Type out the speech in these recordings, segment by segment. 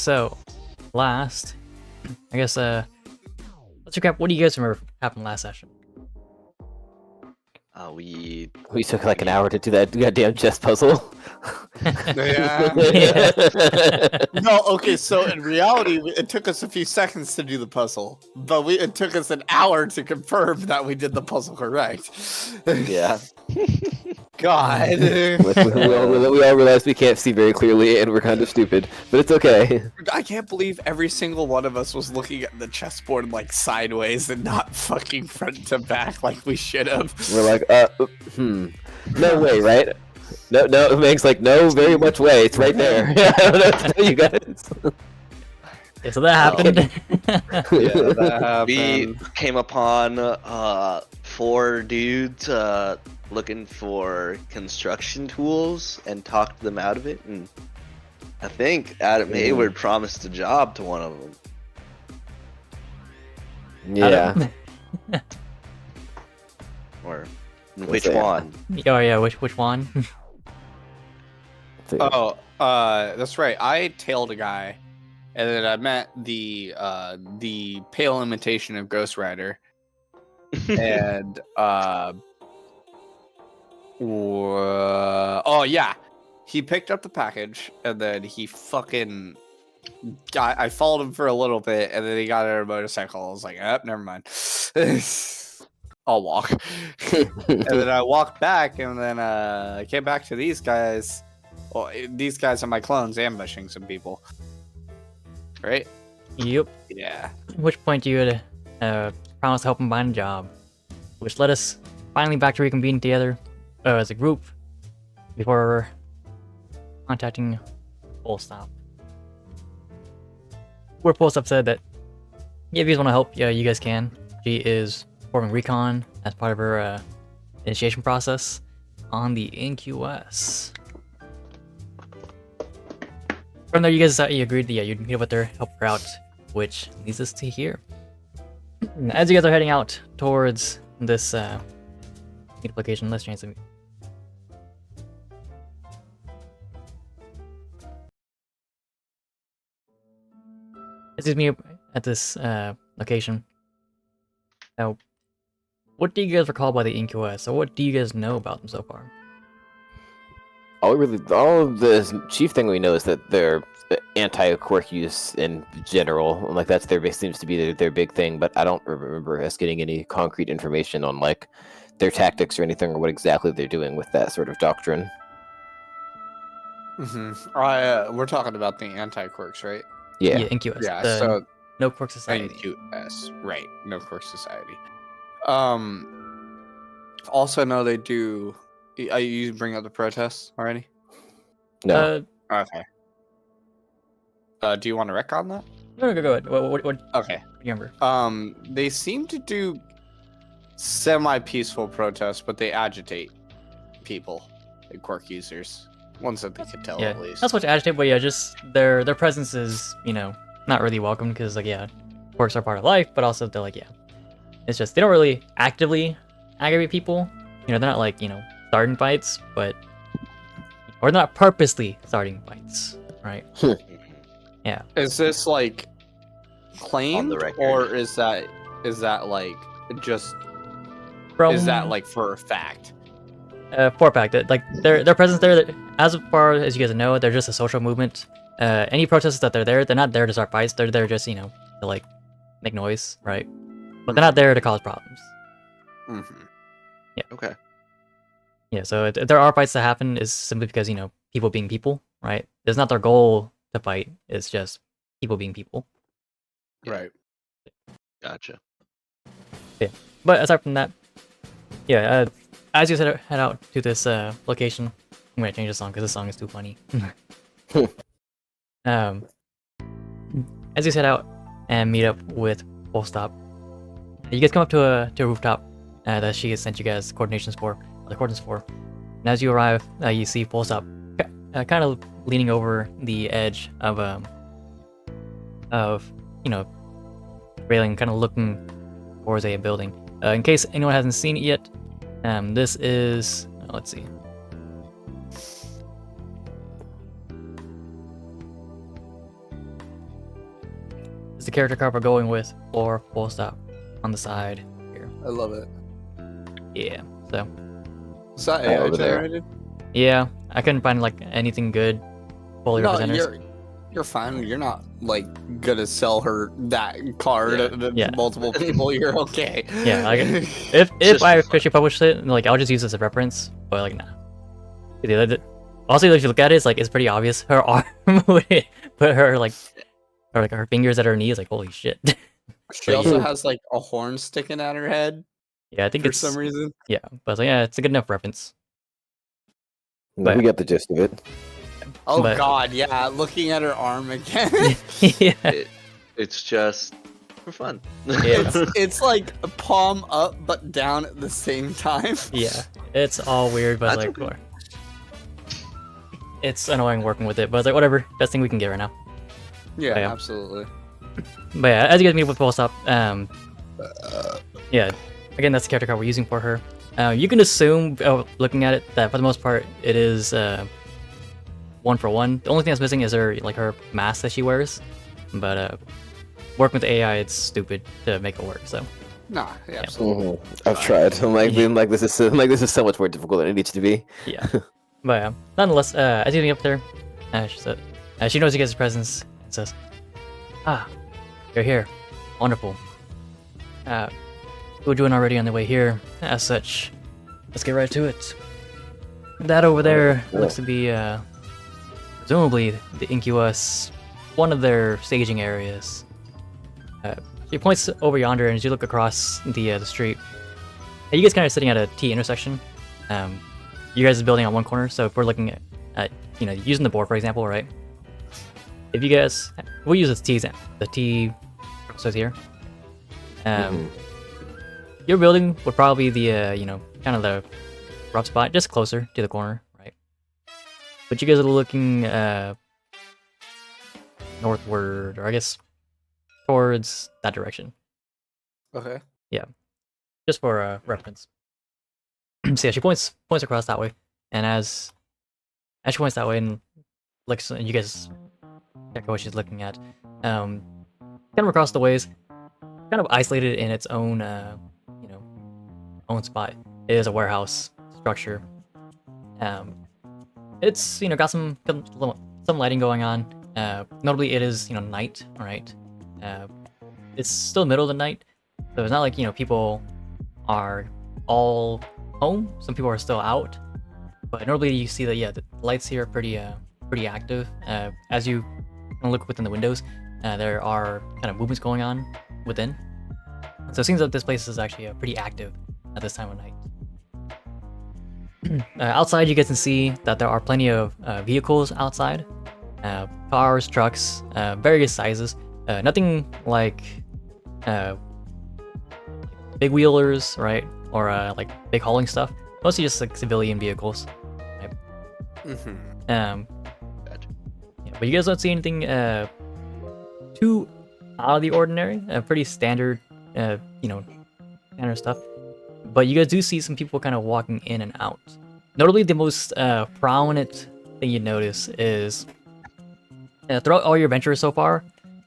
so last, I guess, let's recap. What do you guys remember happened last session? We took like an hour to do that goddamn chess puzzle. Yeah. No, okay, so in reality, it took us a few seconds to do the puzzle, but it took us an hour to confirm that we did the puzzle correct. Yeah. God. we all realized we can't see very clearly and we're kind of stupid, but it's okay. I can't believe every single one of us was looking at the chessboard like sideways and not fucking front to back like we should have. We're like, no way, right? No, it makes like no very much way. It's right there. I don't know what to tell you guys. Yeah, so that happened. Yeah, that happened. we came upon 4 dudes looking for construction tools and talked them out of it, and I think Adam Hayward promised a job to one of them. Yeah. Or which one? Oh yeah, which one? Oh, that's right. I tailed a guy, and then I met the pale imitation of Ghost Rider, and oh yeah, he picked up the package, and then he fucking I followed him for a little bit, and then he got on a motorcycle. I was like, never mind. I'll walk. And then I walked back, and then I came back to these guys. Well, these guys are my clones ambushing some people. Right? Yep. Yeah. At which point you had promised to help him find a job, which led us finally back to reconvene together as a group before contacting Full Stop. Where Full Stop said that if you guys want to help, yeah, you guys can. She is performing recon as part of her initiation process on the NQS. From there, you guys you agreed that you'd meet up with her, help her out, which leads us to here. As you guys are heading out towards this meetup location, let's change some. As you meet up at this location, now, what do you guys recall by the NQS, or what do you guys know about them so far? All of the chief thing we know is that they're anti-quirk use in general. Like that's seems to be their big thing. But I don't remember us getting any concrete information on like their tactics or anything, or what exactly they're doing with that sort of doctrine. We're talking about the anti-quirks, right? Yeah. Yeah, NQS. Yeah. the So No Quirk Society. NQS, right? No Quirk Society. Also know they do. You bring up the protests already? No. Okay. Do you want to wreck on that? No, go ahead. What Okay. do you remember? They seem to do semi-peaceful protests, but they agitate people, like quirk users. Ones that they could tell Yeah, at least. not so much agitate, but yeah, just their presence is, not really welcome because, like, yeah, quirks are part of life, but also they're like, yeah, it's just they don't really actively aggravate people. They're not like starting fights, but or they're not purposely starting fights, right? Yeah. Is this like claimed, On the record. or is that like just is that like for a fact? For a fact that like their presence there, as far as you guys know, they're just a social movement. Any protesters that they're not there to start fights. They're there just to like make noise, right? But they're not there to cause problems. Mm-hmm. Okay. Yeah, so if there are fights that happen, is simply because people being people, right? It's not their goal to fight. It's just people being people. Right. Gotcha. But aside from that, yeah, as you head out to this location, I'm gonna change the song because this song is too funny. As you head out and meet up with Full Stop, you guys come up to a rooftop that she has sent you guys coordinations for. And as you arrive, you see Full Stop kind of leaning over the edge of railing, kind of looking towards a building. In case anyone hasn't seen it yet, this is let's see. character card we're going with for full stop on the side here. I love it. Yeah. So Is that Oh, AI over there. generated? yeah, I couldn't find like anything good fully No, represented. you're fine. You're not like gonna sell her that card Yeah. to Yeah. multiple people. You're okay. Yeah, like, if just I for fun. officially published it, like I'll just use it as a reference. But like, nah. Also, if you look at it, it's pretty obvious. Her arm, would put her like, or like her fingers at her knees, like holy shit. She But also yeah. has like a horn sticking out her head Yeah, I think for it's some reason. yeah, but yeah, it's a good enough reference. We get the gist of it. Oh But- god, yeah, looking at her arm again. Yeah, It's just for fun. Yeah. it's like a palm up but down at the same time. yeah, it's all weird, but That's like, okay. it's annoying working with it. But it's like whatever, best thing we can get right now. Yeah, Yeah. absolutely. But yeah, as you guys meet with full stop, yeah, again, that's the character card we're using for her. You can assume, looking at it, that for the most part, it is 1-for-1. The only thing that's missing is her mask that she wears. But working with the AI, it's stupid to make it work. So Nah, yeah, absolutely. I've tried. I'm like, being like, this is so much more difficult than it needs to be. yeah. But nonetheless, as you get up there, she knows you guys' presence and says, "Ah, you're here. Wonderful. We were doing already on the way here. As such, let's get right to it. That over there cool. looks to be, presumably the Incubus, one of their staging areas." She points over yonder, and as you look across the street, you guys kind of sitting at a T intersection. You guys are building on one corner, so if we're looking at using the board for example, right? If you guys, we'll use the T says here. Your building would probably be the kind of the rough spot, just closer to the corner, right? But you guys are looking northward, or I guess towards that direction, Okay. just for reference. So yeah, she points across that way, and as she points that way and looks, you guys check out what she's looking at. Kind of across the ways, kind of isolated in its own own spot. It is a warehouse structure. It's got some lighting going on. Notably, it is night. All right. It's still middle of the night, so it's not like people are all home. Some people are still out, but notably you see that the lights here are pretty active. As you look within the windows, there are kind of movements going on within. So it seems that this place is actually pretty active at this time of night. Outside, you get to see that there are plenty of vehicles outside. Cars, trucks, various sizes. Nothing like big wheelers, right? Or like big hauling stuff. Mostly just like civilian vehicles. Right? Mm-hmm. Gotcha. Yeah, but you guys don't see anything too out of the ordinary. Pretty standard, standard stuff. But you guys do see some people kind of walking in and out. Notably, the most prominent thing you notice is throughout all your adventures so far,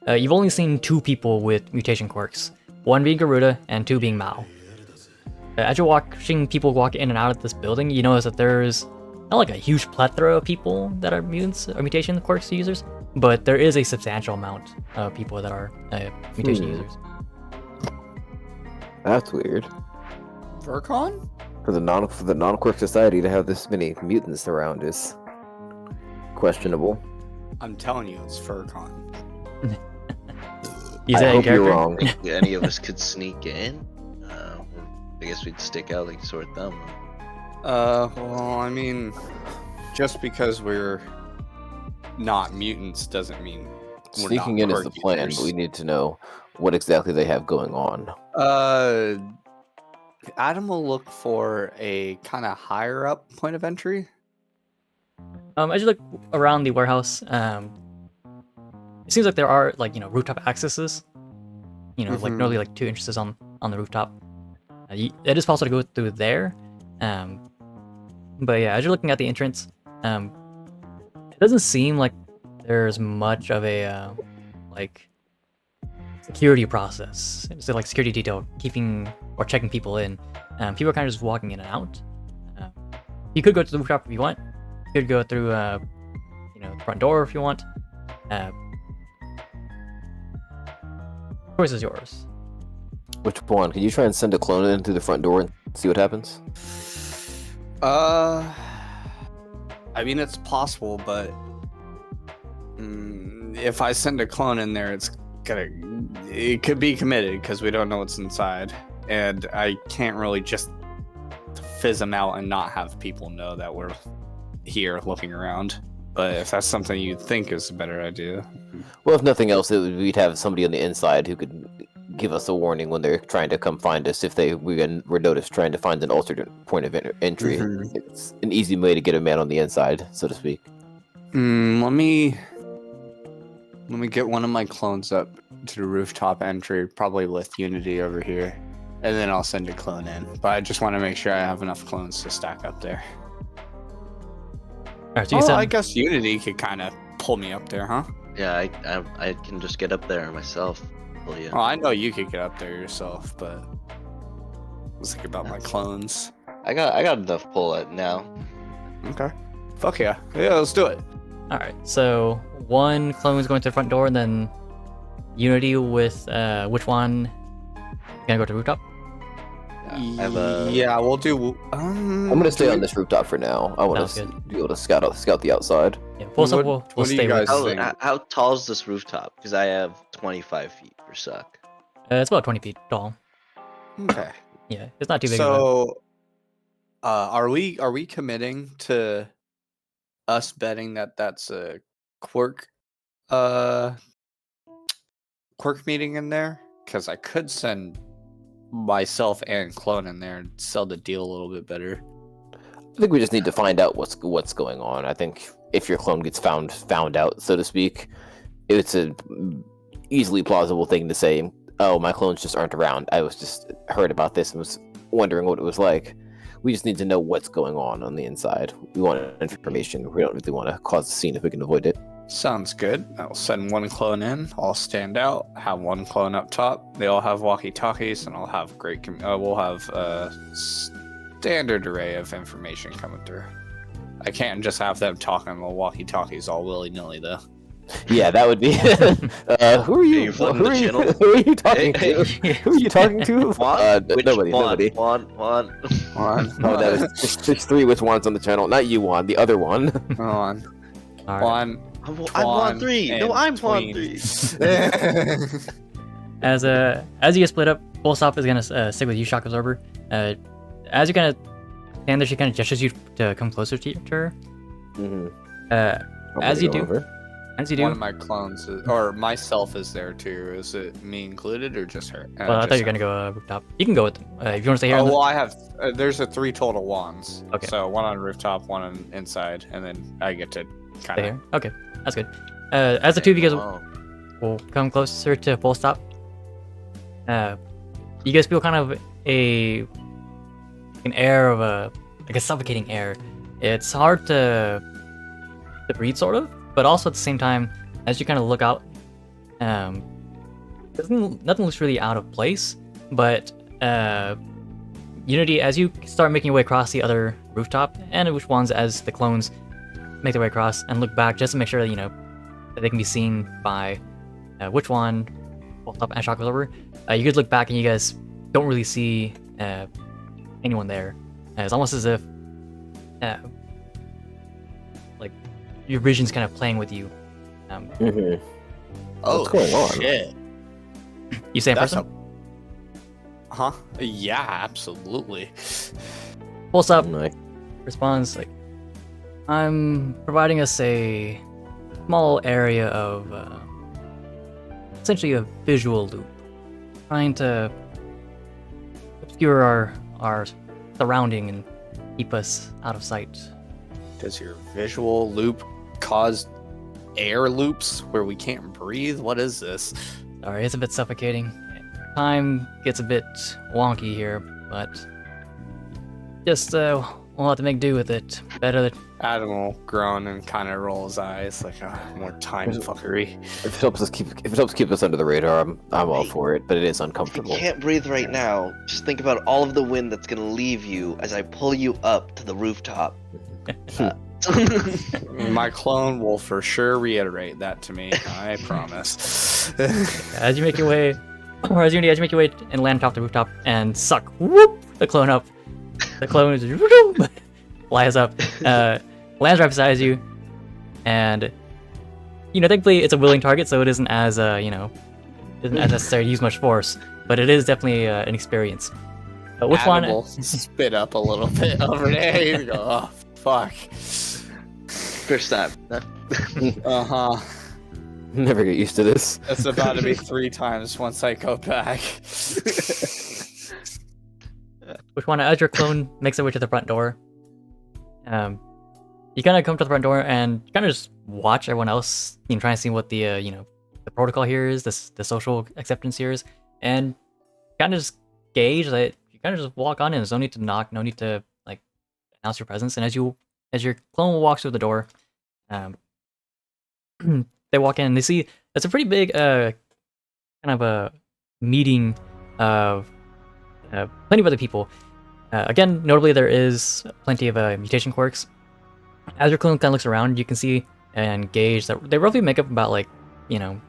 you've only seen 2 people with mutation quirks. 1 being Garuda and 2 being Mao. As you're watching people walk in and out of this building, you notice that there's not like a huge plethora of people that are mutants or mutation quirks users, but there is a substantial amount of people that are mutation users. That's weird. Furcon? For the non-quirk society to have this many mutants around is questionable. I'm telling you, it's Furcon. Is I that a hope you're character? wrong. Think any of us could sneak in? I guess we'd stick out like a sore thumb. Well, I mean, just because we're not mutants doesn't mean we're Sneaking not in is the quirk plan, users. but we need to know what exactly they have going on. Adam will look for a kind of higher up point of entry. As you look around the warehouse, it seems like there are rooftop accesses. Like normally 2 entrances on the rooftop. It is possible to go through there. But yeah, as you're looking at the entrance, it doesn't seem like there's much of a security process. So like security detail, keeping or checking people in. People are kind of just walking in and out. You could go to the rooftop if you want. You could go through, the front door if you want. Choice is yours. Which one? Can you try and send a clone in through the front door and see what happens? I mean, it's possible, but if I send a clone in there, it could be committed because we don't know what's inside, and I can't really just fizz them out and not have people know that we're here looking around. But if that's something you think is a better idea. Well, if nothing else, we'd have somebody on the inside who could give us a warning when they're trying to come find us if were noticed trying to find an alternate point of entry. Mhm. It's an easy way to get a man on the inside, so to speak. Let me get one of my clones up to the rooftop entry, probably with Unity over here, and then I'll send a clone in. But I just want to make sure I have enough clones to stack up there. Alright, so you I said guess Unity could kind of pull me up there, huh? Yeah, I can just get up there myself. Well, yeah. Well, I know you could get up there yourself, but let's think about my clones. I got enough pull at now. Okay. Fuck yeah. Yeah, let's do it. alright. So one clone is going to the front door, and then Unity with which one? You gonna go to the rooftop? I have a- Yeah, we'll do. I'm gonna stay on this rooftop for now. I want Sounds to be able to scout the outside. Yeah, Pulse What- up will what do you stay with. guys think? How tall is this rooftop? Because I have 25 feet for suck. It's about 20 feet tall. Okay. Yeah, it's not too big. Of So, are we committing to us betting that that's a quirk meeting in there? Because I could send myself and clone in there and sell the deal a little bit better. I think we just need to find out what's going on. I think if your clone gets found out, so to speak, it's a easily plausible thing to say, "Oh, my clones just aren't around. I was just heard about this and was wondering what it was like." We just need to know what's going on the inside. We want information. We don't really want to cause a scene if we can avoid it. Sounds good. I'll send one clone in. I'll stand out. Have one clone up top. They all have walkie-talkies, and I'll have we'll have a standard array of information coming through. I can't just have them talking on the walkie-talkies all willy-nilly, though. Yeah, that would be. Who are you? you flipping Who the are you? channel? Who are you talking Hey, to? Who are you talking to? Juan? Which Nobody. Juan? Nobody. Juan. On. Oh, that is, there's three which ones on the channel. Not you, Juan. The other one. On. Alright. One. I'm Juan 3. No, I'm Juan tween. 3. As you get split up, Full Stop is gonna stick with you, Shock Absorber. As you kind of stand there, she kind of gestures you to come closer to her. Mm-hmm. As you do, One of my clones or myself is there too. Is it me included or just her? Well, I thought you were gonna go rooftop. You can go with if you want to stay here. Oh on the- well, I have. There's a 3 total wands. Okay. So one on rooftop, one on inside, and then I get to stay kind of. here. Okay, that's good. As the two of you guys Oh. will come closer to Full Stop, you guys feel kind of an air of a suffocating air. It's hard to breathe, sort of, but also at the same time, as you kind of look out, nothing looks really out of place. But Unity, as you start making your way across the other rooftop, and which ones as the clones make their way across and look back just to make sure that that they can be seen by which one, Full Stop and Shock Absorber. You guys look back and you guys don't really see anyone there. It's almost as if like your vision's kind of playing with you. Mm-hmm. Oh What's going on? shit! You say in That's person? Huh? Yeah, absolutely. Full Stop Like, responds like, I'm providing us a small area of essentially a visual loop, trying to obscure our surrounding and keep us out of sight. Does your visual loop cause air loops where we can't breathe? What is this? Sorry, it's a bit suffocating. Time gets a bit wonky here, but just we'll have to make do with it. Better. Adam will groan and kind of roll his eyes like, more time fuckery. If it helps keep us under the radar, I'm all Hey, for it. But it is If you uncomfortable. can't breathe right now, just think about all of the wind that's gonna leave you as I pull you up to the rooftop. My clone will for sure reiterate that to me. I promise. As you make your way, or as you make your way and land atop the rooftop and suck whoop the clone up. The clone is flies up, lands right beside you, and thankfully it's a willing target, so it isn't as isn't as necessary to use much force, but it is definitely an experience. Which Adam one? will spit up a little bit over there. You go, oh fuck. First time. Uh-huh. Never get used to this. It's about to be 3 times once I go back. Which one? As your clone makes its way to the front door, you kind of come to the front door and kind of just watch everyone else, try and see what the the protocol here is, the social acceptance here is, and kind of just gauge that you kind of just walk on in. There's no need to knock, no need to like announce your presence. And as your clone walks through the door, they walk in and they see it's a pretty big kind of a meeting of plenty of other people. Again, notably, there is plenty of mutation quirks. As your clone kind of looks around, you can see and gauge that they roughly make up about 10 to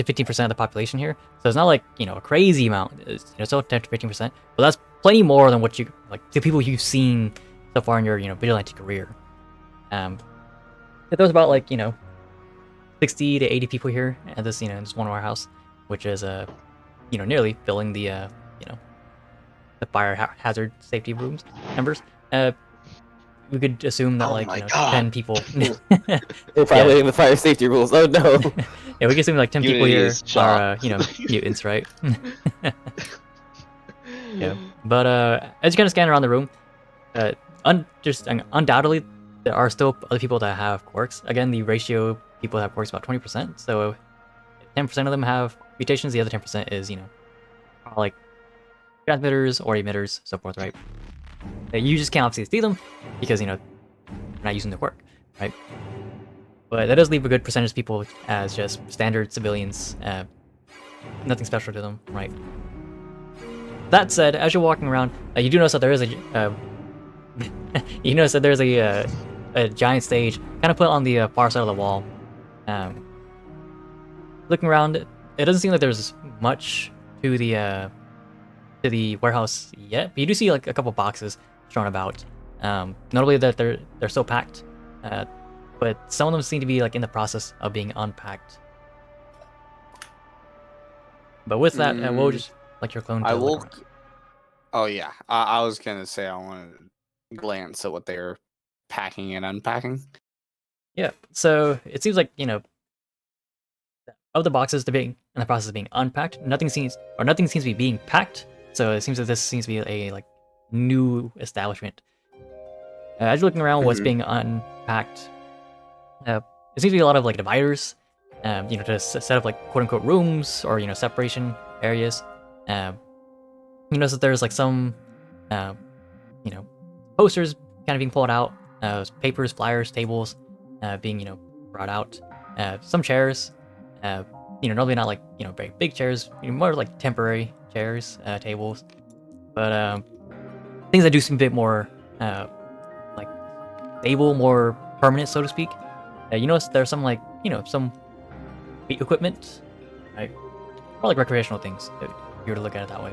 15% of the population here. So it's not like a crazy amount. It's still 10 to 15%, but that's plenty more than what you the people you've seen so far in your vigilante career. There's about 60 to 80 people here at this this one warehouse, which is nearly filling the the fire hazard safety rooms numbers. We could assume that Oh my God. 10 people. We're violating the fire safety rules. Oh no. Yeah, we can assume 10 people Unity here is shot. are mutants, right? Yeah, but as you kind of scan around the room, undoubtedly there are still other people that have quirks. Again, the ratio of people that have quirks is about 20%. So 10% of them have mutations. The other 10% is like transmitters or emitters, so forth, right? You just can't obviously see them because you're not using the quirk, right? But that does leave a good percentage of people as just standard civilians, nothing special to them, right? That said, as you're walking around, you do notice that there is a giant stage kind of put on the far side of the wall. Looking around, it doesn't seem like there's much to the warehouse yet, but you do see a couple boxes thrown about. Notably that they're still packed, but some of them seem to be in the process of being unpacked. But with that, we'll just your clone. I will. Oh yeah, I was gonna say I want to glance at what they're packing and unpacking. Yeah, so it seems of the boxes they're being in the process of being unpacked. Nothing seems to be being packed. So it seems that this seems to be a new establishment. As you're looking around, what's being unpacked, it seems to be a lot of dividers, to set up quote unquote rooms or separation areas. You notice that there's some posters kind of being pulled out, papers, flyers, tables being brought out, some chairs, normally not very big chairs, more temporary chairs, tables, but things that do seem a bit more stable, more permanent, so to speak. You notice there's some some equipment, right? Or recreational things if you were to look at it that way.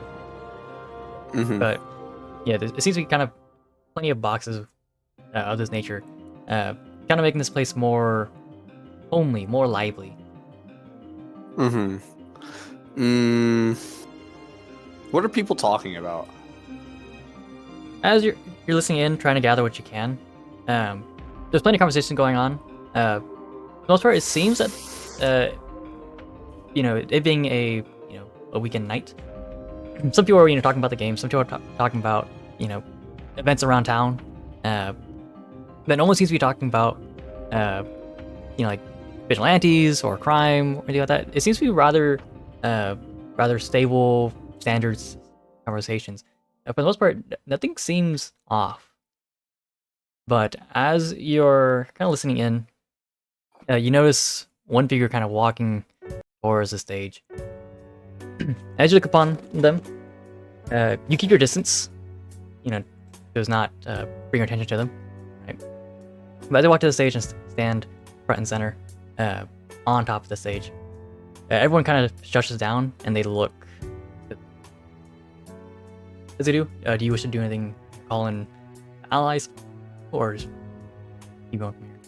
But yeah, it seems to be kind of plenty of boxes of this nature, kind of making this place more homely, more lively. What are people talking about? As you're listening in, trying to gather what you can, there's plenty of conversation going on. For the most part, it seems that it being a weekend night, some people are talking about the game, some people are talking about events around town, but no one seems to be talking about vigilantes or crime or anything like that. It seems to be rather stable, standards conversations. For the most part, nothing seems off. But as you're kind of listening in, you notice one figure kind of walking towards the stage. As you look upon them, you keep your distance, does not bring your attention to them. Right? But as they walk to the stage and stand front and center on top of the stage, everyone kind of shuts down and they look. As they do, do you wish to do anything? Call in allies, or just keep going from here?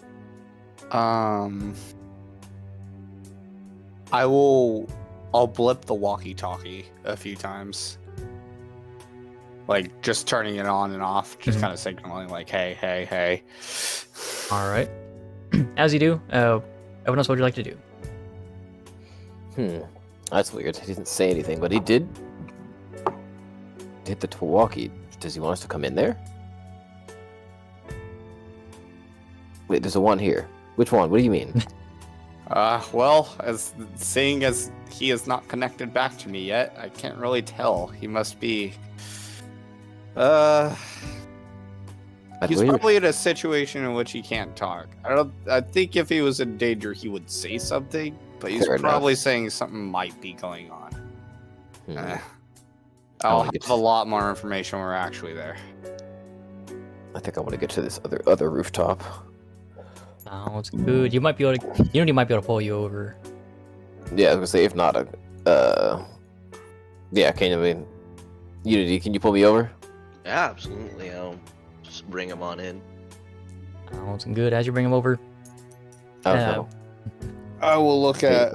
I'll blip the walkie-talkie a few times. Like, just turning it on and off, just kind of signaling, like, hey, hey, hey. Alright. As you do, everyone else, what would you like to do? That's weird. He didn't say anything, but he did hit the walkie. Does he want us to come in there? Wait, there's a one here. Which one? What do you mean? Well, seeing as he is not connected back to me yet, I can't really tell. He must be... He's probably in a situation in which he can't talk. I think if he was in danger, he would say something, but he's probably saying something might be going on. I'll have a lot more information when we're actually there. I think I want to get to this other rooftop. Sounds good. You might be able to. Unity might be able to pull you over. Yeah, I was gonna say if not, yeah. Unity, can you pull me over? Yeah, absolutely. I'll just bring him on in. Sounds good. As you bring him over, Okay. I will look at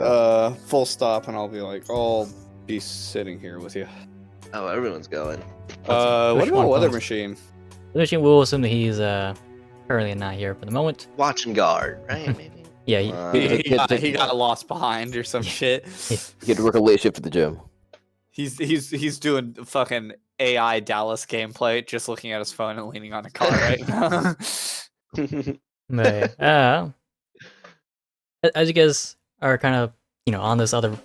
full stop and I'll be like, I'll be sitting here with you. Oh, everyone's going. What about Weather Machine? the machine will assume that he's currently not here for the moment. Watch and guard, right? Maybe. Yeah, He got lost behind or some shit. He had to work a late shift at the gym. He's doing fucking AI Dallas gameplay, just looking at his phone and leaning on a car right now. But, as you guys are kind of on this other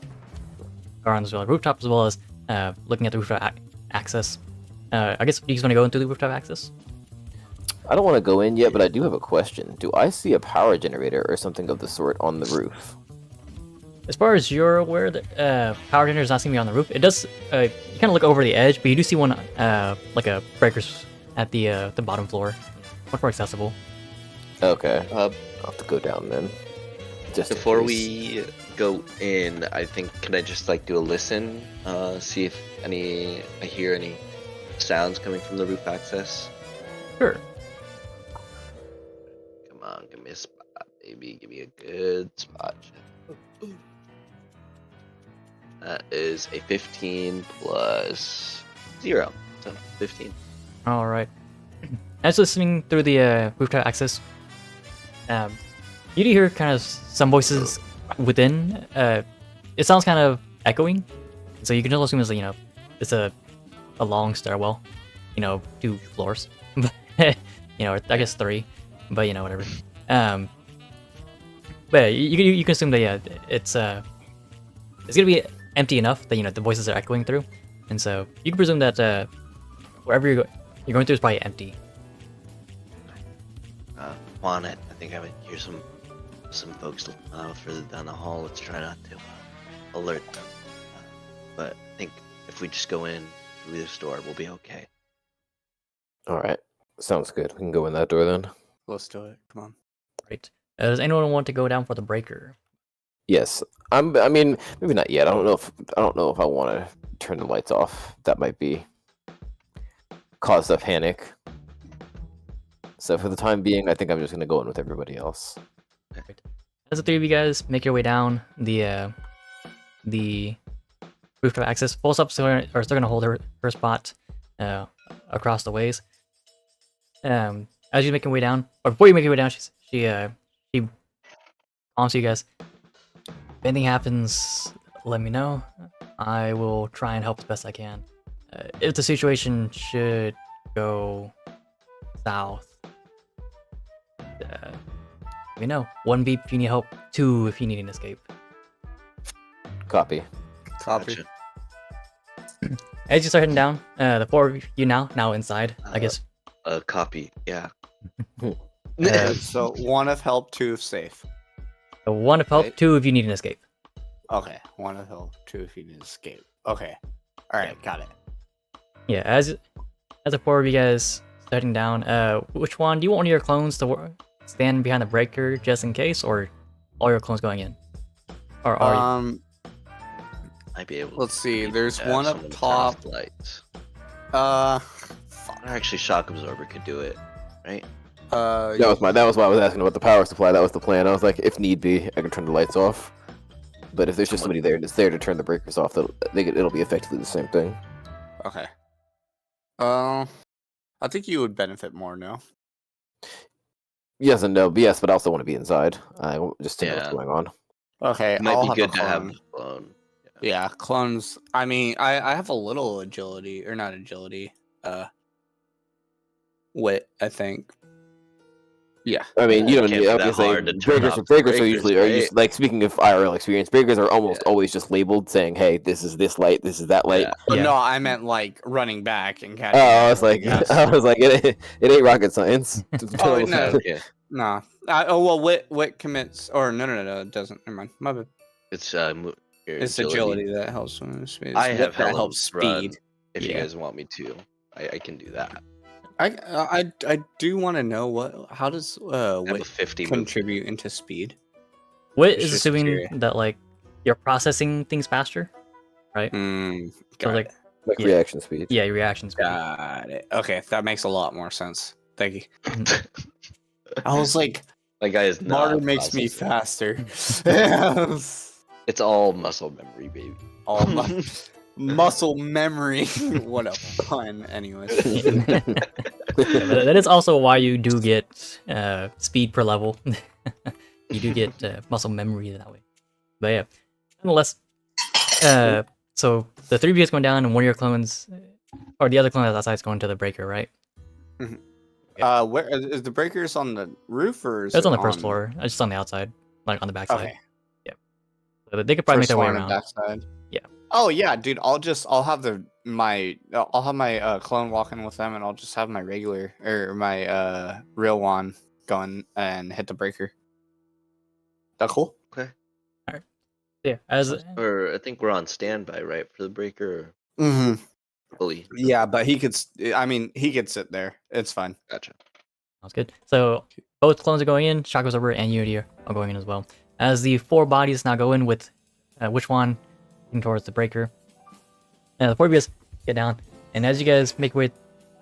rooftop as well as looking at the rooftop access, I guess you just want to go into the rooftop access. I don't want to go in yet, but I do have a question. Do I see a power generator or something of the sort on the roof? As far as you're aware, the power generator is not going to be on the roof. It does. You kind of look over the edge, but you do see one, like a breakers at the bottom floor, much more accessible. Okay. I'll have to go down then. Just Before we go in, I think can I just like do a listen, see if I hear any sounds coming from the roof access. Sure. Come on, give me a spot, baby. Give me a good spot. That is a 15 plus 0, so 15. All right. As listening through the rooftop access, you do hear kind of some voices within. It sounds kind of echoing, so you can just assume it's it's a long stairwell, 2 floors, or I guess 3, but whatever. But you can assume that it's gonna be empty enough that the voices are echoing through, and so you can presume that wherever you're going through is probably empty. On it. I think I would hear some folks further down the hall. Let's try not to alert them. But I think if we just go in through this door, we'll be okay. All right. Sounds good. We can go in that door then. Let's do it. Come on. Right. Does anyone want to go down for the breaker? Yes. I mean, maybe not yet. I don't know if I want to turn the lights off. That might be cause a panic. So for the time being, I think I'm just gonna go in with everybody else. Right. As the 3 of you guys make your way down the rooftop access, Full Stop are still gonna hold her spot across the ways. As you make your way down, or before you make your way down, she calms you guys. If anything happens, let me know. I will try and help as best I can. If the situation should go south, let me know. 1 beep if you need help, 2 if you need an escape. Copy. Gotcha. As you start heading down, the 4 of you now inside, I guess. Copy. Yeah. So 1 of help, 2 of safe. So 1 of help, Right. 2 if you need an escape. Okay, 1 of help, 2 if you need to escape. Okay, all right, got it. Yeah, as the 4 of you guys heading down, which one do you want one of your clones to stand behind the breaker just in case, or all your clones going in? Or are you? I'd be able. Let's see. maybe There's have one up someone turn top. off the lights. Fuck. Actually, shock absorber could do it, right? That was why I was asking about the power supply. That was the plan. I was like, if need be, I can turn the lights off. But if there's just somebody there that's there to turn the breakers off, it'll be effectively the same thing. Okay. I think you would benefit more now. Yes and no. But yes, but I also want to be inside. I just to know what's Yeah. going on. Okay, It might I'll be have good a to have clone. a clone. Yeah, clones. I mean, I have a little agility, or not agility. Wit, I think. Yeah. I mean, you It don't can't need. be I that was gonna say hard to turn breakers. off the Breakers are breakers, usually right? like speaking of IRL experience. Breakers are almost Yeah. always just labeled saying, "Hey, this is this light. This is that light." Yeah. But Yeah. no, I meant like running back and catching. Oh, up I was like, everything else. I was like, it ain't rocket science. Oh, no. Okay. Nah. Oh well, wit commits. Or no, it doesn't. Never mind. My bad. It's your It's agility that helps when speed. I Wit have that hella helps run. speed. If you Yeah. guys want me to, I can do that. I do want to know how does I have a wit 50 move. contribute into speed? Wit It's is just assuming curious. that like you're processing things faster, right? Mm, So got like it. Like Yeah. reaction speed. yeah, your reaction speed. Got it. Okay, that makes a lot more sense. Thank you. I was like, That guy is smarter not makes me processing. faster. It's all muscle memory, baby. All my muscle memory. What a pun, anyways. Yeah, but that is also why you do get speed per level. You do get muscle memory that way. But yeah, nonetheless, so the 3 of you is going down, and one of your clones, or the other clone that's outside, is going to the breaker, right? Where is the breakers on the roof or is It's it on the first floor. It's just on the outside, like on the back side. Okay. So they could probably make First their way floor on the around. backside. Yeah. Oh yeah, dude. I'll have my clone walking with them, and I'll just have my regular or my real one going and hit the breaker. That cool? Okay. Yeah, as Or I think we're on standby, right, for the breaker. Mm-hmm. Fully. Yeah, but he could. I mean, he could sit there. It's fine. Gotcha. sounds good. So both clones are going in. Shock Absorber and Unity are going in as well. As the 4 bodies now go in with which one heading towards the breaker. The 4 of you guys get down, and as you guys make your way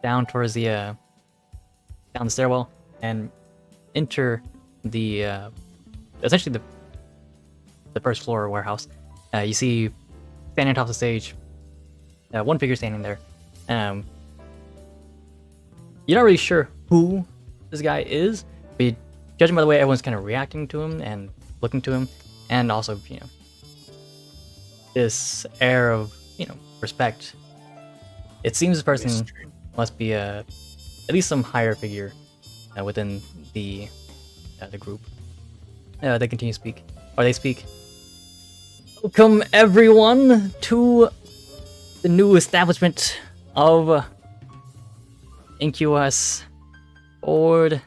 down towards the down the stairwell and enter the essentially the first floor warehouse, you see standing on top of the stage, one figure standing there. You're not really sure who this guy is, but judging by the way everyone's kind of reacting to him and looking to him, and also, this air of, respect, it seems this person must be at least some higher figure within the group. They continue to speak, or they speak. Welcome everyone to the new establishment of NQS Board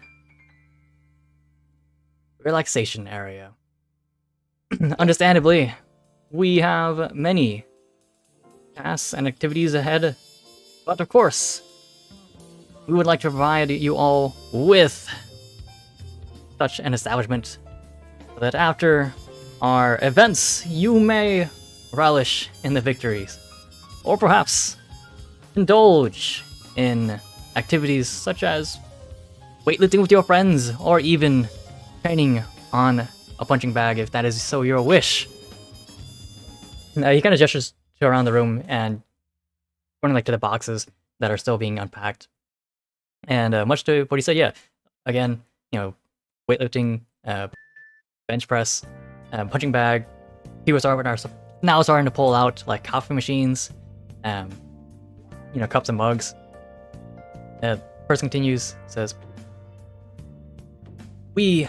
Relaxation Area. Understandably, we have many tasks and activities ahead, but of course, we would like to provide you all with such an establishment so that after our events, you may relish in the victories, or perhaps indulge in activities such as weightlifting with your friends, or even training on a punching bag if that is so your wish. Now, he kind of gestures to around the room and pointing like to the boxes that are still being unpacked. And much to what he said, yeah, again, weightlifting, bench press, punching bag. People are now starting to pull out like coffee machines, cups and mugs. Person continues, says, "We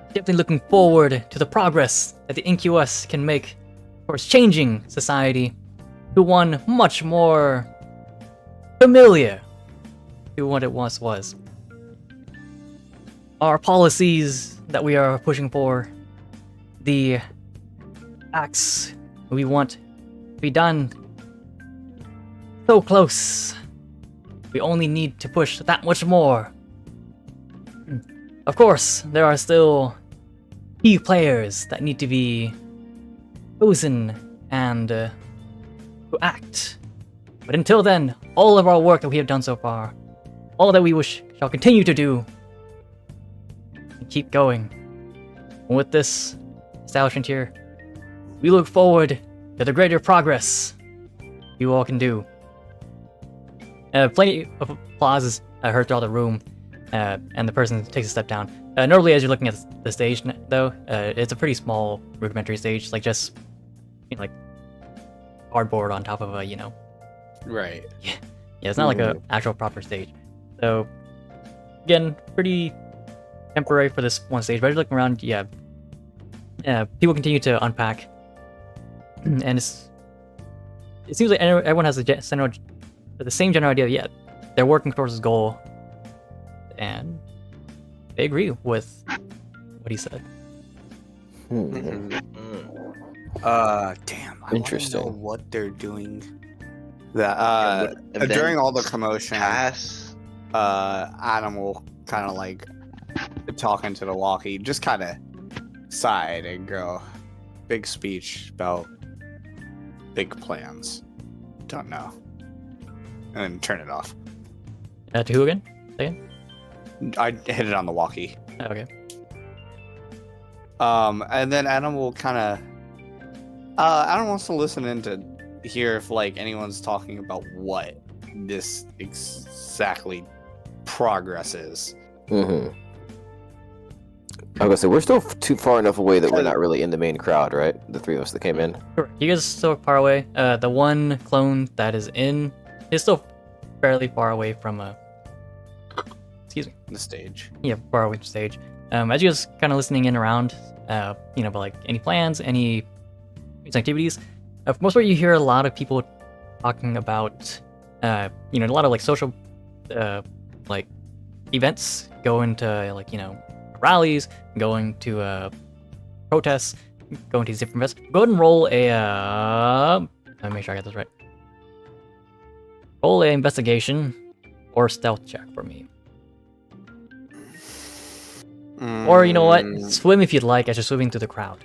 definitely looking forward to the progress that the NQS can make towards changing society to one much more familiar to what it once was. our policies that we are pushing for, the acts we want to be done. So close. We only need to push that much more. Of course, there are still key players that need to be chosen and to act. But until then, all of our work that we have done so far, all that we wish shall continue to do, and keep going. And with this establishment here, we look forward to the greater progress you all can do. Plenty of applause is heard throughout the room, and the person takes a step down. Normally, as you're looking at the stage, though, it's a pretty small rudimentary stage, like just like cardboard on top of a, Right. Yeah, it's not like an actual proper stage. So, again, pretty temporary for this one stage. But as you're looking around, people continue to unpack, and it seems like everyone has the same general idea. Yeah, they're working towards this goal, and they agree with what he said. Mm-hmm. Damn. I Interesting. wanna know what they're doing. That during all the commotion, Animal kind of like talking to the walkie, just kind of sighed and go, big speech about big plans. Don't know. And then turn it off. To who again? Say again? I hit it on the walkie. Oh, okay. And then Adam will kind of, Adam wants to listen in to hear if like anyone's talking about what this exactly progress is. Mm-hmm. I was gonna say we're still too far enough away that we're not really in the main crowd, right? The three of us that came in. Sure. You guys are still far away. The one clone that is in is still fairly far away from excuse me. The stage. Yeah, far away from stage. As you guys kind of listening in around, but like any plans, any activities. For most part, you hear a lot of people talking about, a lot of like social, like events, going to like rallies, going to protests, going to these different events. Go ahead and roll a. Let me make sure I get this right. Roll a investigation or stealth check for me. Or you know what? Swim if you'd like as you're swimming through the crowd.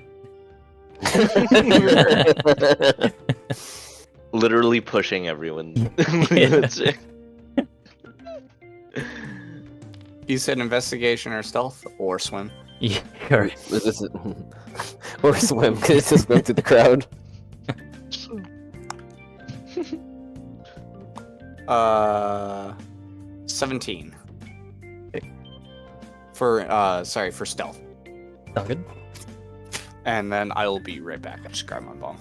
Literally pushing everyone. You said investigation or stealth or swim? Yeah, correct. Or swim, because it's just swim through the crowd. 17. Okay. For stealth. Sound good? And then I will be right back. I just grab my bomb.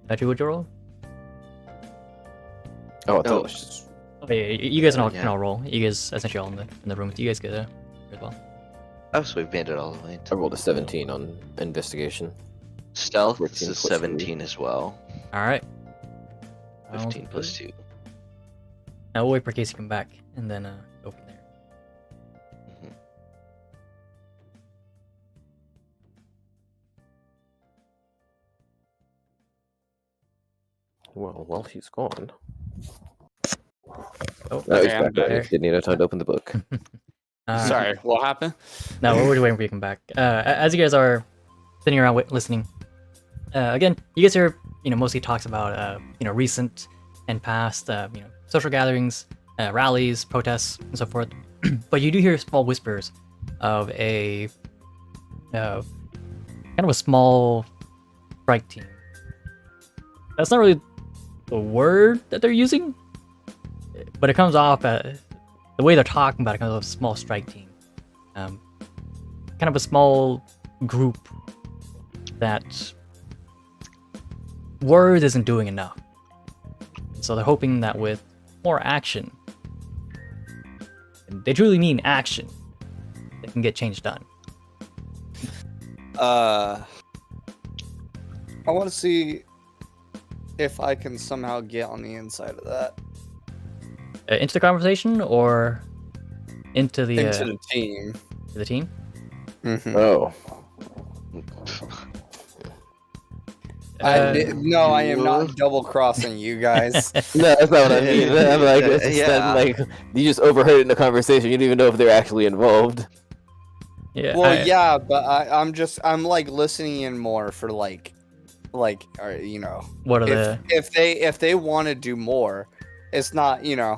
Would you roll? Oh, I thought it was just... Oh, yeah, you guys can all, Yeah. can all roll. You guys essentially all in the room. You guys get there as well. Oh, so we've made it all the way. I rolled a 17 on investigation. Stealth 14 is plus 17 as well. All right. 15 plus 2. Now we'll wait for Casey to come back and then go from there. Mhm. Well, while he's gone... Oh, No, he's Okay, I'm back. back. Didn't need no time to open the book. Sorry, what happened? No, we're waiting for you to come back. As you guys are sitting around listening, again, you guys hear mostly talks about recent and past social gatherings, rallies, protests, and so forth. But you do hear small whispers of a kind of a small strike team. That's not really the word that they're using, but it comes off the way they're talking about it comes off a small strike team. Kind of a small group that word isn't doing enough. So they're hoping that with more action, and they truly mean action, they can get change done. I want to see if I can somehow get on the inside of that. Into the conversation or into the team. to the team? Mm-hmm. Oh. No, I am not double crossing you guys. No, that's not what I mean. I'm like, it's just that, like, you just overheard it in the conversation. You don't even know if they're actually involved. Yeah. Well, yeah, but I'm like listening in more for like, you know, What are if they want to do more, it's not, you know,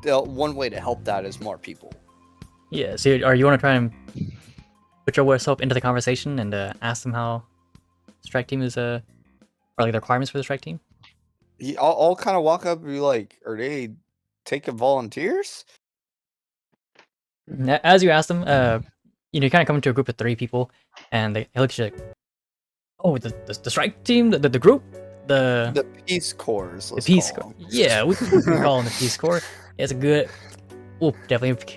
one way to help that is more people. Yeah. So, are you want to try and put yourself into the conversation and ask them how strike team is or like the requirements for the strike team? Yeah, I'll kind of walk up and be like, "Are they taking volunteers?" As you ask them, you kind of come into a group of 3 people, and they look at you like, "Oh, the strike team, the group, The Peace Corps. the Peace Corps. Yeah, we can call them the Peace Corps. It's a good. We'll definitely,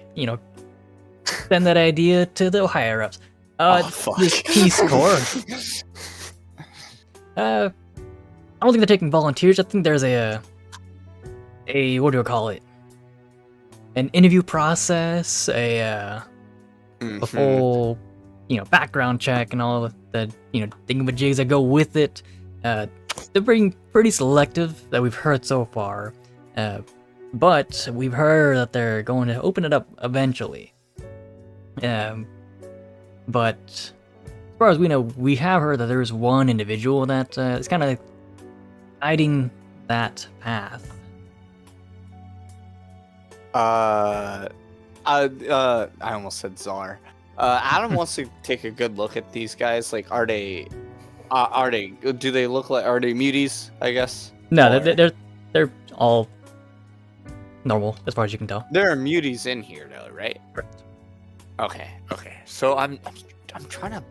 send that idea to the higher ups. Fuck. This Peace Corps. I don't think they're taking volunteers. I think there's a what do you call it? An interview process, a full, background check and all of the, thingamajigs that go with it. They're being pretty selective that we've heard so far. But we've heard that they're going to open it up eventually. But as far as we know, we have heard that there's one individual that is kind of guiding that path. I almost said Czar. Adam wants to take a good look at these guys. Like, do they look like, are they muties, I guess? No, Or- they're all normal as far as you can tell. There are muties in here though, right? Correct. Okay. So I'm trying to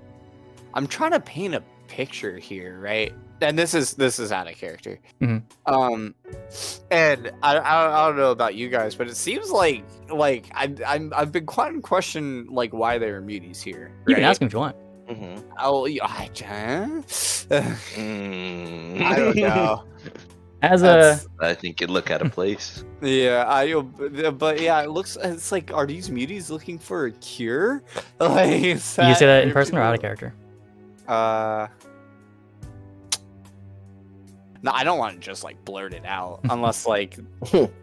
paint a picture here, right? And this is out of character. Mhm. And I don't know about you guys, but it seems like I've been quite in question like why there are muties here. You can right? ask him if you want. Mhm. I don't know. As I think you'd look at a place. Yeah, but yeah, it's like, are these muties looking for a cure? Like, you say that in person or out of character? No, I don't want to just like blurt it out unless like,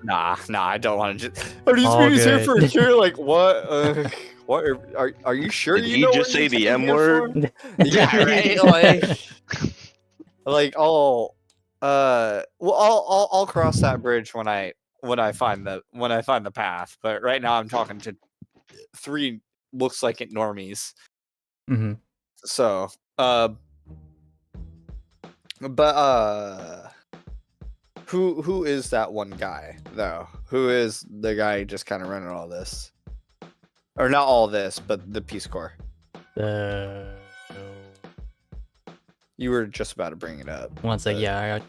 nah, I don't want to just. Are these All muties here good. for a cure? Like what? What are you sure? Did you he know just what say you're the taking M here word? for? Yeah, right. Well, I'll cross that bridge when I find the path. But right now I'm talking to 3 looks like it normies. Mm-hmm. So, who is that one guy though? Who is the guy just kind of running all this, or not all this, but the Peace Corps? You were just about to bring it up. One sec, yeah.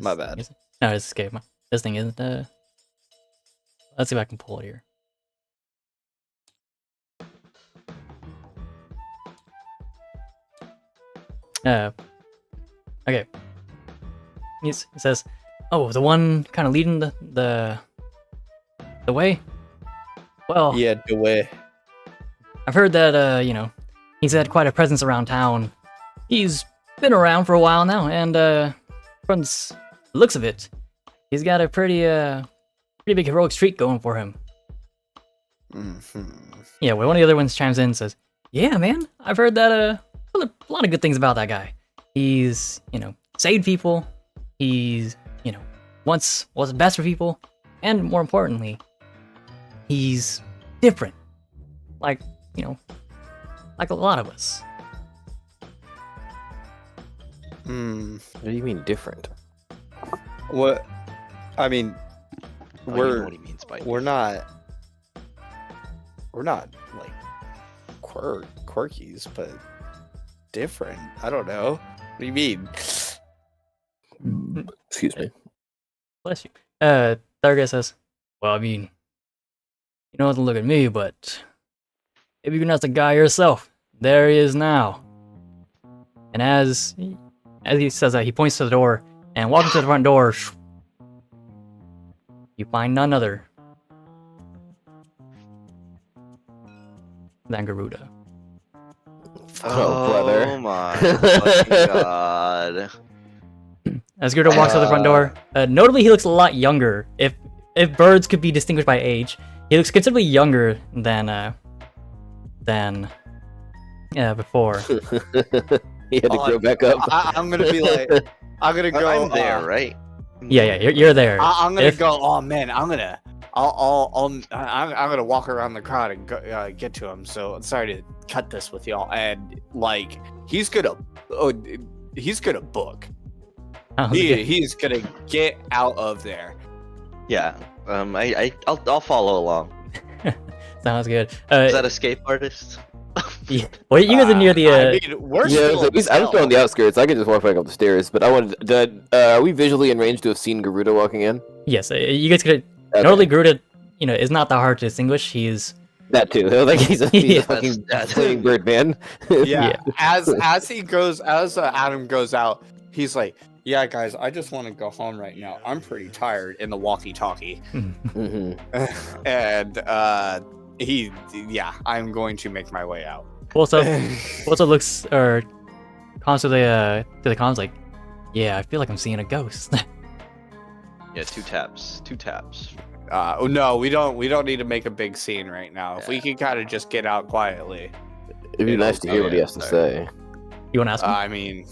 My bad. No, it's okay. This thing isn't. Let's see if I can pull it here. Okay. It says, "Oh, the one kind of leading the way." Well, Yeah, the way. I've heard that he's had quite a presence around town. He's been around for a while now, and from the looks of it, he's got a pretty big heroic streak going for him. Mm-hmm. Yeah, well, one of the other ones chimes in and says, "Yeah, man, I've heard that a lot of good things about that guy. He's saved people. He's wants what's best for people, and more importantly, he's different. Like like a lot of us." What do you mean different? What? I mean, Oh, you know what he means by we're not like quirkies, but different. I don't know. What do you mean? Excuse me. Bless you. Tharga says, "Well, I mean, You don't have to look at me, but maybe you're not the guy yourself. There he is now. And as he says that, he points to the door, and walking to the front door, you find none other than Garuda. Oh, brother. Oh my fucking god. As Garuda walks out the front door, notably he looks a lot younger. If birds could be distinguished by age, he looks considerably younger than before. He had to grow back up. I'm gonna be like, I'm gonna go. I'm there, right? Yeah, you're there. I'm gonna If- go. Oh man, I'm gonna walk around the crowd and go, get to him. So sorry to cut this with y'all. And like, he's gonna book. He's gonna get out of there. Yeah. I'll follow along. Sounds good. Is that escape artist? Yeah. Well, you guys are near the. I mean, we're Yeah, still. I'm still on the outskirts. I can just walk back up the stairs. But I wanted. Are we visually in range to have seen Garuda walking in? Yes, you guys could. Okay. Normally, Garuda, is not that hard to distinguish. He's That too. Like he's a Yeah. fucking That's- flaming bird man. Yeah. Yeah. As Adam goes out, he's like, "Yeah, guys, I just want to go home right now. I'm pretty tired." In the walkie-talkie, Mhm. and I'm going to make my way out. also looks or comes to the comms like, yeah, I feel like I'm seeing a ghost. Yeah, two taps. No, we don't need to make a big scene right now. If we Yeah. can kind of just get out quietly. It'd be nice to hear what he has to say. You want to ask him? I mean,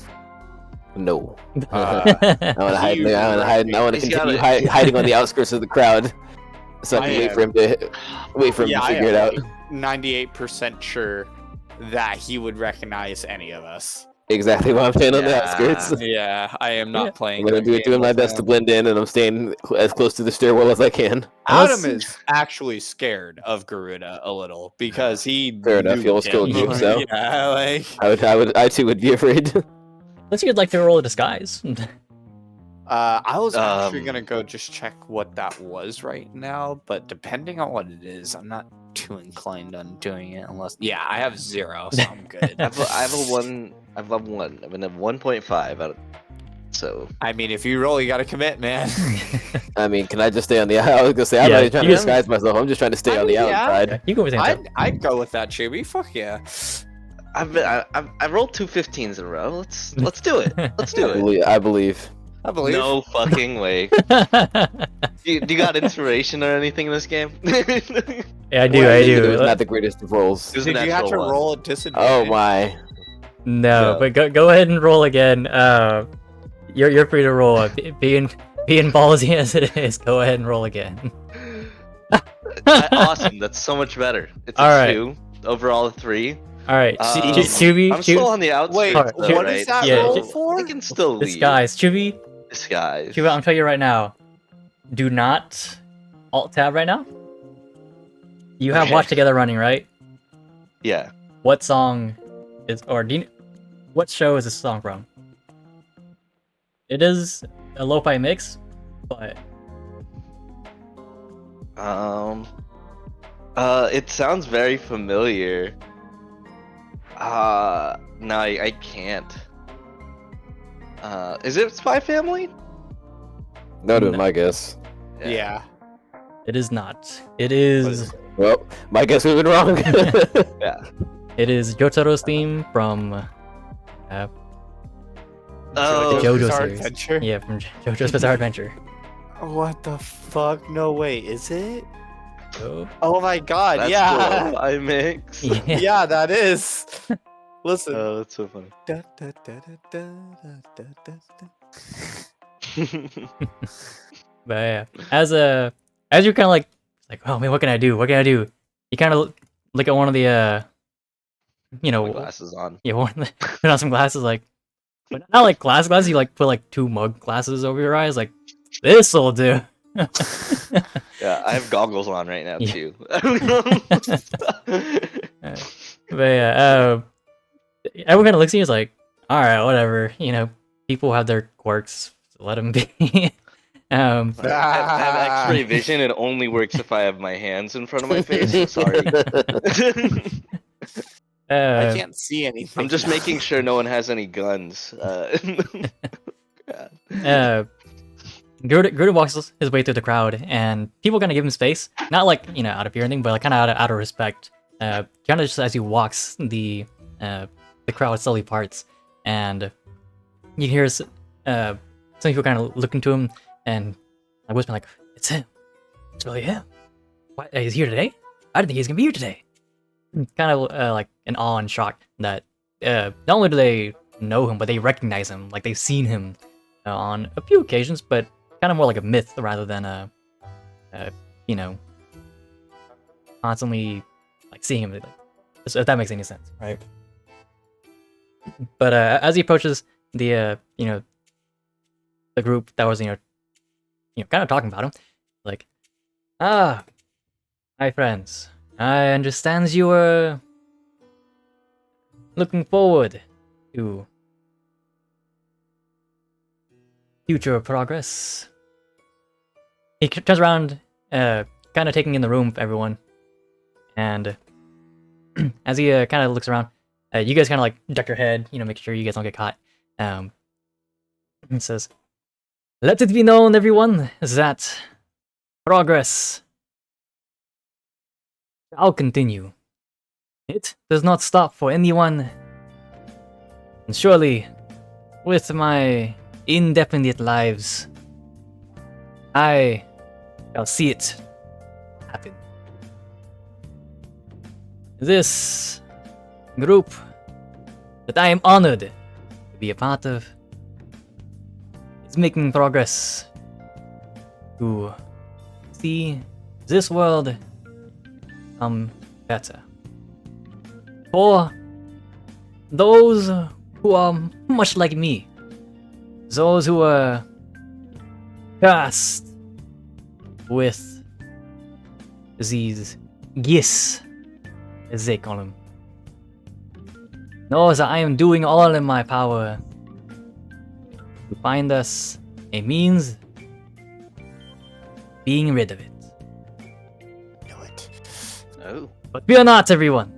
No. uh, I want to hide. He- I want to He's continue gotta- hiding on the outskirts of the crowd, so I can I wait for him to yeah, figure it out. 98% sure that he would recognize any of us. Exactly why I'm staying on the Yeah. outskirts. Yeah, I am not Yeah. playing. I'm gonna that game doing my with best to him. blend in, and I'm staying as close to the stairwell as I can. Adam Unless- is actually scared of Garuda a little because he. Fair enough, knew he almost him. killed you, so- Yeah, like. I too would be afraid. Unless you'd like to roll a disguise. I was actually Um, gonna go just check what that was right now, but depending on what it is, I'm not too inclined on doing it unless. Yeah, I have 0, so I'm good. I have a 1. I'm a 1.5 out of. So I mean, if you roll, you gotta commit, man. I mean, can I just stay on the? I was gonna say I'm Yeah, not even trying to you- disguise myself. I'm just trying to stay I on the mean, yeah. outside. You go with him. I'd go with that, Chibi. Fuck yeah. I rolled 2 15s in a row. Let's do it. Let's do it. I believe. I believe. No fucking way. Do you got inspiration or anything in this game? It Yeah, I do. Well, I It do. was not the greatest of rolls. was a Did you have to natural one. roll a Oh disadvantage? my! No, No. but go ahead and roll again. You're free to roll. Being ballsy as it is, go ahead and roll again. Awesome. That's so much better. It's a All right. 2. Overall a 3. All right, I'm Chubi, still on the outskirts. Wait, Alright, though, what right? is that Yeah, roll ju- for? I can still leave. disguise, Chubi. Disguise. Chubi, I'm telling you right now. Do not alt tab right now. You have Okay. Watch Together running, right? Yeah. What song is or do you, what show is this song from? It is a lo-fi mix, but It sounds very familiar. No, I can't. Is it Spy Family? That would have been No. my guess. Yeah. it is not. It What is is Well, my guess would have been wrong. Yeah. it is Jotaro's theme from Oh, JoJo's Bizarre series. Adventure? Yeah, from JoJo's Bizarre Adventure. What the fuck? No way, is it? So, Oh my god, that's yeah. cool. I mix. yeah. Yeah, that is. Listen. Oh, that's so funny. Da, da, da, da, da, da, da, da. But yeah, as you're kind of like, oh man, what can I do? What can I do? You kind of look at one of the My glasses on. yeah, put on some glasses, like, but not like glasses. You like put like 2 mug glasses over your eyes, like this'll do. Yeah, I have goggles on right now Yeah. too. But yeah, everyone kind of looks at you, is like, all right, whatever. People have their quirks, so let them be. I have X-ray vision. It only works if I have my hands in front of my face. I'm sorry. I can't see anything. I'm just making sure no one has any guns. Gruda walks his way through the crowd, and people kind of give him space. Not like, out of fear or anything, but like kind of out of respect. Kind of just as he walks, the crowd slowly parts, and you hear some people kind of looking to him and like whispering like, "It's him. It's really him. What? He's here today? I didn't think he's gonna be here today." Kind of like in awe and shock that not only do they know him, but they recognize him. Like they've seen him on a few occasions, but kind of more like a myth rather than constantly like seeing him. Like, if that makes any sense, right? But as he approaches the the group that was kind of talking about him, like, "Ah, my friends, I understand you were looking forward to future progress." He turns around, kind of taking in the room of everyone, and as he kind of looks around, you guys kind of like duck your head, make sure you guys don't get caught. He says, "Let it be known, everyone, that progress shall continue. It does not stop for anyone. And surely, with my indefinite lives, I shall see it happen. This group that I am honored to be a part of is making progress to see this world become better. For those who are much like me, those who are cursed with these gifts, as they call them, know that I am doing all in my power to find us a means of being rid of it. Do it. Oh. But fear not, everyone.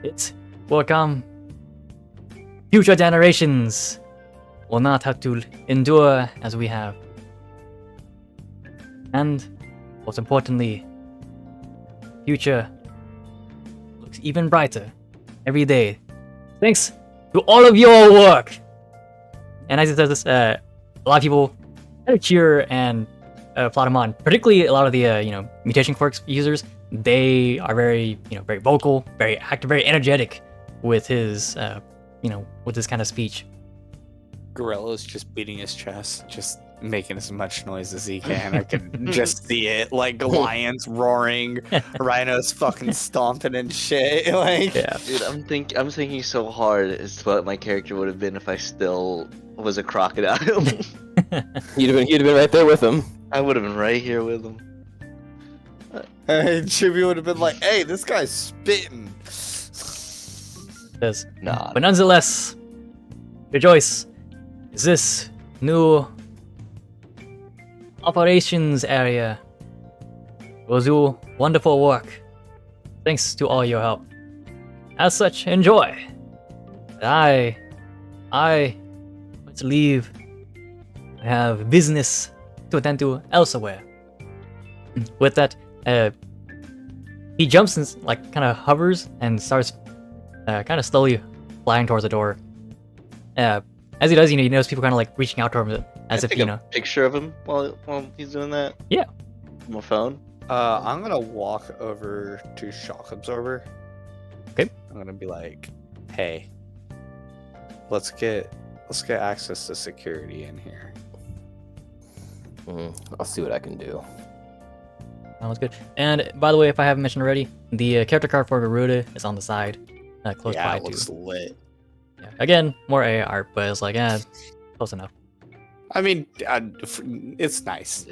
It will come. Future generations will not have to endure as we have. And, most importantly, future looks even brighter every day. Thanks to all of your work. And as he says this, a lot of people kind of cheer and applaud him on. Particularly a lot of the mutation quirks users. They are very very vocal, very active, very energetic with his with this kind of speech. Gorilla's just beating his chest, just making as much noise as he can. I can just see it, like lions roaring, rhinos fucking stomping and shit. Like, Yeah. Dude, I'm thinking so hard as to what my character would have been if I still was a crocodile. You'd have been right there with him. I would have been right here with him. Jimmy would have been like, "Hey, this guy's spitting." Says, Nah. but nonetheless, rejoice. This new operations area will do wonderful work. Thanks to all your help. As such, enjoy. I must leave. I have business to attend to elsewhere. With that, he jumps and kind of hovers and starts kind of slowly flying towards the door. As he does, he knows people kind of like reaching out to him as if take a picture of him while he's doing that. Yeah. On my phone. I'm gonna walk over to Shock Absorber. Okay. I'm gonna be like, "Hey, let's get access to security in here." I'll see what I can do. That was good. And by the way, if I haven't mentioned already, the character card for Garuda is on the side, close Yeah, by it looks too. lit. Yeah. Again, more AA art, but it's like, close enough. I mean, it's nice.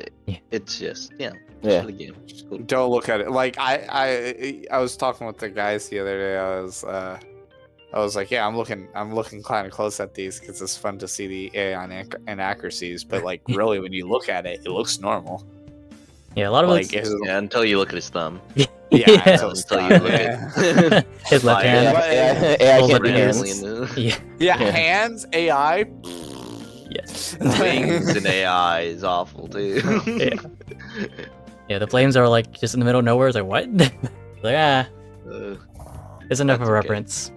It's just Yeah. for the game. It's cool. Don't look at it like I was talking with the guys the other day. I I was like, yeah, I'm looking kind of close at these because it's fun to see the AI inaccuracies. But like, really, when you look at it, it looks normal. Yeah, a lot of Like, it's Yeah, until you look at his thumb. yeah, yeah, Until you look at his left Fire. hand. AI Full can't left do hands. hands. Yeah, yeah, Yeah. hands AI. yes. wings and AI is awful too. Yeah. Yeah, the flames are like just in the middle of nowhere. It's like what? Like Uh, it's enough of a That's okay. reference.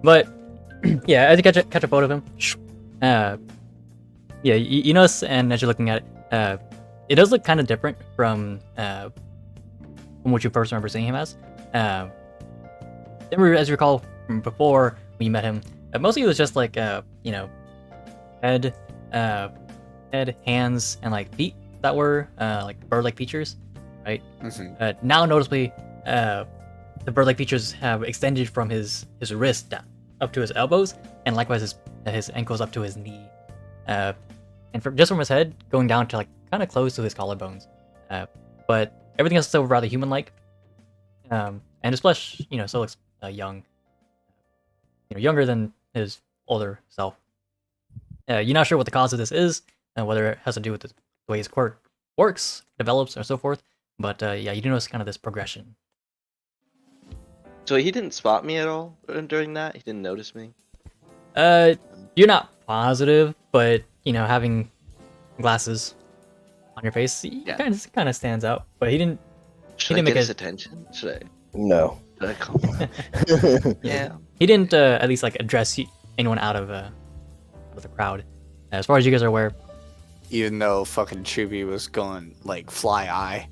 But yeah, as you catch a photo of him, yeah, you notice, and as you're looking at it, it does look kind of different from what you first remember seeing him as. As you recall from before when you met him, mostly it was just like you know, head, hands, and like feet that were like bird-like features, right? Mhm. Now noticeably, the bird-like features have extended from his wrist down up to his elbows, and likewise his ankles up to his knee, and just from his head going down to like kind of close to his collarbones. But everything else is still rather human-like, and his flesh, you know, still looks young, you know, younger than his older self. You're not sure what the cause of this is, and whether it has to do with the way his quirk works, develops, or so forth. But yeah, you do notice kind of this progression. so he didn't spot me at all during that. He didn't notice me. You're not positive, but you know, having glasses on your face, Yeah. kind of stands out. But he didn't. Should I didn't get make his a- attention? Should No. I call him? Yeah. He didn't at least like address anyone out of the crowd. As far as you guys are aware, Even though fucking Chubby was going like fly eye,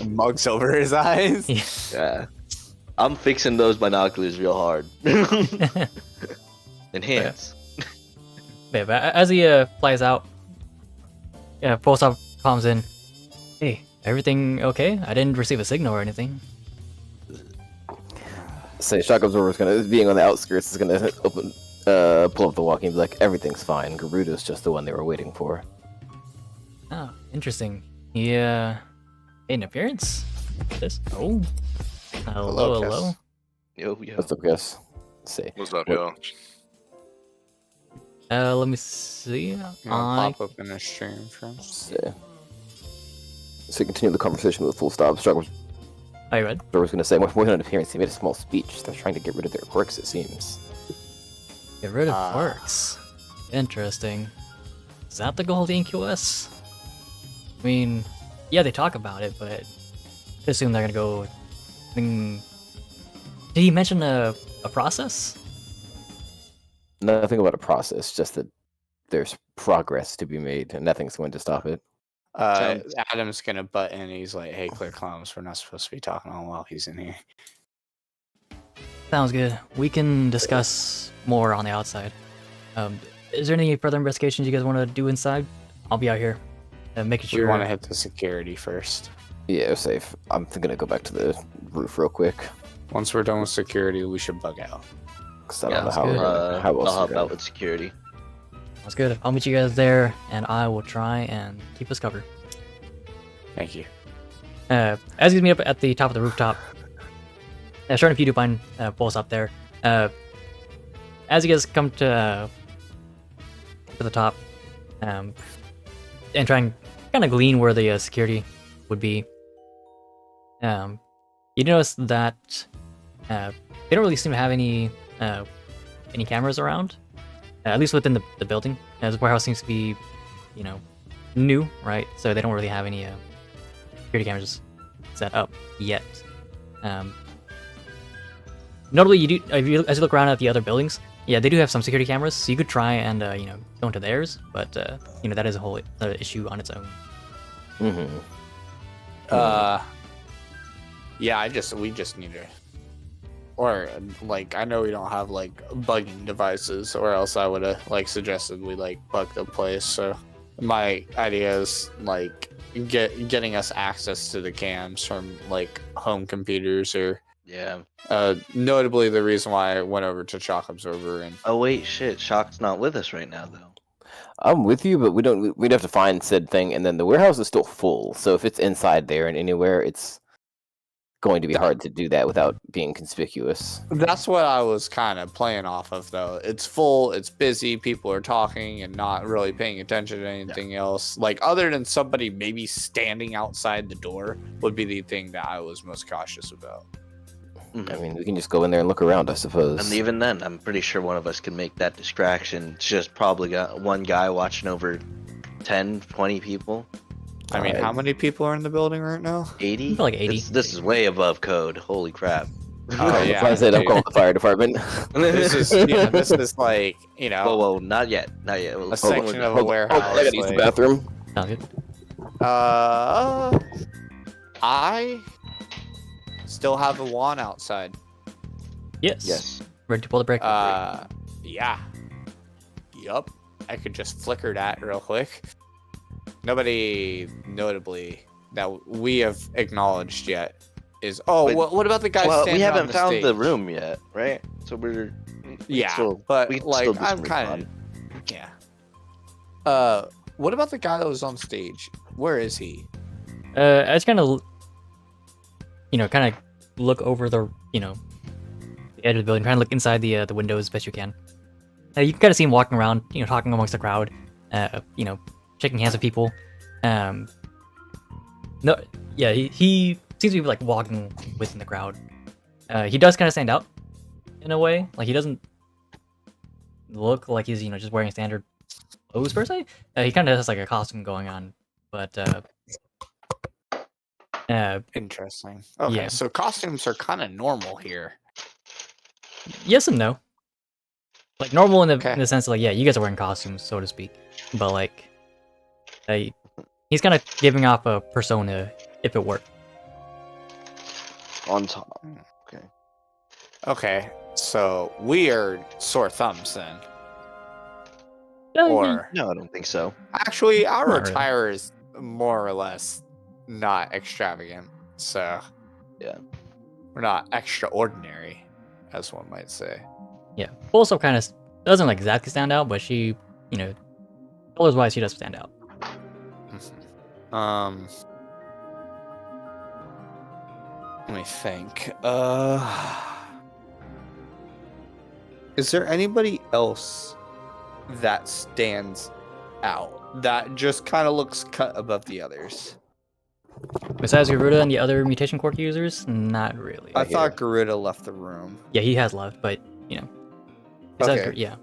mugs over his eyes. Yeah. I'm fixing those binoculars real hard. Enhance. yeah, but as he flies out, yeah, post op comes in. Hey, everything okay? I didn't receive a signal or anything. Say Shock Absorber's gonna, being on the outskirts, is gonna open, pull up the walkie and be like, everything's fine. Garuda's just the one they were waiting for. Oh, interesting. He made an appearance. This. Oh. Hello, Hello, hello. Cass. Yo, yo. What's up, guys? Let's see. What's up, What- yo? Let me see. Pop up in a stream from. So you continue the conversation with a full stop. Shock I read. Absorber's gonna say, more than an appearance, he made a small speech. They're trying to get rid of their quirks, it seems. Get rid of Ah. quirks. Interesting. Is that the goal of the NQS? I mean, yeah, they talk about it, but I assume they're gonna go. Did he mention a process? Nothing about a process, just that there's progress to be made, and nothing's going to stop it. Adam's gonna butt in. He's like, "Hey, Clear Clowns, we're not supposed to be talking all while he's in here." Sounds good. We can discuss more on the outside. Is there any further investigations you guys want to do inside? I'll be out here, making We sure. want to hit the security first. Yeah, safe. I'm gonna go back to the roof real quick. Once we're done with security, we should bug out. Cause I Yeah, don't know that's how, good. how else I'll help we're gonna- out with security. Sounds good. I'll meet you guys there, and I will try and keep us covered. Thank you. As you meet up at the top of the rooftop, sure if you do find Pulse up there. As you guys come to the top, and try and kind of glean where the security would be, you notice that they don't really seem to have any cameras around, at least within the building. As the warehouse seems to be, you know, new, right? So they don't really have any security cameras set up yet. Notably, you do as you look around at the other buildings, yeah, they do have some security cameras, so you could try and you know, go into theirs, but you know, that is a whole other issue on its own. Mhm. Yeah, we just need to, or like, I know we don't have like bugging devices, or else I would have like suggested we like bug the place. So my idea is like getting us access to the cams from like home computers, or Yeah. notably the reason why I went over to Shock Absorber and Oh wait, shit. Shock's not with us right now though. I'm with you, but we'd have to find said thing, and then the warehouse is still full. So if it's inside there and anywhere, it's going to be hard to do that without being conspicuous. That's what I was kind of playing off of, though. It's full, it's busy, people are talking and not really paying attention to anything else. Like, other than somebody maybe standing outside the door would be the thing that I was most cautious about. I mean, we can just go in there and look around, I suppose. And even then, I'm pretty sure one of us can make that distraction. It's just probably got one guy watching over 10, 20 people. I mean, how many people are in the building right now? 80? Like 80. This is way above code. Holy crap. Oh, yeah. I said I'm dude. calling the fire department. This is like, you know, Whoa, not yet. Not yet. a section of a warehouse. I gotta use the like- bathroom. Sounds good. I still have a wand outside. Yes. Yes. Ready to pull the breaker. Yeah. Yup. I could just flicker that real quick. Nobody notably that we have acknowledged yet is. Oh, Wait, what about the guy Well, standing we on haven't the found stage? the room yet, right? So we're Yeah, still, but we can like still do I'm some kind of recon. yeah. What about the guy that was on stage? Where is he? I just kind of, kind of look over the, the edge of the building, trying to look inside the windows as best you can. You can kind of see him walking around, talking amongst the crowd, shaking hands with people. No, yeah, he seems to be like walking within the crowd. He does kind of stand out in a way. Like he doesn't look like he's just wearing standard clothes per se. He kind of has like a costume going on, but Interesting. Okay, yeah. so costumes are kind of normal here. Yes and no. Like normal in the Okay. in the sense of like, yeah, you guys are wearing costumes, so to speak. But like, he's kind of giving off a persona if it worked. On top. Okay, so we are sore thumbs then. Uh, Or No, I don't think so. actually, our Not really. attire is more or less not extravagant. So Yeah. we're not extraordinary, as one might say. yeah, also kind of doesn't like exactly stand out, but she, colors wise, she does stand out. Let me think. Is there anybody else that stands out that just kind of looks cut above the others? Besides Garuda and the other mutation quirk users, not really. I thought Garuda left the room. Yeah, he has left, but besides Okay. yeah.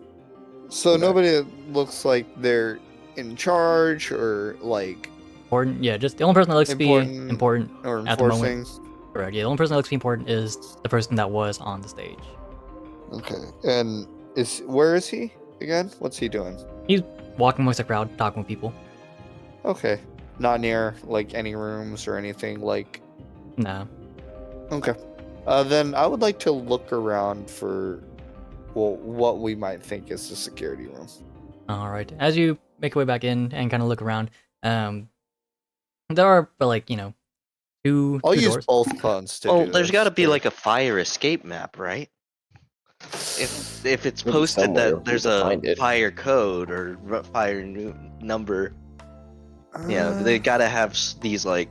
So Okay. nobody that looks like they're in charge or like Important, yeah. Just the only person that looks to be Important important. or At the moment. enforcing. Correct. Yeah, the only person that looks to be important is the person that was on the stage. Okay. And where is he again? What's he doing? He's walking amongst the crowd, talking with people. Okay. Not near like any rooms or anything like. Nah. Okay. Then I would like to look around for what we might think is the security room. All right. As you make your way back in and kind of look around, there are, but like two. I'll two use doors. both phones to Oh, do there's this, got to be but- like a fire escape map, right? If it's Maybe posted somewhere that there's we can a find it. fire code or fire number, they gotta have these like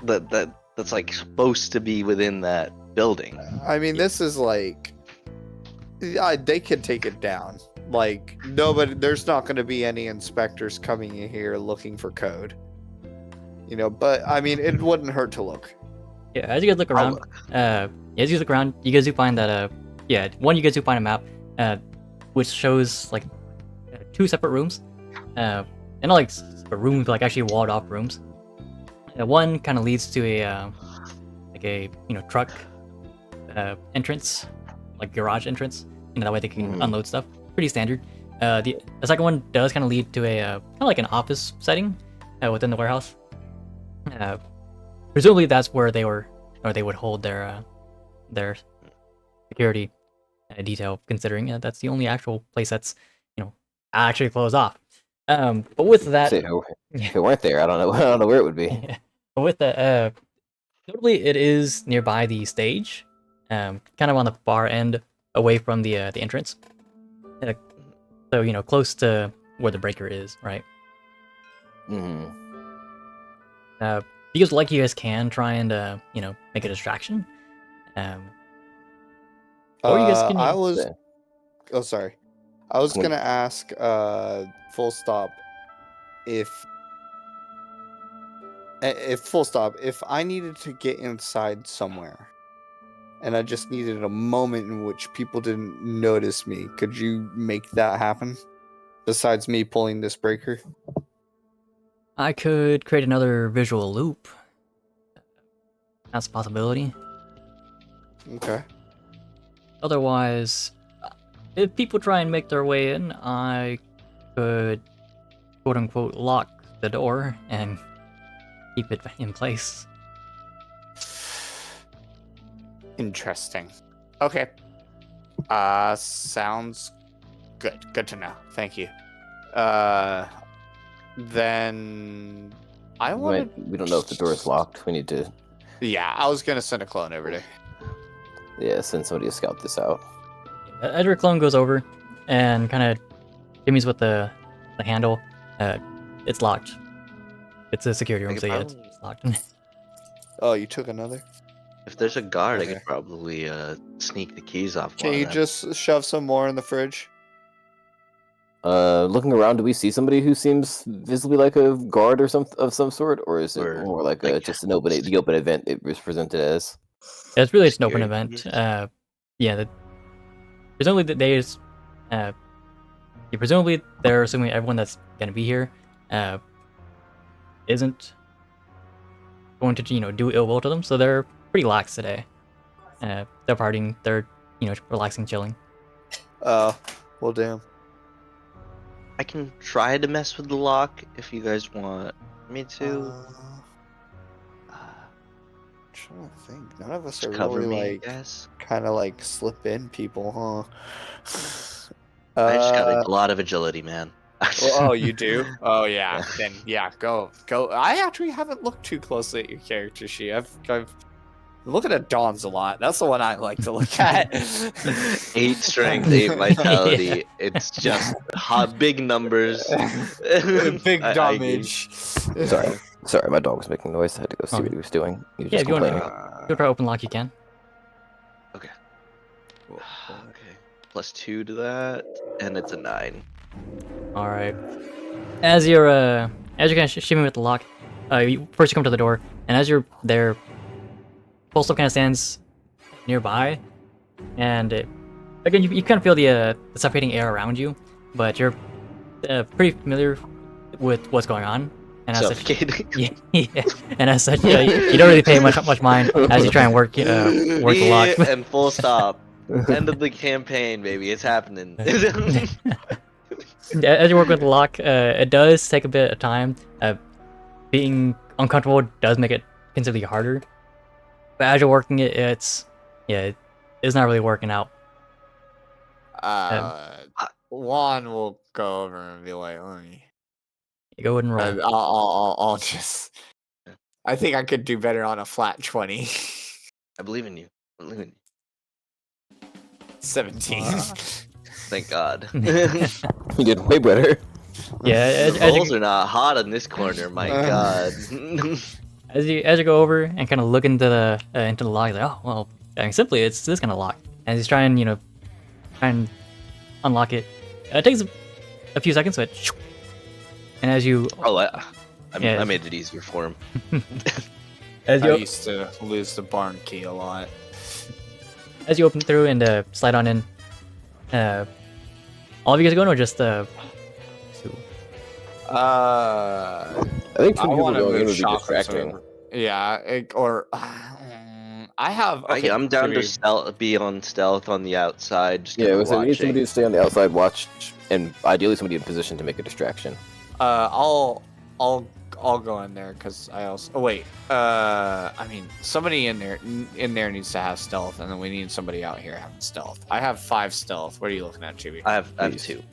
that's like supposed to be within that building. I mean, this is like they could take it down. Like nobody, there's not going to be any inspectors coming in here looking for code. But I mean, it wouldn't hurt to look. Yeah. As you guys look around, as you look around, you guys do find that you guys do find a map, which shows like two separate rooms, and not like separate rooms, but like actually walled off rooms. One kind of leads to a truck entrance, like garage entrance. That way they can unload stuff. Pretty standard. The second one does kind of lead to a kind of like an office setting within the warehouse. Presumably that's where they would hold their security detail, considering that's the only actual place that's actually closed off. But with that, So, if it weren't there, I don't know where it would be. yeah. But with that, notably it is nearby the stage, kind of on the far end, away from the entrance. So close to where the breaker is, right? Hmm. you guys can try and make a distraction. Or you guys can. I was. Yeah. Oh, sorry. I was Wait. gonna ask. Full stop. If full stop. If I needed to get inside somewhere, and I just needed a moment in which people didn't notice me, could you make that happen? Besides me pulling this breaker. I could create another visual loop. That's a possibility. Okay. Otherwise, if people try and make their way in, I could, quote unquote, lock the door and keep it in place. Interesting. Okay. Sounds good. Good to know. Thank you. Then I want. We don't know if the door is locked. We need to, Yeah, I was gonna send a clone over there. send somebody to scout this out. As your clone goes over and kind of shimmies with the handle, it's locked. It's a security room, I so could yeah, probably- it's locked. Oh, you took another? If there's a guard, I Okay. could probably sneak the keys off. Can one you of them. just shove some more in the fridge? Looking around, do we see somebody who seems visibly like a guard or of some sort, or is it Or, more like, like, just the open event it was presented as? It's really just an open Security event. keys? Presumably that they just, presumably they're assuming everyone that's gonna be here, isn't going to do ill will to them, so they're pretty lax today. They're partying, they're relaxing, chilling. Oh, well, damn. I can try to mess with the lock if you guys want me to. Trying to think. None of us Just are cover really me, I like guess. kind of like slip in people, huh? I just got a lot of agility, man. Oh, you do? Oh yeah. Yeah. Then yeah, go. I actually haven't looked too closely at your character sheet. I've looking at Dawn's a lot. That's the one I like to look at. 8 strength, 8 vitality. It's just big numbers. Big I damage. Sorry, my dog was making noise. I had to go see Oh. what he was doing. He was Yeah, just if you wanna- complaining. If you try open lock, you can. Okay. Plus 2 to that, and it's a 9. All right. As you're kind of shimming with the lock, first you come to the door, and as you're there, Pulso kind of stands nearby, and again you kind of feel the suffocating air around you, but you're pretty familiar with what's going on, and as such, Suffocating. yeah, and as such, you don't really pay much mind as you try and work the lock. Yeah, and full stop. End of the campaign, baby. It's happening. As you work with the lock, it does take a bit of time. Being uncomfortable does make it considerably harder. But as you're working it, it's not really working out. Juan will go over and be like, "Oh, You go ahead and roll. I'll just. I think I could do better on a flat 20. I believe in you. I believe in you. 17. Thank God. You did way better. Yeah, The rolls are not hot in this corner. My God. as you go over and kind of look into the lock, you're like, oh well, I mean, simply it's this kind of lock. As he's trying unlock it, it takes a few seconds, but and as you Oh, I Yeah. made it easier for him. as I you used to lose the barn key a lot. as you open through and slide on in, all of you guys are going or just two? I think I some people want to going in move would be chakras distracting. over. Yeah, I have. Okay, I'm down to maybe- be on stealth on the outside. Just Yeah, kinda we need somebody watching. to stay on the outside, watch, and ideally somebody in position to make a distraction. I'll go in there because I also. Oh wait. I mean, somebody in there needs to have stealth, and then we need somebody out here having stealth. I have 5 stealth. What are you looking at, Chibi? I have Please. 2.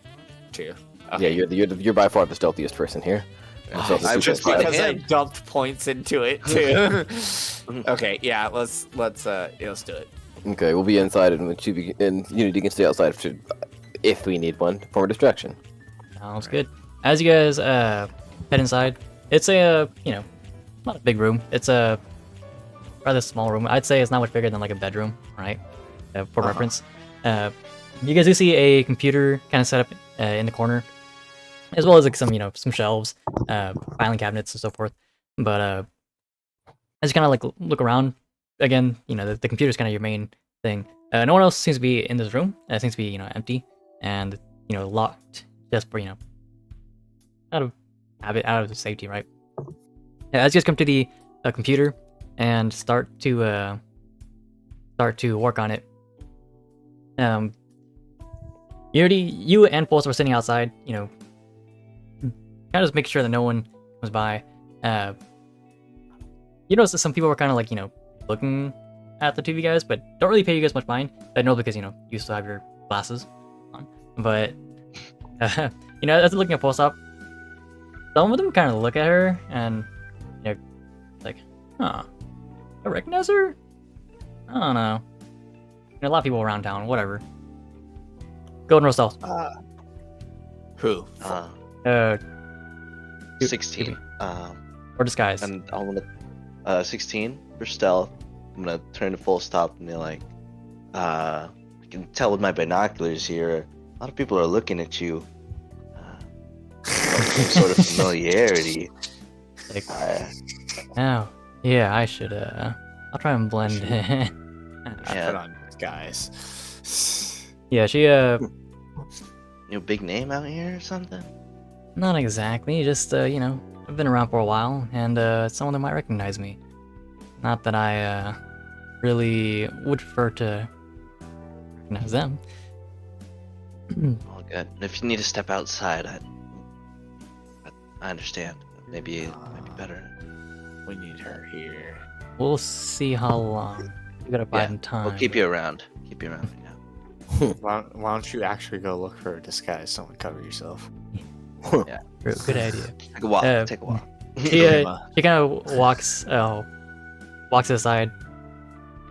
2. Yeah, you're by far the stealthiest person here. Oh, So the I super just by because I hand. dumped points into it too. Okay, yeah, let's do it. Okay, we'll be inside, and Unity can stay outside if we need one for a distraction. Sounds good. As you guys head inside, it's a not a big room. It's a rather small room. I'd say it's not much bigger than like a bedroom, right? For reference. You guys do see a computer kind of set up in the corner, as well as like some some shelves, filing cabinets and so forth. But as you kind of like look around, again, the computer's kind of your main thing. No one else seems to be in this room. It seems to be empty and locked, just for out of habit, out of safety, right? As you guys come to the computer and start to work on it, you and Pulse were sitting outside, kind of just make sure that no one comes by. You notice that some people were kind of like looking at the two of you guys, but don't really pay you guys much mind. I know because you still have your glasses on, but as they're looking at Pulse up, some of them kind of look at her and like, huh, I recognize her? I don't know. A lot of people around town, whatever. Golden roll stealth. Who? 16. Or disguise. And I want to 16 for stealth. I'm gonna turn to full stop and they're like, I can tell with my binoculars here. A lot of people are looking at you. Some sort of familiarity. Like, oh, yeah, I should. I'll try and blend in. I put on disguise. Yeah, she New big name out here or something? not exactly. Just I've been around for a while, and someone that might recognize me. Not that I really would prefer to recognize them. All good. If you need to step outside, I understand. Maybe better. We need her here. We'll see how long. We gotta bide in time. We'll keep you around. Keep you around. Yeah. Why don't you actually go look for a disguise? Someone cover yourself. Yeah. Good idea. Take a walk. Take a walk. She kind of walks to the side,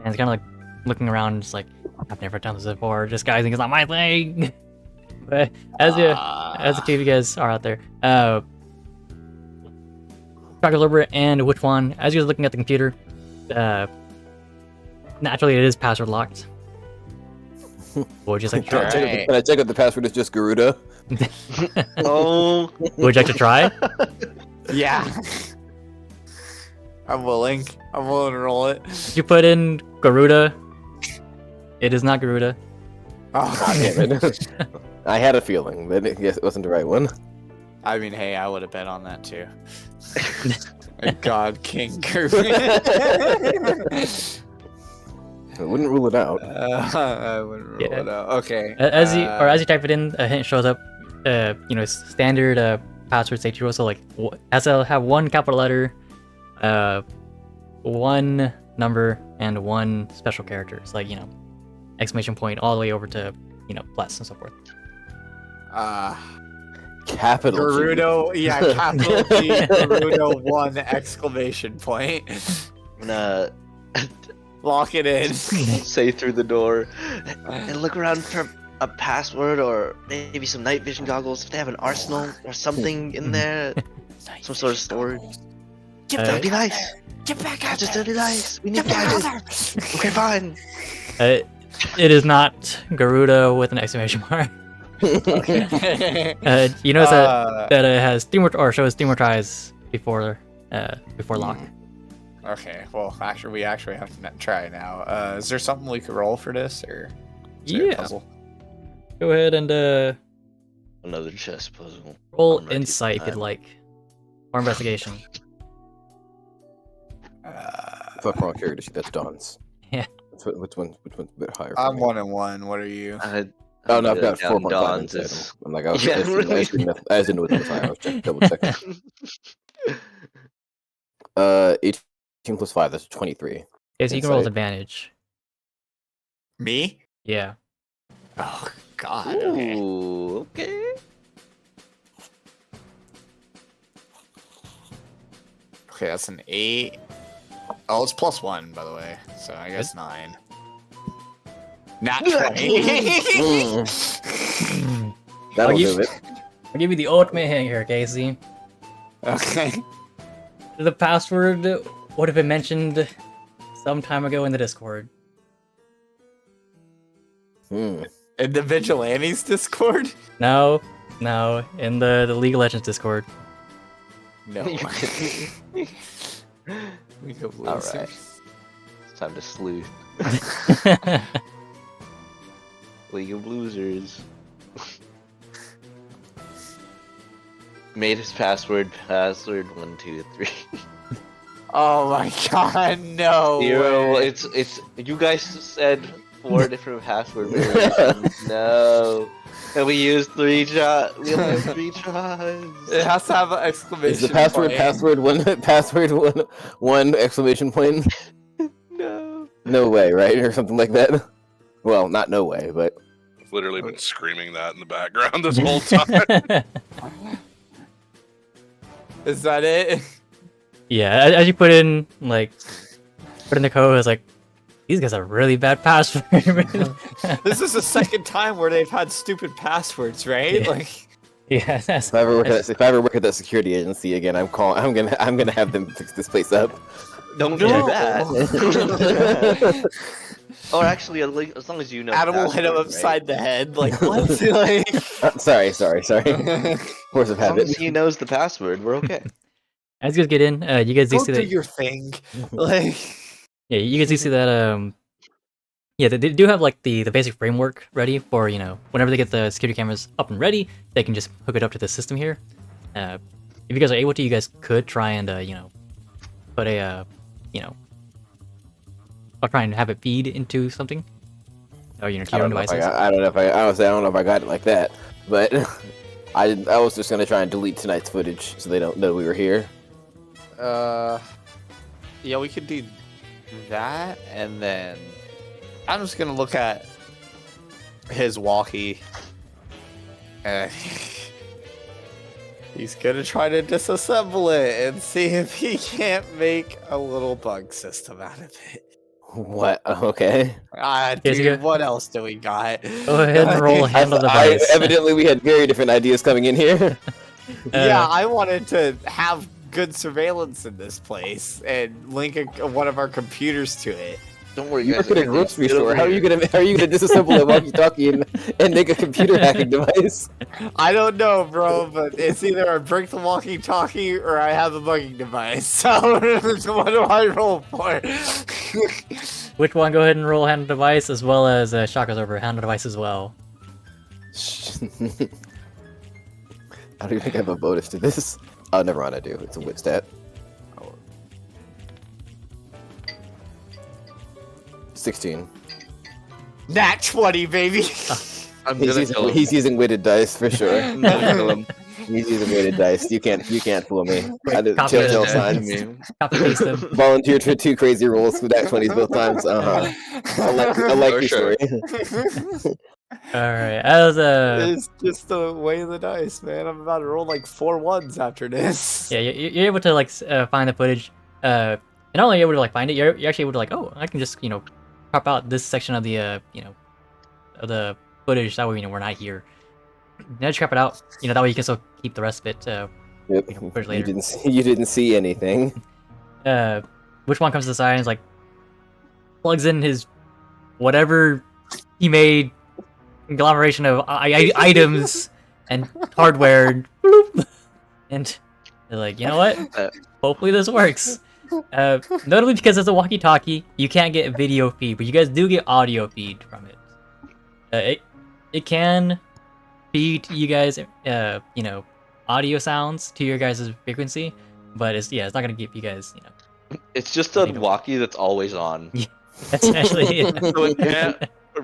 and is kind of like looking around, just like, I've never done this before. Disguising is not my thing. But as the two of you guys are out there, Dr. Liberate and Which One, as you guys are looking at the computer, naturally it is password locked. Would you like to try? Can I check if the password is just Garuda? Oh. Would you like to try? Yeah. I'm willing to roll it. You put in Garuda. It is not Garuda. Oh, Damn it. I had a feeling, but I guess it wasn't the right one. I mean, hey, I would have bet on that too. God, King I wouldn't rule it out. I wouldn't rule it out. Okay. As you type it in, a hint shows up. Standard password safety rule. So like, has to have one capital letter, one number, and one special character. It's like exclamation point all the way over to plus and so forth. Capital Garudo, yeah, capital G, Garudo 1 exclamation point. I'm gonna Lock it in. say through the door and look around for a password or maybe some night vision goggles if they have an arsenal or something in there, some sort of storage. That'd be nice. Get back out Just there. that'd be nice. We need gadgets. Okay, fine. It is not Garuda with an exclamation mark. You notice that it has shows demortize before lock. Okay, well, actually, we have to try now. Is there something we could roll for this, or is it a Yeah. puzzle? Go ahead and Another chess puzzle. roll I'm ready. insight if you'd like, or investigation. Fuck wrong character sheet. That's Dawn's. Yeah. Which one's a bit higher? for I'm me? 1 and 1. What are you? Oh no, I've got down 4.5 Dawn's inside. is- I'm like, I was, Yeah, I really. was in with the fire. I was double checking. 18 plus 5. That's 23. Yeah, so you can roll with Insight. advantage. Me? Yeah. Oh God. Okay. Ooh, okay. Okay, that's an 8. Oh, it's +1, by the way. So I guess 9. Not 20. That'll you- do it. I'll give you the ultimate hint here, Casey. Okay. The password would have been mentioned some time ago in the Discord. Hmm. In the Vigilantes Discord? No, in the League of Legends Discord. No. League of All Losers. right. It's time to sleuth. League of Losers. Made his password 123. Oh my god, no. Zero. way. It's. You guys said 4 different password variations. No. And we used 3 tries. We only have 3 tries. It has to have an exclamation Is the password point. password one exclamation point? No. No way, right, or something like that. Well, not no way, but Literally been screaming that in the background this whole time. Is that it? Yeah, as you put in the code, it's like, these guys have really bad password. This is the second time where they've had stupid passwords, right? Yeah. Like, Yeah, that's if I ever work at that security agency again, I'm gonna have them fix this place up. Don't No. do that. Or actually, as long as you know. Adam will hit him password, upside the head. Like, what? Like, Sorry. Force of Right? As long habit. as he knows the password, we're okay. as you guys get in, you guys do go see do that. your thing. Like, Yeah, you guys do see that. Yeah, they do have like the basic framework ready for whenever they get the security cameras up and ready, they can just hook it up to the system here. If you guys are able to, you guys could try and put a I'll try and have it feed into something. Or to your own devices. I don't know if I got it like that, but I was just gonna try and delete tonight's footage so they don't know we were here. yeah, we could do that, and then I'm just gonna look at his walkie, and he's gonna try to disassemble it and see if he can't make a little bug system out of it. What? Okay. Yes, you Dude, go. what else do we got? Go ahead and roll a handle device. Evidently, we had very different ideas coming in here. Yeah, I wanted to have good surveillance in this place and link one of our computers to it. Don't worry, You guys. work at a grocery Get over store. How are you here. gonna disassemble a walkie-talkie and make a computer hacking device? I don't know, bro, but it's either I break the walkie-talkie or I have a bugging device. So what do I roll for? Which one? Go ahead and roll handle device as well as shock absorber handle device as well. I don't even think I have a bonus to this. Oh, never mind, I do. It's a wit stat. 16. Nat 20, baby. I'm gonna kill him. He's using weighted dice for sure. I'm gonna kill him. He's using weighted dice. You can't fool me. I did Copy telltale it. signs. Copy paste them. Volunteered for 2 crazy rolls with that 20s both times. I like For your sure. story. Alright, as It's just the way of the dice, man. I'm about to roll like 4 ones after this. yeah, you're able to find the footage. And not only are you able to find it, you're actually able to oh, I can just crop out this section of the of the footage. That way we're not here. Now just crop it out. That way you can still keep the rest of it. Yep. Footage later. You didn't see anything. Which one comes to the side and is plugs in his whatever he made conglomeration of items and hardware, bloop, and they're like, you know what? Hopefully this works. Notably because it's a walkie-talkie, you can't get video feed, but you guys do get audio feed from it. It can feed you guys, audio sounds to your guys' frequency, but it's not gonna give you guys, It's just a walkie that's always on. that's actually it. So it can't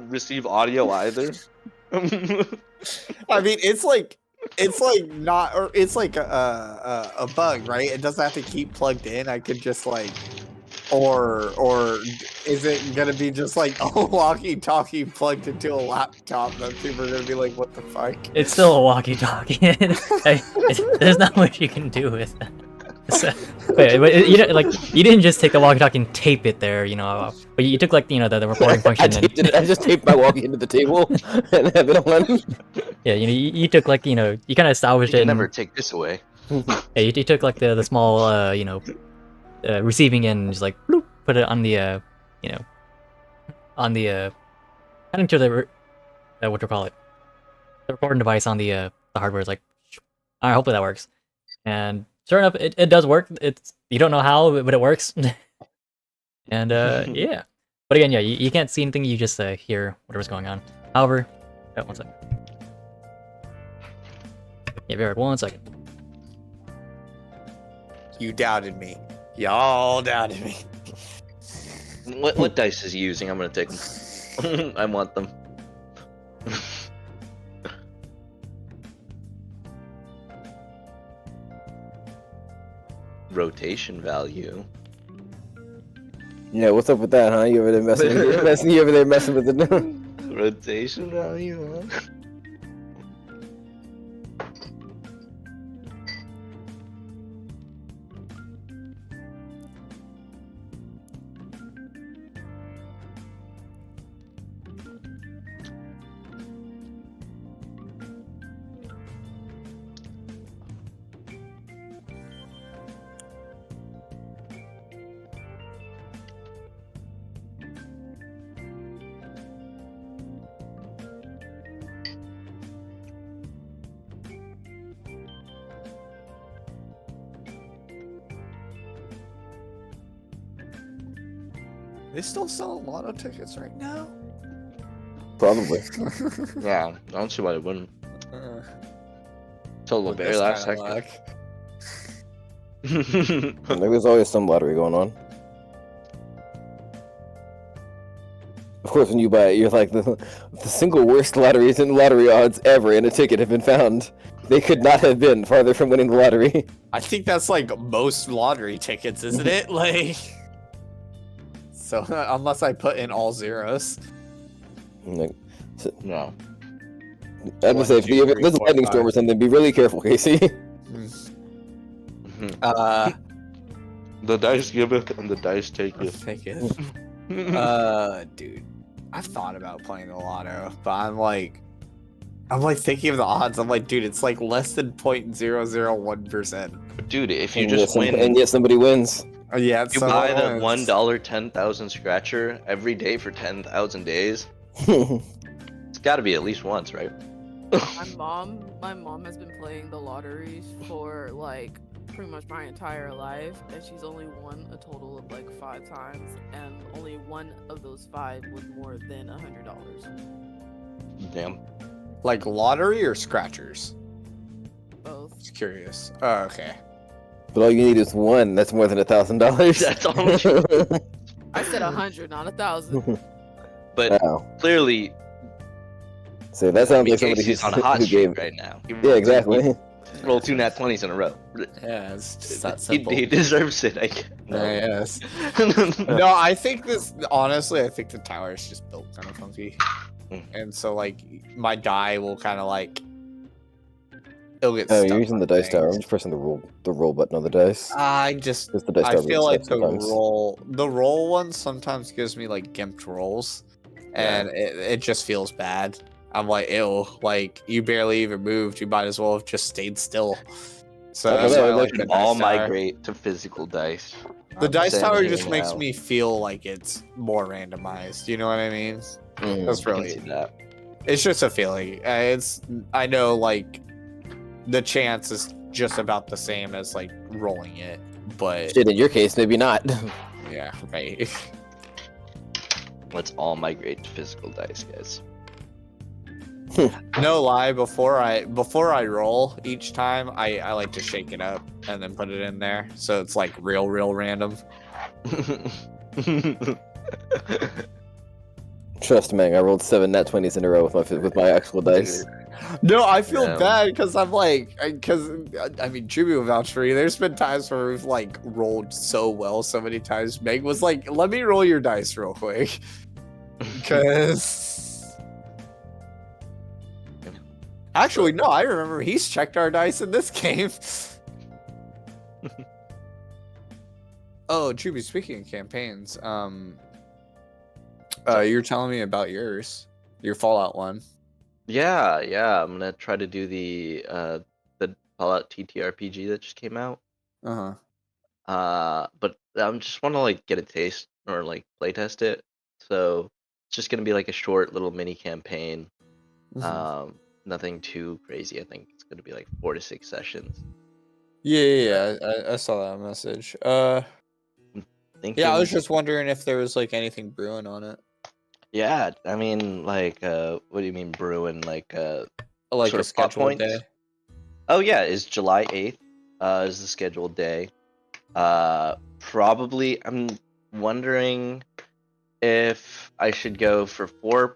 receive audio either. I mean, it's not, or it's like a bug, right? It doesn't have to keep plugged in. I could just or is it gonna be just like a walkie-talkie plugged into a laptop that people are gonna be like, what the fuck? It's still a walkie-talkie. There's not much you can do with it. So, wait, you didn't just take the walkie-talkie and tape it there, but you took the recording function. I just taped my walkie into the table and have it on. Yeah, you took you kind of salvaged You it. can And, never take this away. Yeah, he took like the small receiving end and just like bloop, put it on the on the heading to the what do you call it, the recording device on the hardware is like, all right, hopefully that works. And sure enough, it does work. It's, you don't know how, but it works. And yeah. But again, yeah, you can't see anything. You just hear whatever's going on. However, one second. Yeah, be right, 1 second. You doubted me. Y'all doubted me. What dice is he using? I'm gonna take them. I want them. Rotation value. Yeah, what's up with that, huh? You over there messing with the Rotation value, huh? They still selling lotto tickets right now? Probably. Yeah, I don't see why it wouldn't. Till the With very this last kinda second. luck. Like, there's always some lottery going on. Of course, when you buy it, you're like, the single worst lotteries and lottery odds ever in a ticket have been found. They could not have been farther from winning the lottery. I think that's like most lottery tickets, isn't it? Like, so unless I put in all zeros. Like, No. I'd One, say if two, three, there's a four, lightning five. storm or something, be really careful, Casey. The dice giveth and the dice taketh. Take it. Dude, I've thought about playing the lotto, but I'm like thinking of the odds. I'm like, dude, it's like less than 0.001%. Dude, if you And just yet win, yet somebody wins. Yeah, you buy the $1 10,000 scratcher every day for 10,000 days. It's got to be at least once, right? My mom has been playing the lotteries for like pretty much my entire life, and she's only won a total of like 5 times, and only one of those 5 was more than $100. Damn. Like lottery or scratchers? Both. Just curious. Oh, okay. But all you need is one. That's more than $1,000. That's all you I said 100, not 1,000. But Wow. clearly, So that sounds like somebody Casey's who's on a hot who streak gave. right now. He Yeah, exactly. rolled 2 nat 20s in a row. Yeah, it's just that He, simple. he deserves it, I guess. Yes. No, I think honestly, I think the tower is just built kind of funky. And so, like, my die will kind of, like, it'll get Oh, stuck you're using the on dice tower. I'm things. just pressing the roll button on the dice. I just, It's the dice I tower feel like itself sometimes. the roll one sometimes gives me, like, gimped rolls. And it just feels bad. I'm like, ew, like, you barely even moved. You might as well have just stayed still. So I don't that's know, why I it like We the should all dice tower. migrate to physical dice. The I'm dice saying tower it just makes now. me feel like it's more randomized. You know what I mean? Mhm. That's I can really see that. it's just a feeling. I know like the chance is just about the same as like rolling it, but Shit, in your case, maybe not. yeah, right. Let's all migrate to physical dice, guys. No lie, before I roll each time, I like to shake it up and then put it in there, so it's like real random. Trust me, I rolled 7 nat 20s in a row with my actual dice. No, I feel Yeah. bad because I'm like, because I mean, Jimmy will vouch for you. There's been times where we've like rolled so well so many times. Meg was like, "Let me roll your dice real quick," because actually, no, I remember he's checked our dice in this game. Oh, Jimmy, speaking of campaigns, you're telling me about your Fallout one. Yeah, I'm gonna try to do the Fallout TTRPG that just came out. Uh-huh. But I'm just want to like get a taste or like playtest it. So it's just gonna be like a short little mini campaign. Mhm. Nothing too crazy. I think it's gonna be like 4 to 6 sessions. Yeah. I saw that message. Thinking, Yeah, I was just wondering if there was like anything brewing on it, yeah. I mean, like, what do you mean brewing? Like, like sort a of plot scheduled points? day. Oh yeah, is July 8th. Is the scheduled day. Probably. I'm wondering if I should go for 4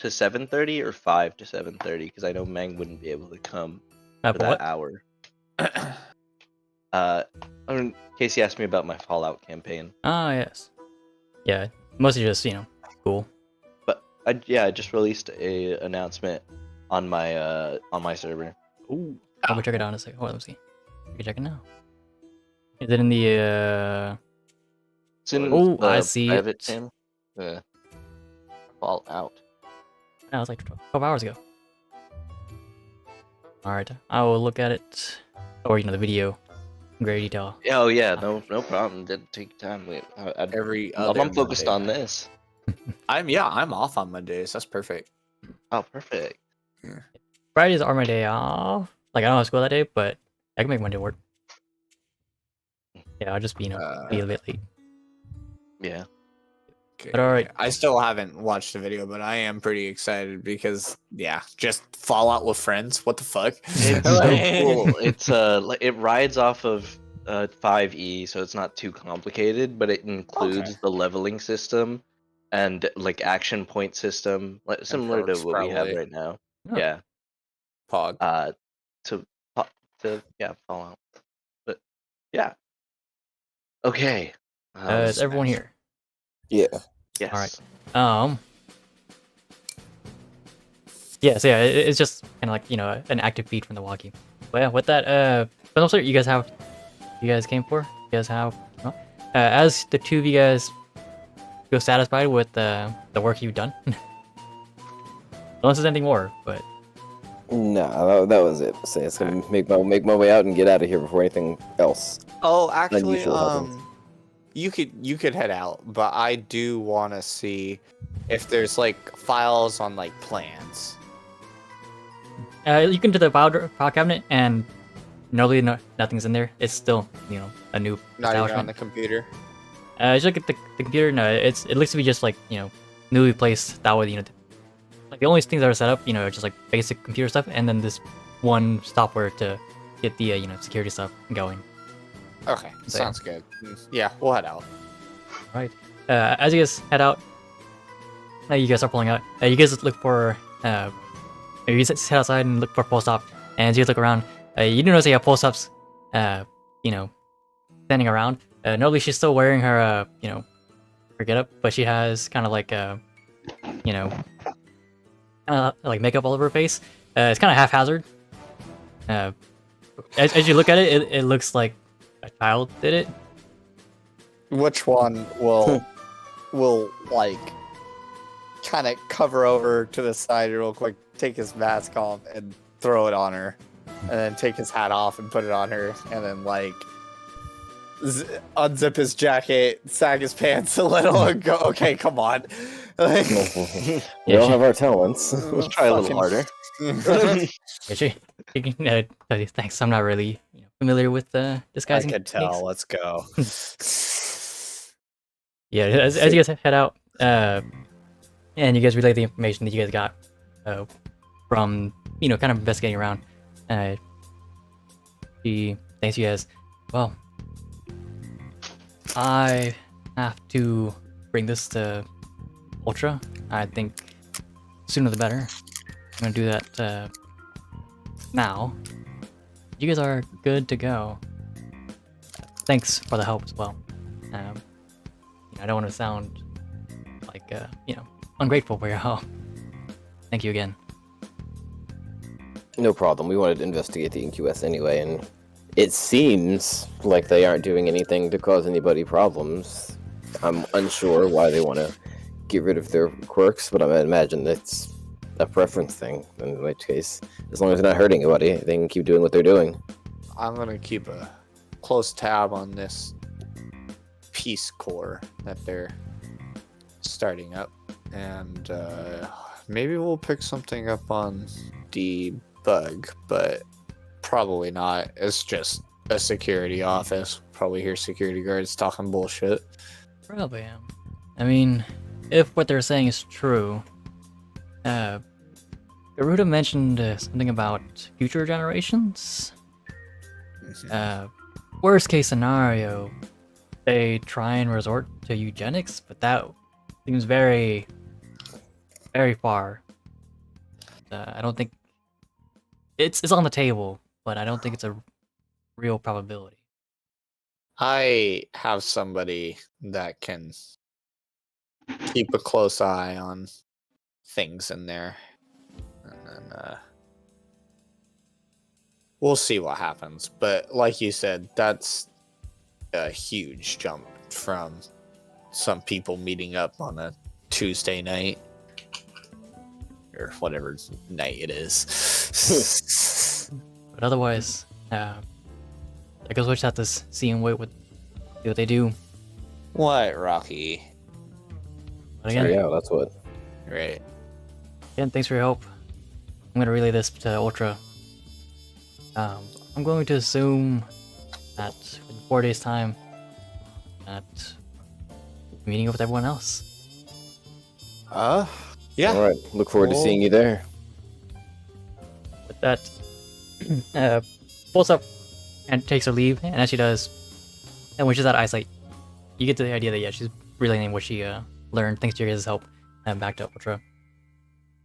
to 7:30 or 5 to 7:30 because I know Meng wouldn't be able to come for that what? hour. I mean, Casey asked me about my Fallout campaign, Ah, yes. Yeah, mostly just, cool. but I just released a announcement on my server. Ooh. I'll go check it out in a second. Hold on, let me see. You can check it now. Is it in the, It's in Oh, I the see private it. channel. The Fallout. That was like 12 hours ago. Alright, I will look at it. Or, the video in great detail. Oh yeah, no problem. Didn't take time. Every I'm other focused Monday. on this. I'm off on Mondays. That's perfect. Oh, perfect. Fridays are my day off. Like, I don't have school that day, but I can make Monday work. Yeah, I'll just be, be a bit late. Yeah. Okay. But alright. I still haven't watched the video, but I am pretty excited because just Fallout with friends. What the fuck? It's so cool. It's like it rides off of 5e, so it's not too complicated, but it includes the leveling system and like action point system, like similar to perks, what we have probably. right now. Oh. Yeah. Pog. To Fallout. But yeah. Okay. Is everyone here? Yeah. Yes. Alright. Yeah, so yeah, it's just kind of like, an active feed from the walkie. But yeah, with that, but also you guys came for? You guys have, as the two of you guys feel satisfied with the work you've done? Unless there's anything more, but... No, that was it. So it's gonna make my way out and get out of here before anything else. Oh, actually, unusual happens. you could head out, but I do want to see if there's like files on like plans. You can do the file cabinet, and normally nothing's in there. It's still, a new Not even on establishment. the computer. Just look at the computer. No, it looks to be just like, newly placed. That way, like the only things that are set up, are just like basic computer stuff, and then this one software to get the, security stuff going. Okay, So, sounds good. Yeah, we'll head out. Right. As you guys head out, you guys are pulling out. You guys look for, you guys head outside and look for post op, and as you guys look around, you do notice they have post ops, standing around. Normally she's still wearing her, her getup, but she has kind of like, like makeup all over her face. It's kind of haphazard. As you look at it, it looks like a child did it. Which one will like kind of cover over to the side real quick, take his mask off and throw it on her, and then take his hat off and put it on her, and then like unzip his jacket, sag his pants a little, and go, okay, come on. Like, We all have our talents. Let's try a little harder. Yeah, she can tell you thanks. I'm not really familiar with I disguising can tell. techniques. Let's go. Yeah, as you guys head out, and you guys relay the information that you guys got from kind of investigating around. She thanks you guys. Well, I have to bring this to Ultra. I think sooner the better. I'm gonna do that now. You guys are good to go. Thanks for the help as well. I don't want to sound like ungrateful for your help. Thank you again. No problem. We wanted to investigate the NQS anyway, and it seems like they aren't doing anything to cause anybody problems. I'm unsure why they want to get rid of their quirks, but I imagine it's a preference thing. In which case, as long as they're not hurting anybody, they can keep doing what they're doing. I'm gonna keep a close tab on this Peace Corps that they're starting up, and maybe we'll pick something up on Debug, but probably not. It's just a security office. Probably hear security guards talking bullshit. Probably am. I mean, if what they're saying is true, Garuda mentioned something about future generations. Worst case scenario, they try and resort to eugenics, but that seems very, very far. I don't think it's on the table, but I don't think it's a real probability. I have somebody that can keep a close eye on things in there, and then we'll see what happens. But like you said, that's a huge jump from some people meeting up on a Tuesday night or whatever night it is. But otherwise, I guess we'll just have to see and wait see what they do. What, Rocky? But again, Yeah, that's what. Right. again, thanks for your help. I'm gonna relay this to Ultra. I'm going to assume that in 4 days' time, that meeting up with everyone else. Yeah. All right. Look forward to seeing you there. With that, pulls up and takes her leave, and as she does, and when she's out of eyesight, you get to the idea that yeah, she's relaying what she learned thanks to your guys' help, back to Ultra.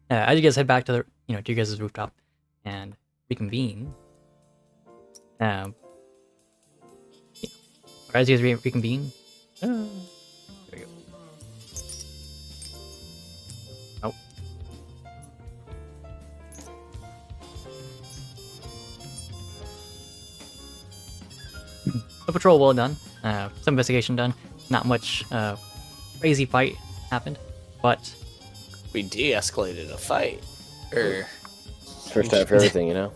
As you guys head back to the to your guys' rooftop and reconvene, or as you guys reconvene, there we go. Oh. The patrol well done. Some investigation done. Not much crazy fight happened, but We de-escalated a fight. First time for everything, you know.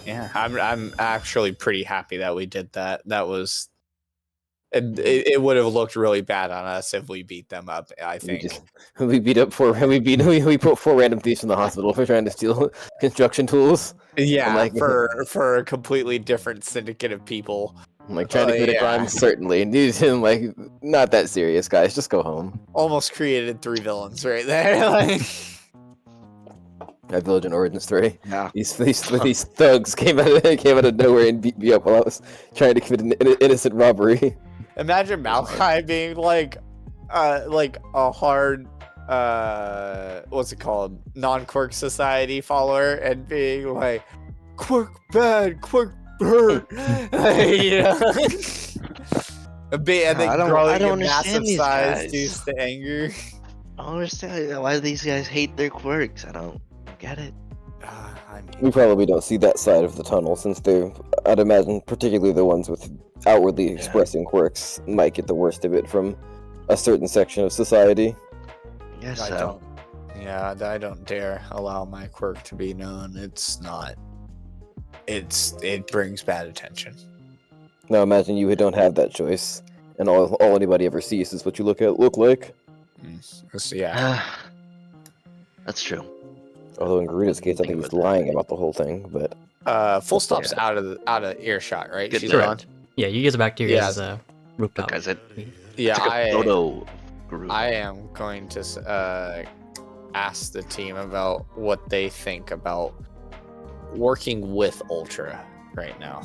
Yeah, I'm actually pretty happy that we did that. That was it would have looked really bad on us if we beat them up, I think. We put 4 random thieves in the hospital for trying to steal construction tools. Yeah, like- for a completely different syndicate of people. Like trying to commit a crime, certainly. And these like not that serious, guys. Just go home. Almost created 3 villains right there. Like, That Village in Origins 3. Yeah. These thugs came out of nowhere and beat me up while I was trying to commit an innocent robbery. imagine Malachi being like a hard what's it called? Non-Quirk Society follower and being like Quirk bad, Quirk hurt. You know? And then I don't growing in understand massive these size guys. due to anger. I don't understand why these guys hate their quirks. I don't get it. I mean, We probably don't see that side of the tunnel since they're, I'd imagine, particularly the ones with outwardly expressing quirks might get the worst of it from a certain section of society. Yes, I so. don't. Yeah, I don't dare allow my quirk to be known. It's not. It brings bad attention. Now imagine you don't have that choice, and all anybody ever sees is what you look like. So, yeah. That's true. Although in Garuda's case, I think he's lying about the whole thing, but Full Stop's out of earshot, right? Good She's to know. gone. yeah, you guys are back to your Yeah. guys' rooftop. Guys, I Yeah, took a photo. Group. I am going to ask the team about what they think about working with Ultra right now.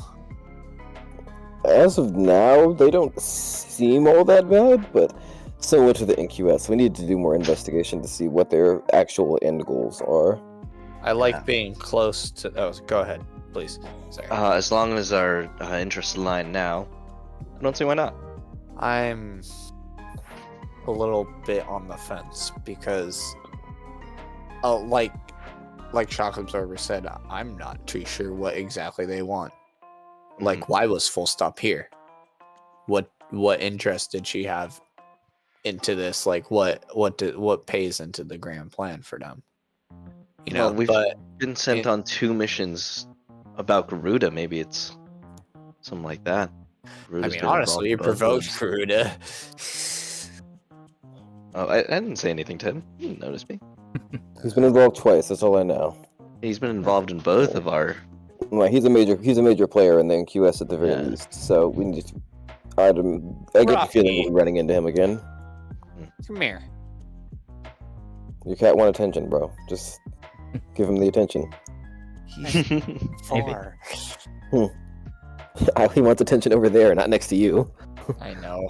as of now, they don't seem all that bad, but similar to the NQS, we need to do more investigation to see what their actual end goals are. I like being close to. Oh, go ahead, please. Sorry. As long as our interests align now, I don't see why not. I'm a little bit on the fence because, like Shock Observer said, I'm not too sure what exactly they want. Like, why was Full Stop here? What interest did she have into this? Like, what pays into the grand plan for them? You Well, know, we've but been sent on 2 missions about Garuda. Maybe it's something like that. I Garuda's mean, been involved honestly, in it both of provoked them. Garuda. Oh, I didn't say anything to him. He didn't notice me. He's been involved twice. That's all I know. He's been involved in both of our. Like, he's a major player in the QS at the very Yeah. least. So we need to. I get the feeling we'll be running into him again. Come here. Your cat want attention, bro. Just give him the attention. He's far. He wants attention over there, not next to you. I know.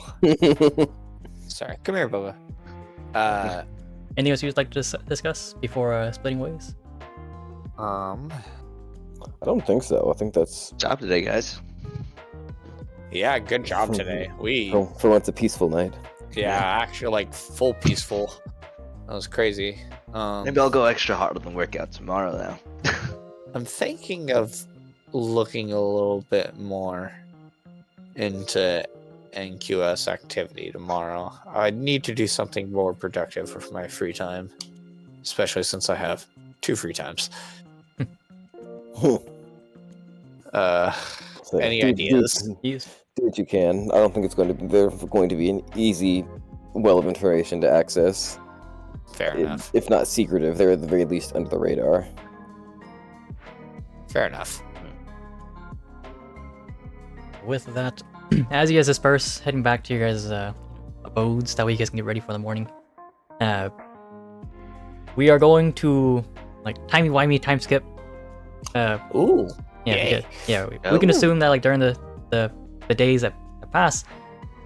Sorry. Come here, Bubba. Anything else you'd like to discuss before splitting ways? I don't think so. I think that's Job today, guys. Yeah, good job today. for once a peaceful night. Yeah, actually, like full peaceful. That was crazy. Maybe I'll go extra hard on the workout tomorrow now. I'm thinking of looking a little bit more into NQS activity tomorrow. I need to do something more productive with my free time, especially since I have 2 free times. So, Any do- ideas? Do what you can. I don't think it's going to be an easy well of information to access. Fair enough. If not secretive, they're at the very least under the radar. Fair enough. With that, as you guys disperse, heading back to your guys' abodes, that way you guys can get ready for the morning. We are going to like timey-wimey time skip. Ooh. Yeah, Yay. we can assume that like during the days that pass,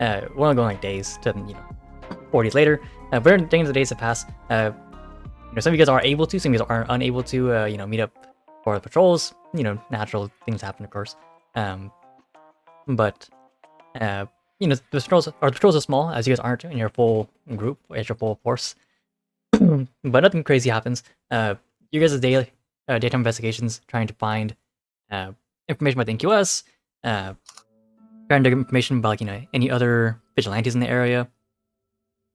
we're only going like days to 4 days later. But during the days that pass, some of you guys are able to, some of you guys are unable to, meet up for the patrols. Natural things happen, of course. But the patrols are small, as you guys aren't in your full group, at your full force. But nothing crazy happens. You guys' daily daytime investigations, trying to find information about the NQS, trying to get information about any other vigilantes in the area.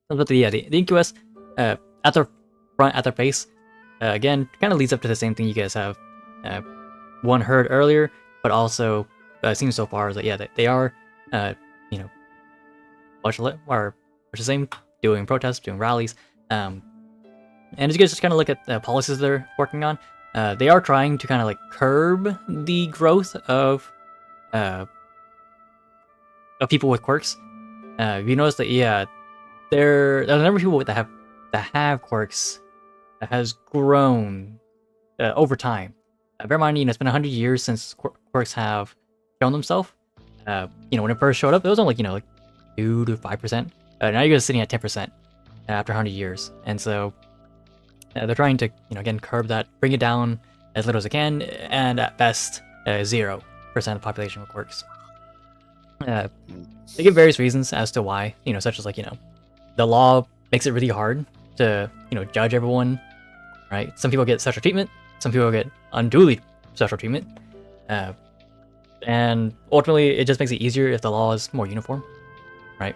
But the NQS at their front, at their base, again, kind of leads up to the same thing you guys have heard earlier, but also seen so far is that they are much the same, doing protests, doing rallies, and as you guys just kind of look at the policies they're working on, they are trying to kind of like curb the growth of people with quirks. You notice that the number of people that have quirks has grown over time. Bear in mind, it's been 100 years since quirks have shown themselves. When it first showed up, it was only like 2 to 5%. Now you're sitting at 10% after 100 years, and so they're trying to again curb that, bring it down as little as it can, and at best 0% of the population with quirks. They give various reasons as to why, such as the law makes it really hard to judge everyone, right? Some people get special treatment, some people get unduly special treatment, and ultimately it just makes it easier if the law is more uniform, right?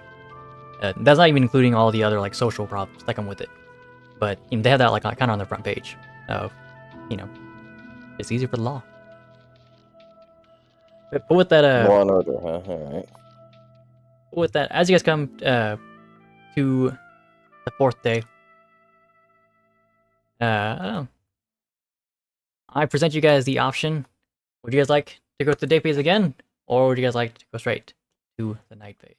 That's not even including all the other social problems that come with it, but they have that kind of on the front page of it's easier for the law. But with that Law and order, huh? All right. With that, as you guys come to the 4th day, I present you guys the option. Would you guys like to go to the day phase again, or would you guys like to go straight to the night phase?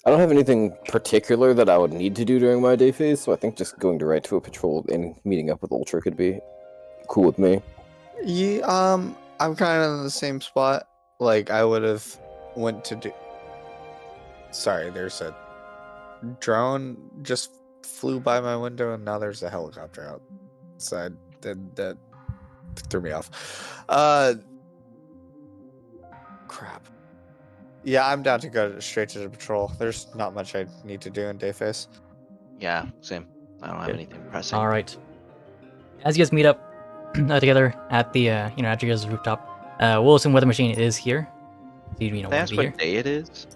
I don't have anything particular that I would need to do during my day phase, so I think just going right to a patrol and meeting up with Ultra could be cool with me. Yeah, I'm kind of in the same spot. Like, I would have went to do... Sorry, there's a drone just flew by my window, and now there's a helicopter outside. That threw me off. Crap. Yeah, I'm down to go straight to the patrol. There's not much I need to do in day phase. Yeah, same. I don't have anything pressing. All right. As you guys meet up together at the at your guys' rooftop, we'll assume weather machine is here. So you Can I want ask to be here. what day it is?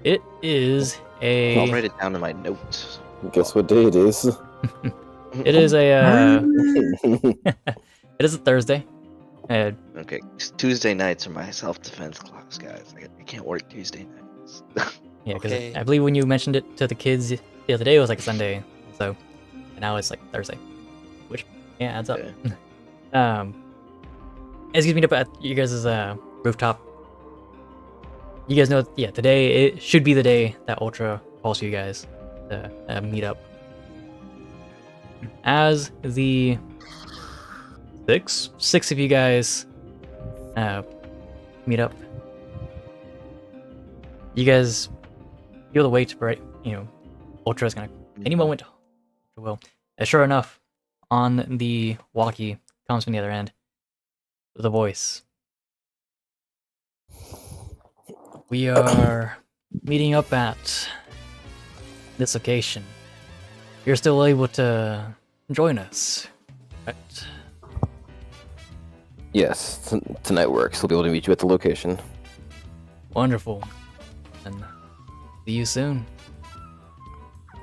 It is I'll a write it down in my notes. Guess what day it is? It is a it is a Thursday. Okay, Tuesday nights are my self-defense class, guys. I can't work Tuesday nights. Yeah, because Okay. I believe when you mentioned it to the kids the other day, it was like a Sunday. So, and now it's like Thursday, which adds up. Okay. As you meet up at you guys' rooftop, you guys know, yeah, today it should be the day that Ultra calls for you guys to meet up. As the six of you guys meet up, you guys feel the weight, right? You know, Ultra is gonna any moment. Well, sure enough, on the walkie comes from the other end with a voice. We are meeting up at this location. You're still able to join us, right? Yes, tonight works. We'll be able to meet you at the location. Wonderful. And see you soon.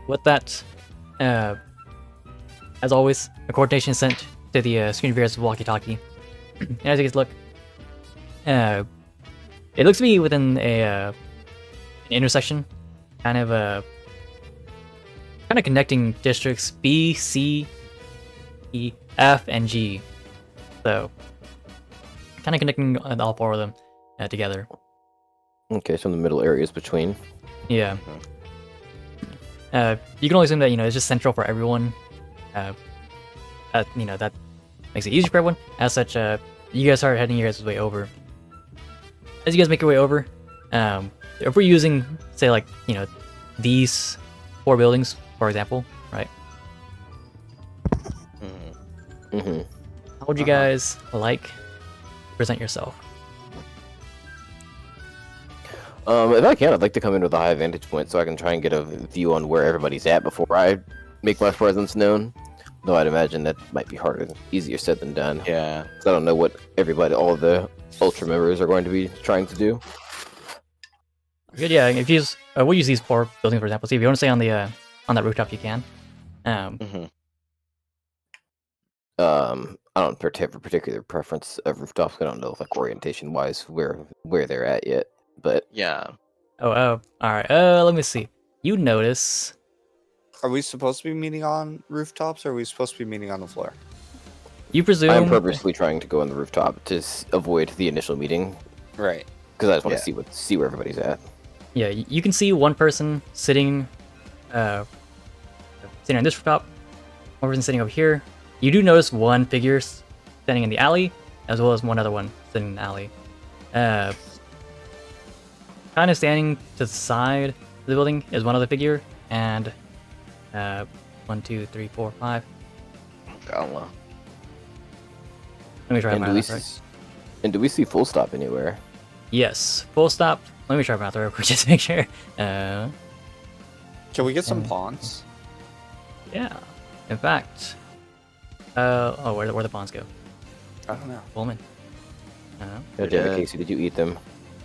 With that, as always, a coordination is sent to the screen reader's walkie-talkie. And as you guys look, it looks to be within an intersection, kind of connecting districts B, C, E, F, and G. So, kind of connecting all four of them together. Okay, so in the middle areas between. Yeah. You can only assume that it's just central for everyone. That makes it easier for everyone. As such, you guys start heading your guys' way over. As you guys make your way over, if we're using, say, like these 4 buildings, for example, right? Mm-hmm. How would you guys like to present yourself? If I can, I'd like to come in with a high vantage point so I can try and get a view on where everybody's at before I make my presence known. Though I'd imagine that might be easier said than done. Yeah. 'Cause I don't know what all of the Ultra members are going to be trying to do. Good, yeah. If you use, we'll use these 4 buildings for example. See if you want to stay on the on that rooftop, you can. Mm-hmm. I don't have a particular preference of rooftops. I don't know, like orientation wise, where they're at yet. But Yeah. all right. Let me see. You notice. Are we supposed to be meeting on rooftops, or are we supposed to be meeting on the floor? You presume. I'm purposely trying to go on the rooftop to avoid the initial meeting Right. because I just want to see where everybody's at. Yeah, you can see one person sitting on this rooftop, one person sitting over here. You do notice one figure standing in the alley, as well as one other one sitting in the alley. Kind of standing to the side of the building is one other figure, and 1, 2, 3, 4, 5. Allah. Let me try And my do we math right. do we see full stop anywhere? Yes, full stop. Let me try my math real quick just to make sure. Can we get some pawns? Yeah. In fact, where the pawns go? I don't know. Pullman. Oh, damn it, Casey, did you eat them?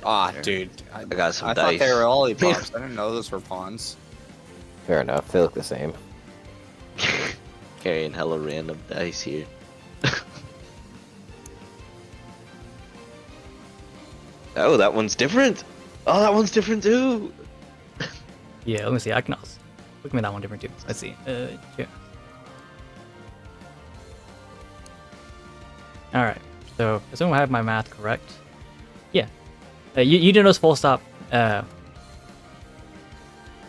Ah, Here. dude. I got some I thought they dice. were lollipops. I didn't know those were pawns. Fair enough. They look the same. Carrying hella random dice here. Oh, that one's different. Oh, that one's different too. Yeah, let me see. I can also look at that one different too. Let's see. Yeah. All right. So assume I have my math correct. Yeah. You did notice full stop.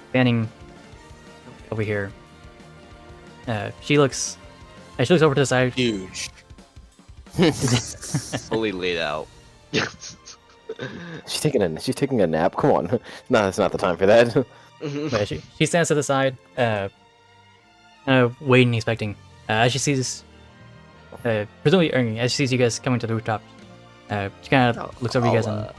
Standing over here. She looks over to the side. Huge. Fully laid out. She's taking a nap. Come on. No, it's not the time for that. But she stands to the side, waiting, expecting. As she sees, presumably, as she sees you guys coming to the rooftop, she kind of looks over you guys and.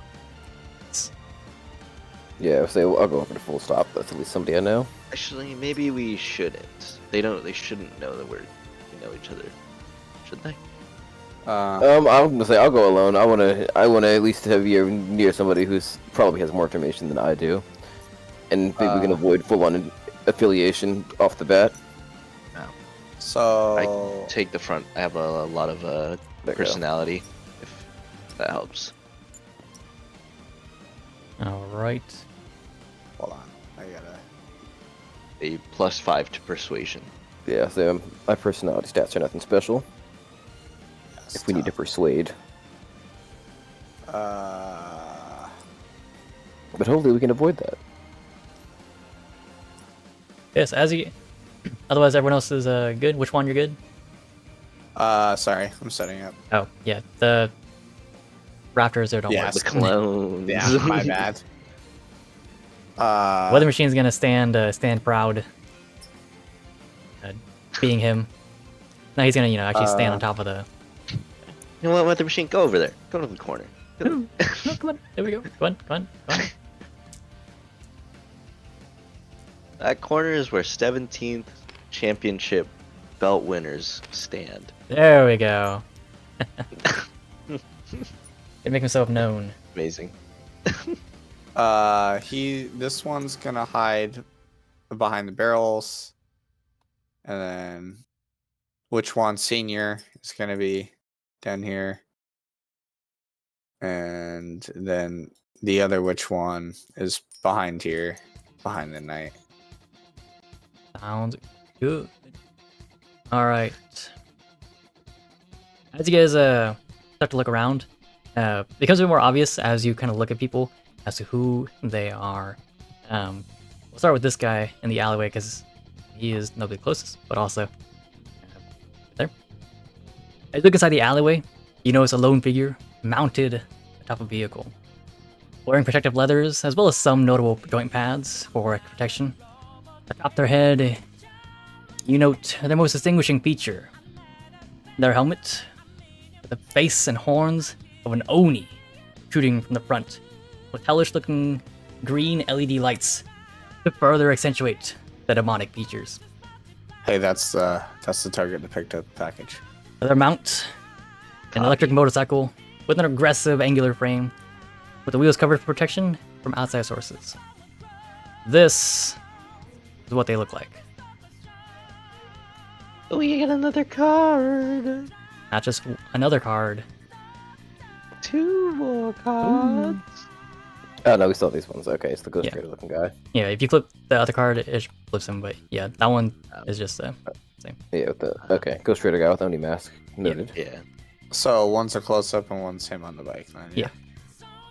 Yeah, so I'll go over to full stop. That's at least somebody I know. Actually, maybe we shouldn't. They shouldn't know that we know each other. Should they? I'm gonna say I'll go alone. I wanna at least have you near somebody who's probably has more information than I do, and maybe we can avoid full-on affiliation off the bat. So Take the front. I have a lot of There you go. personality, if that helps. All right. hold on, I gotta. A +5 to persuasion. Yeah, so my personality stats are nothing special. If we need to persuade, Uh, but hopefully we can avoid that. Yes, as you. Otherwise, everyone else is good. Which one you're good? sorry, I'm setting up. Oh, yeah. The Raptors there don't Yes. The work. clones. Yeah, my bad. Weather Machine's gonna stand proud. Being him. Now he's gonna, actually stand on top of the. You know what? Let the machine go over there. Go to the corner. Go to- No, come on. There we go. Come on, come on, come on. That corner is where 17th championship belt winners stand. There we go. He make himself known. Amazing. This one's gonna hide behind the barrels, and then which one senior is gonna be down here, and then the other which one is behind here, behind the knight. Sounds good. All right. As you guys start to look around, it becomes a bit more obvious as you kind of look at people as to who they are. We'll start with this guy in the alleyway because he is nobody closest, but also there. As you look inside the alleyway, you notice a lone figure mounted atop a vehicle, wearing protective leathers as well as some notable joint pads for protection. Atop their head, you note their most distinguishing feature: their helmet, with the face and horns of an Oni shooting from the front, with hellish-looking green LED lights to further accentuate the demonic features. Hey, that's the target that picked up the package. Their mount, an electric motorcycle with an aggressive angular frame, with the wheels covered for protection from outside sources. This is what they look like. Oh, you get another card. Not just another card. 2 more cards. Oh no, we saw these ones. Okay, it's the Ghost Yeah. Rider looking guy. Yeah, if you flip the other card, it flips him, but yeah, that one is just same. Yeah, with the Ghost Rider guy with Oni mask. Noted. Yeah. So one's a close up and one's him on the bike. Then, Yeah.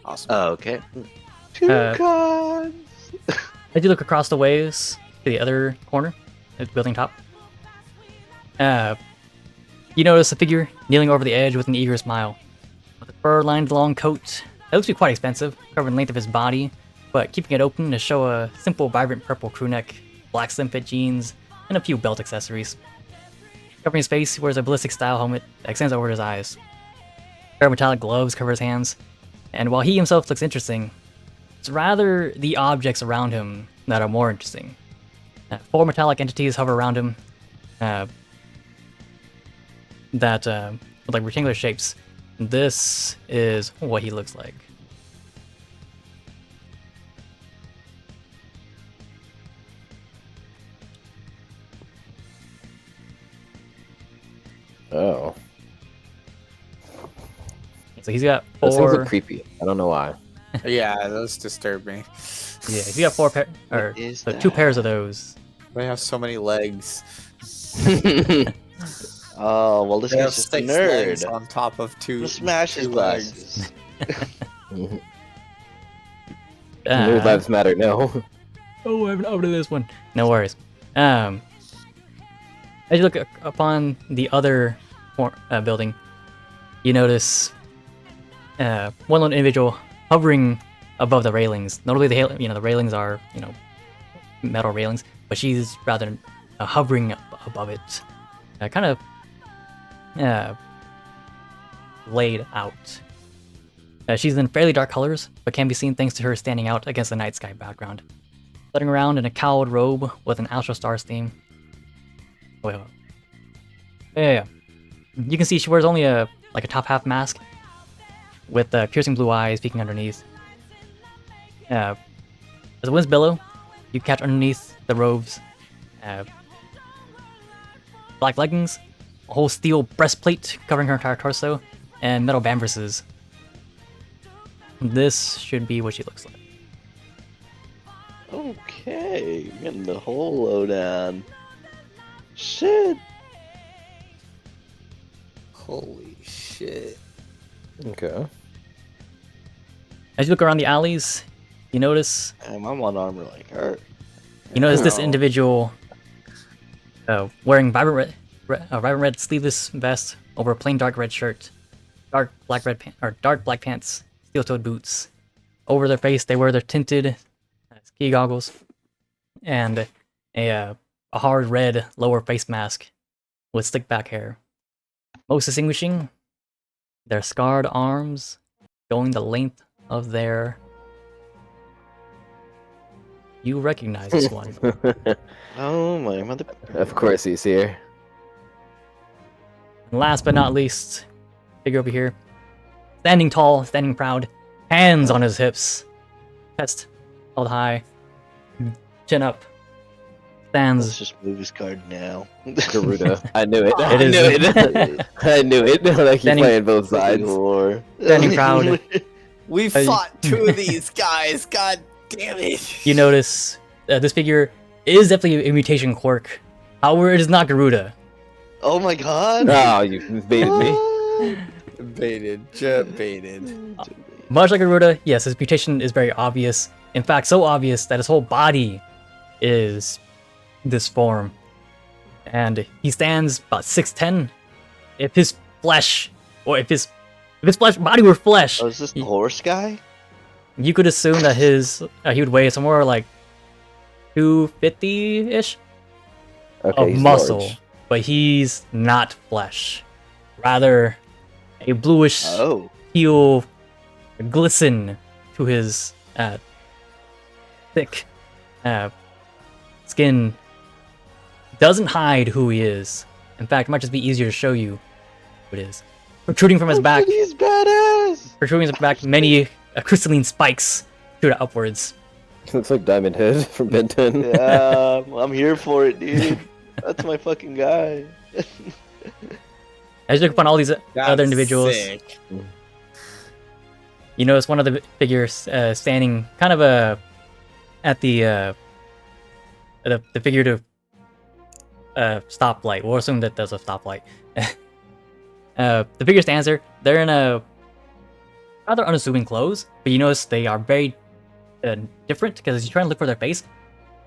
Awesome. Oh, okay. 2 Uh, cards. As you look across the ways to the other corner, the building top, you notice a figure kneeling over the edge with an eager smile. With a fur-lined long coat that looks to be quite expensive, covering the length of his body, but keeping it open to show a simple, vibrant purple crewneck, black slim-fit jeans, and a few belt accessories. Covering his face, he wears a ballistic-style helmet that extends over his eyes. A pair of metallic gloves cover his hands, and while he himself looks interesting, it's rather the objects around him that are more interesting. 4 metallic entities hover around him that with like rectangular shapes. This is what he looks like. Oh, So he's got those things 4. look creepy. I don't know why. Yeah, those disturb me. Yeah, he's got 4 pair or is so 2 that? pairs of those. They have so many legs. Oh, well, this They have guy's just a 6 legs nerd. on top of 2. Smash his 2 legs. glasses. Nerd lives matter. No. Oh, I haven't opened this one. No worries. As you look upon the other building, you notice one lone individual hovering above the railings. Notably, the railings are metal railings, but she's rather hovering above it, kind of laid out. She's in fairly dark colors, but can be seen thanks to her standing out against the night sky background. Flitting around in a cowled robe with an Astro Stars theme. Wait. Yeah. You can see she wears only a top half mask with piercing blue eyes peeking underneath. As the winds billow, you catch underneath the robes black leggings, a whole steel breastplate covering her entire torso, and metal bambuses. This should be what she looks like. Okay, getting the whole lowdown. Shit. Holy shit. Okay. As you look around the alleys, you notice Damn, I'm on armor like her. this Oh. individual wearing vibrant red sleeveless vest over a plain dark red shirt, dark black pants, steel-toed boots. Over their face, they wear their tinted ski goggles and a hard red lower face mask with slick back hair. Most distinguishing, their scarred arms going the length of their. You recognize this one. Oh my mother. Of course he's here. And last but not least, figure over here. Standing tall, standing proud, hands on his hips, chest held high, chin up, Let's stands. just move his card now. Garuda. I knew it. I It is- knew it. I knew it. Like he's Standing- playing both Fucking sides. whore. Standing proud. We Hey. fought 2 of these guys. God damn it. You notice this figure is definitely a mutation quirk. However, it is not Garuda. Oh my god. Oh, you baited me. What? Baited. Just baited. Much like Garuda, yes, his mutation is very obvious. In fact, so obvious that his whole body is this form. And he stands about 6'10". If his flesh, or if his flesh body were flesh, Oh, is this the horse guy? you could assume that he would weigh somewhere like 250-ish Okay, of he's muscle, large. but he's not flesh. Rather, a bluish Oh. he'll glisten to his thick skin. Doesn't hide who he is. In fact, it might just be easier to show you who it is. Protruding from his back, He's badass. many crystalline spikes shoot upwards. Looks like Diamond Head from Ben 10. Yeah, I'm here for it, dude. That's my fucking guy. As you look upon all these other That's individuals, sick. you notice one of the figures standing kind of at the figure to stoplight. We'll assume that there's a stoplight. The figure stands there. They're in a rather unassuming clothes, but you notice they are very different because as you try and look for their face,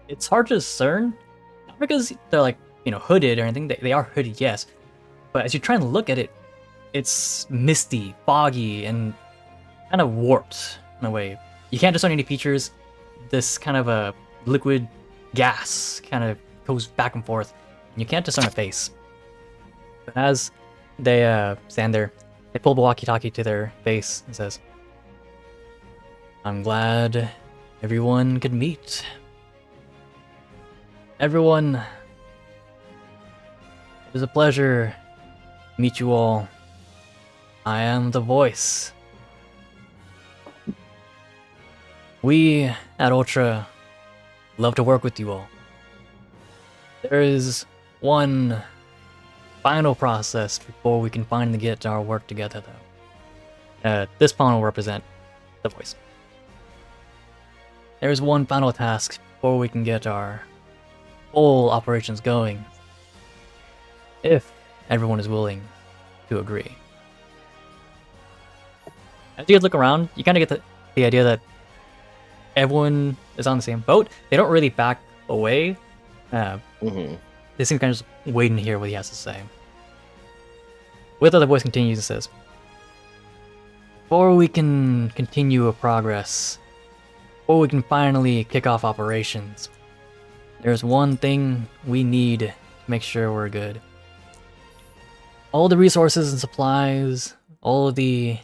it's hard to discern. Not because they're like hooded or anything. They are hooded, yes, but as you try and look at it, it's misty, foggy, and kind of warped in a way. You can't discern any features. This kind of a liquid gas kind of goes back and forth, and you can't discern a face. But as they stand there, they pull the walkie-talkie to their face and says, "I'm glad everyone could meet. Everyone, it was a pleasure to meet you all. I am the voice. We at Ultra love to work with you all. There is one final process before we can finally get our work together, though. This pawn will represent the voice. There is one final task before we can get our full operations going, if everyone is willing to agree." As you guys look around, you kind of get the idea that everyone is on the same boat. They don't really back away. Mm-hmm. They seem kind of just waiting to hear what he has to say. With that, the voice continues and says, "Before we can continue our progress, before we can finally kick off operations, there's one thing we need to make sure we're good. All the resources and supplies, all of the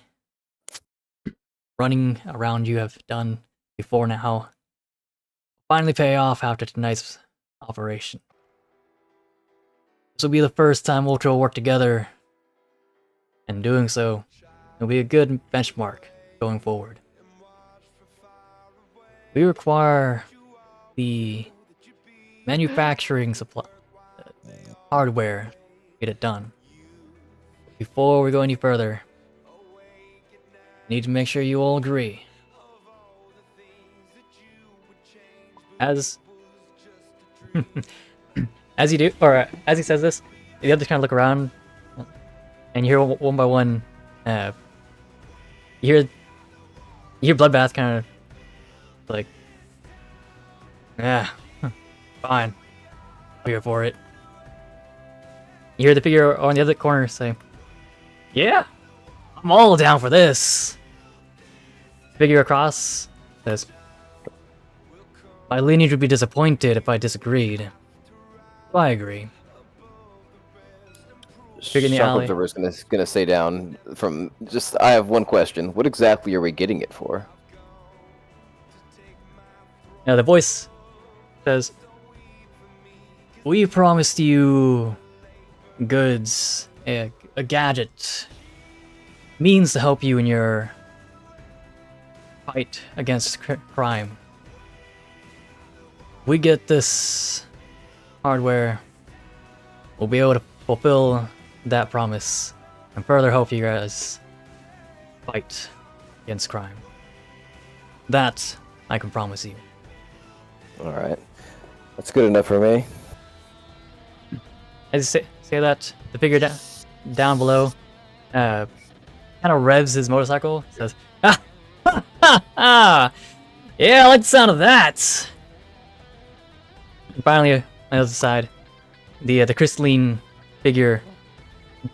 running around you have done before now, finally pay off after tonight's operation. This will be the first time Ultra will work together, and doing so, it'll be a good benchmark going forward. We require the manufacturing supply hardware get it done. Before we go any further, I need to make sure you all agree. As as you do, or as he says this, the others kind of look around, and you hear one by one. You hear Bloodbath kind of like, yeah, fine, I'm here for it. You hear the figure on the other corner say, yeah, I'm all down for this. Figure across says, my lineage would be disappointed if I disagreed. I agree. Figure in the Shock alley. Observer's gonna say down from just. I have one question. What exactly are we getting it for? Now the voice says, we promised you goods, a gadget, means to help you in your fight against crime. We get this hardware, we'll be able to fulfill that promise and further help you guys fight against crime. That I can promise you. All right, that's good enough for me. As you say that, the figure down below kind of revs his motorcycle. Says, ah, ha, ha, ha. Yeah, I like the sound of that. And finally, on the other side, the crystalline figure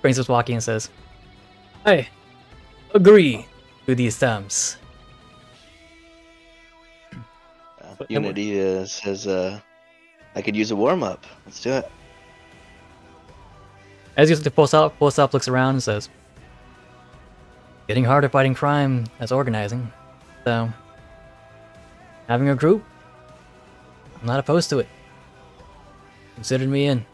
brings us walking and says, I agree to these terms. Unity says, I could use a warm up. Let's do it. As you post up looks around and says, getting harder fighting crime as organizing, so having a group, I'm not opposed to it. Consider me in.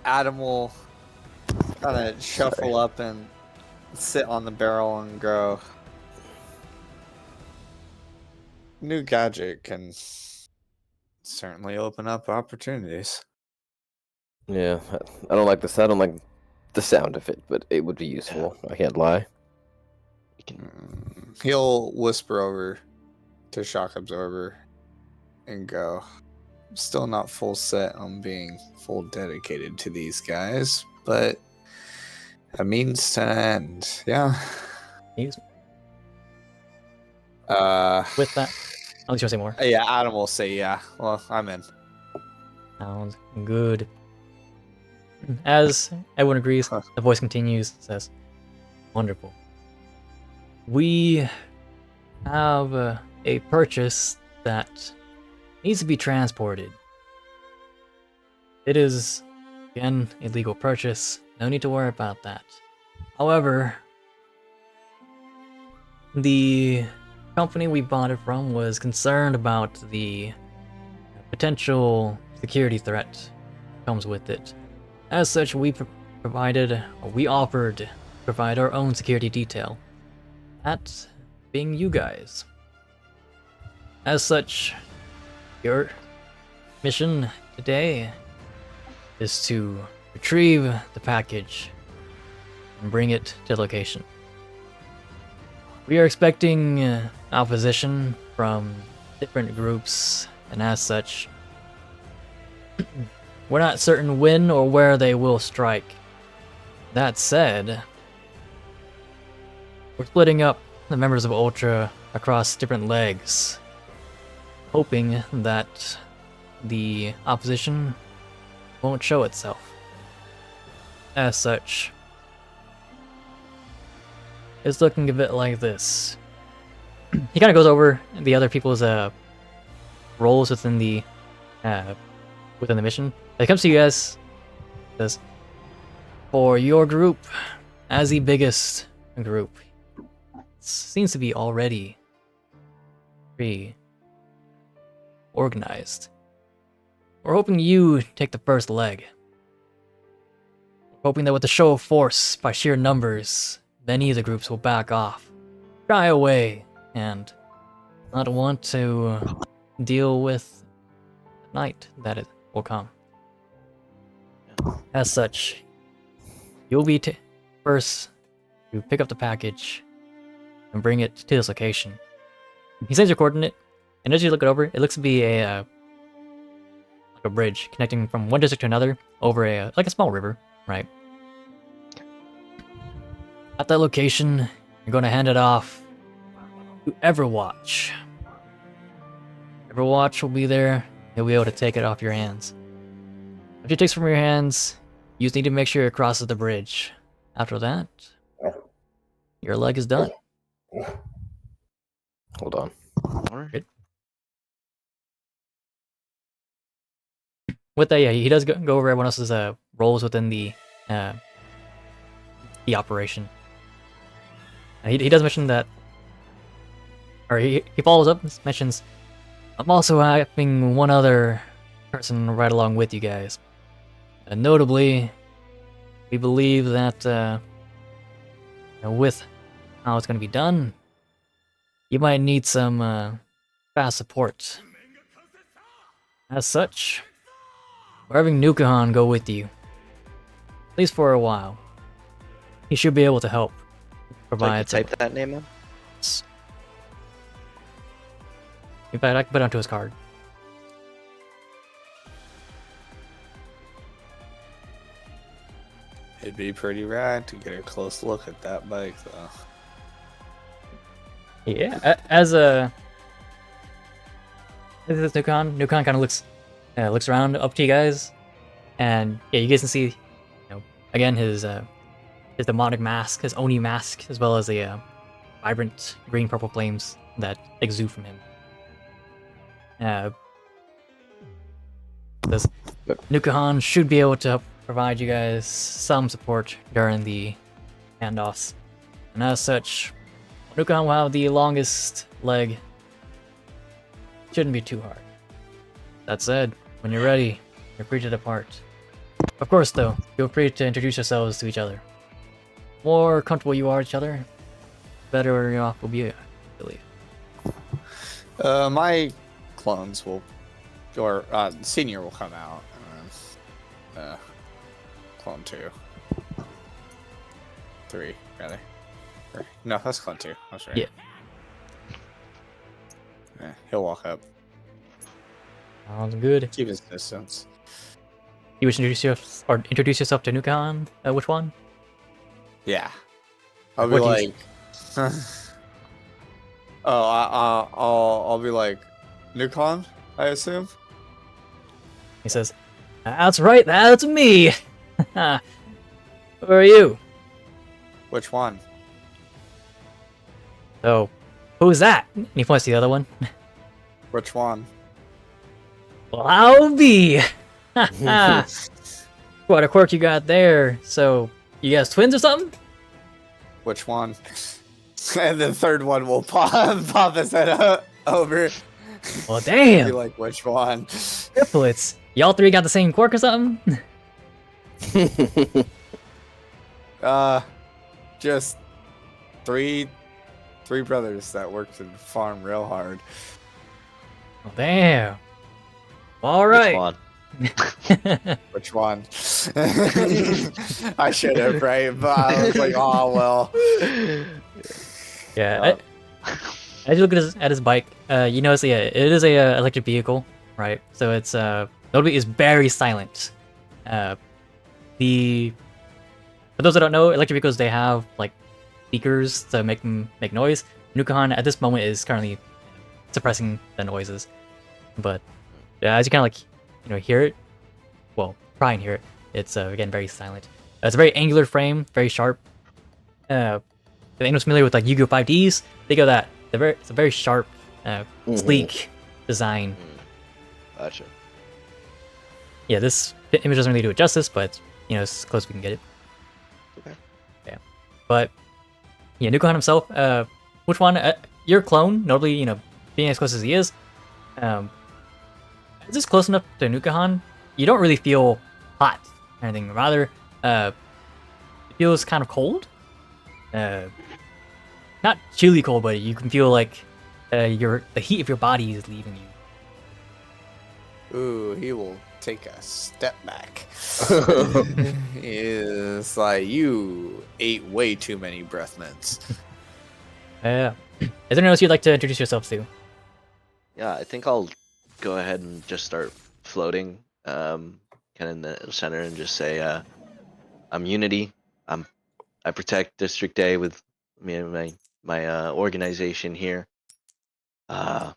Adam will kind of shuffle up and sit on the barrel and go, new gadget can certainly open up opportunities. Yeah, I don't like the sound. I don't like the sound of it, but it would be useful. I can't lie. He'll whisper over to Shock Absorber and go, still not full set on being full dedicated to these guys, but a means to an end. Yeah. He's Uh, with that. Unless you want to say more. yeah, Adam will say, yeah. Well, I'm in. Sounds good. As everyone agrees, the voice continues, says, wonderful. We have a purchase that needs to be transported. It is, again, a legal purchase. No need to worry about that. However, the company we bought it from was concerned about the potential security threat comes with it. As such, we offered to provide our own security detail. That being you guys. As such, your mission today is to retrieve the package and bring it to the location. We are expecting opposition from different groups, and as such, we're not certain when or where they will strike. That said, we're splitting up the members of Ultra across different legs, hoping that the opposition won't show itself. As such, it's looking a bit like this. He kind of goes over the other people's roles within the mission. It comes to you guys, says, for your group, as the biggest group, seems to be already pretty organized. We're hoping you take the first leg. We're hoping that with the show of force, by sheer numbers, many of the groups will back off, shy away, and not want to deal with night that it will come. As such, you'll be first to pick up the package and bring it to this location. He sends your coordinate, and as you look it over, it looks to be like a bridge connecting from one district to another over like a small river, right? At that location, you're going to hand it off to Everwatch. Everwatch will be there. He'll be able to take it off your hands. If he takes from your hands, you just need to make sure it crosses the bridge. After that, your leg is done. Hold on. Good. With that, yeah, he does go over everyone else's roles within the operation. He does mention that, or he follows up and mentions, I'm also having one other person right along with you guys. Notably, we believe that with how it's going to be done, you might need some fast support. As such, we're having Nukahan go with you, at least for a while. He should be able to help provide. Type that name in. In fact, I can put it onto his card. It'd be pretty rad to get a close look at that bike, though. Yeah, as this Nukahan kind of looks around up to you guys, and yeah, you guys can see, again his demonic mask, his Oni mask, as well as the vibrant green-purple flames that exude from him. This Nukahan should be able to provide you guys some support during the handoffs, and as such, Nukahan will have the longest leg. Shouldn't be too hard. That said, when you're ready, you're free to depart. Of course, though, feel free to introduce yourselves to each other. The more comfortable you are with each other, better your off will be, I believe. My clones will, or senior will come out. Clone 2. 3, rather. No, that's clone 2. That's right. Yeah. Yeah, he'll walk up. Sounds good. Keep his distance. You wish to introduce yourself to Nukahan? Which one? Yeah. I'll be What do you like... I'll be like... Nukon, I assume? He says, "That's right, that's me! Who are you? Which one? So, who's that?" And he points to the other one. Which one? Well, I'll be! What a quirk you got there. So, you guys twins or something? Which one? And the third one will pop his head over. Well, damn! Be like, which one? Triplets. Y'all three got the same quirk or something? Just three brothers that worked in the farm real hard. Well, damn. All Which right. one? Which one? I should have, right? But I was like, oh well. Yeah. As you look at his bike, you notice, yeah, it is a electric vehicle, right? So it's notably is very silent. For those that don't know, electric vehicles, they have like speakers to make them make noise. Nukahan at this moment is currently suppressing the noises, but as you kind of like hear it, well, try and hear it, it's again very silent. It's a very angular frame, very sharp. If anyone's familiar with like Yu-Gi-Oh 5Ds, think of that. It's a very sharp, sleek design. Gotcha. Yeah, this image doesn't really do it justice, but it's as close as we can get it. Okay. Yeah, but yeah, Nukahan himself. Which one? Your clone, notably, being as close as he is. Is this close enough to Nukahan? You don't really feel hot or anything. Rather, it feels kind of cold. Not chilly cold, but you can feel like the heat of your body is leaving you. Ooh, he will take a step back. It's like you ate way too many breath mints. Yeah. Is there anyone else you'd like to introduce yourself to? Yeah, I think I'll go ahead and just start floating, kind of in the center, and just say, I'm Unity. I protect District A with me and my organization here. Let's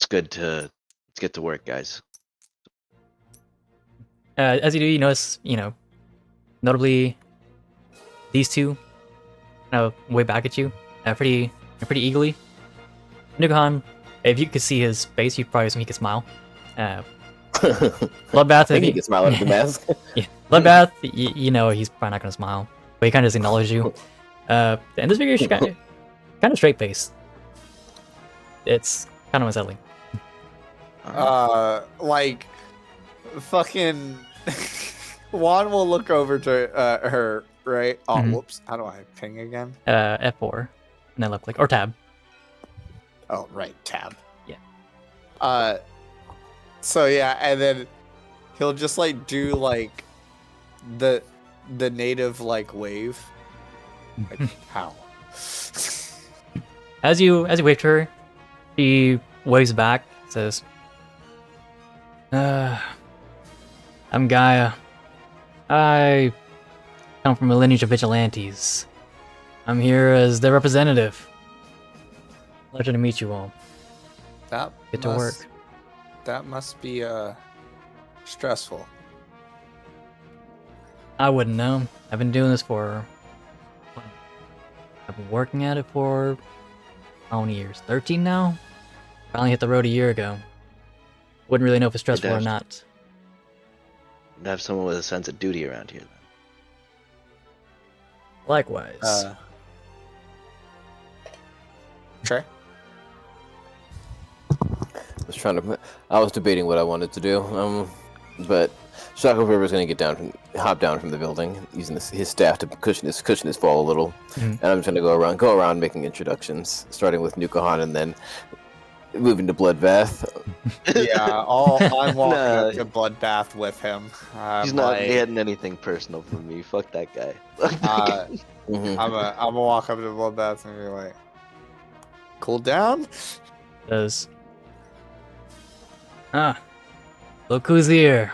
get to work, guys. As you do, you notice, notably these two kind of way back at you, pretty eagerly. Nukahan, if you could see his face, you'd probably assume he could smile. Bloodbath, I think he can smile under the mask. yeah, Bloodbath, you know he's probably not gonna smile, but he kind of just acknowledges you. And this figure is kind of straight faced. It's kind of unsettling. Like, fucking Juan will look over to her, right? Oh, Mhm. whoops. How do I ping again? F4, and then left click or tab. Oh, right, tab. Yeah. So yeah, and then he'll just like do like the native like wave. Like, how? As you wave to her, she waves back, says, I'm Gaia. I come from a lineage of vigilantes. I'm here as their representative. Pleasure to meet you all. That Get to work. That must be stressful. I wouldn't know. I've been doing this for... I've been working at it for... how many years? 13 now? Finally hit the road a year ago. Wouldn't really know if it's stressful or not. And have someone with a sense of duty around here. Then. Likewise. Trey? I was debating what I wanted to do, but Shako River's gonna hop down from the building, using his staff to cushion his fall a little, Mhm. and I'm just gonna go around making introductions, starting with Nukahan and then moving to Bloodbath. Yeah, I'm walking Nah. up to Bloodbath with him. He's not getting anything personal from me. Fuck that guy. Mhm. I'm gonna walk up to Bloodbath and be like, cool down? Says, look who's here.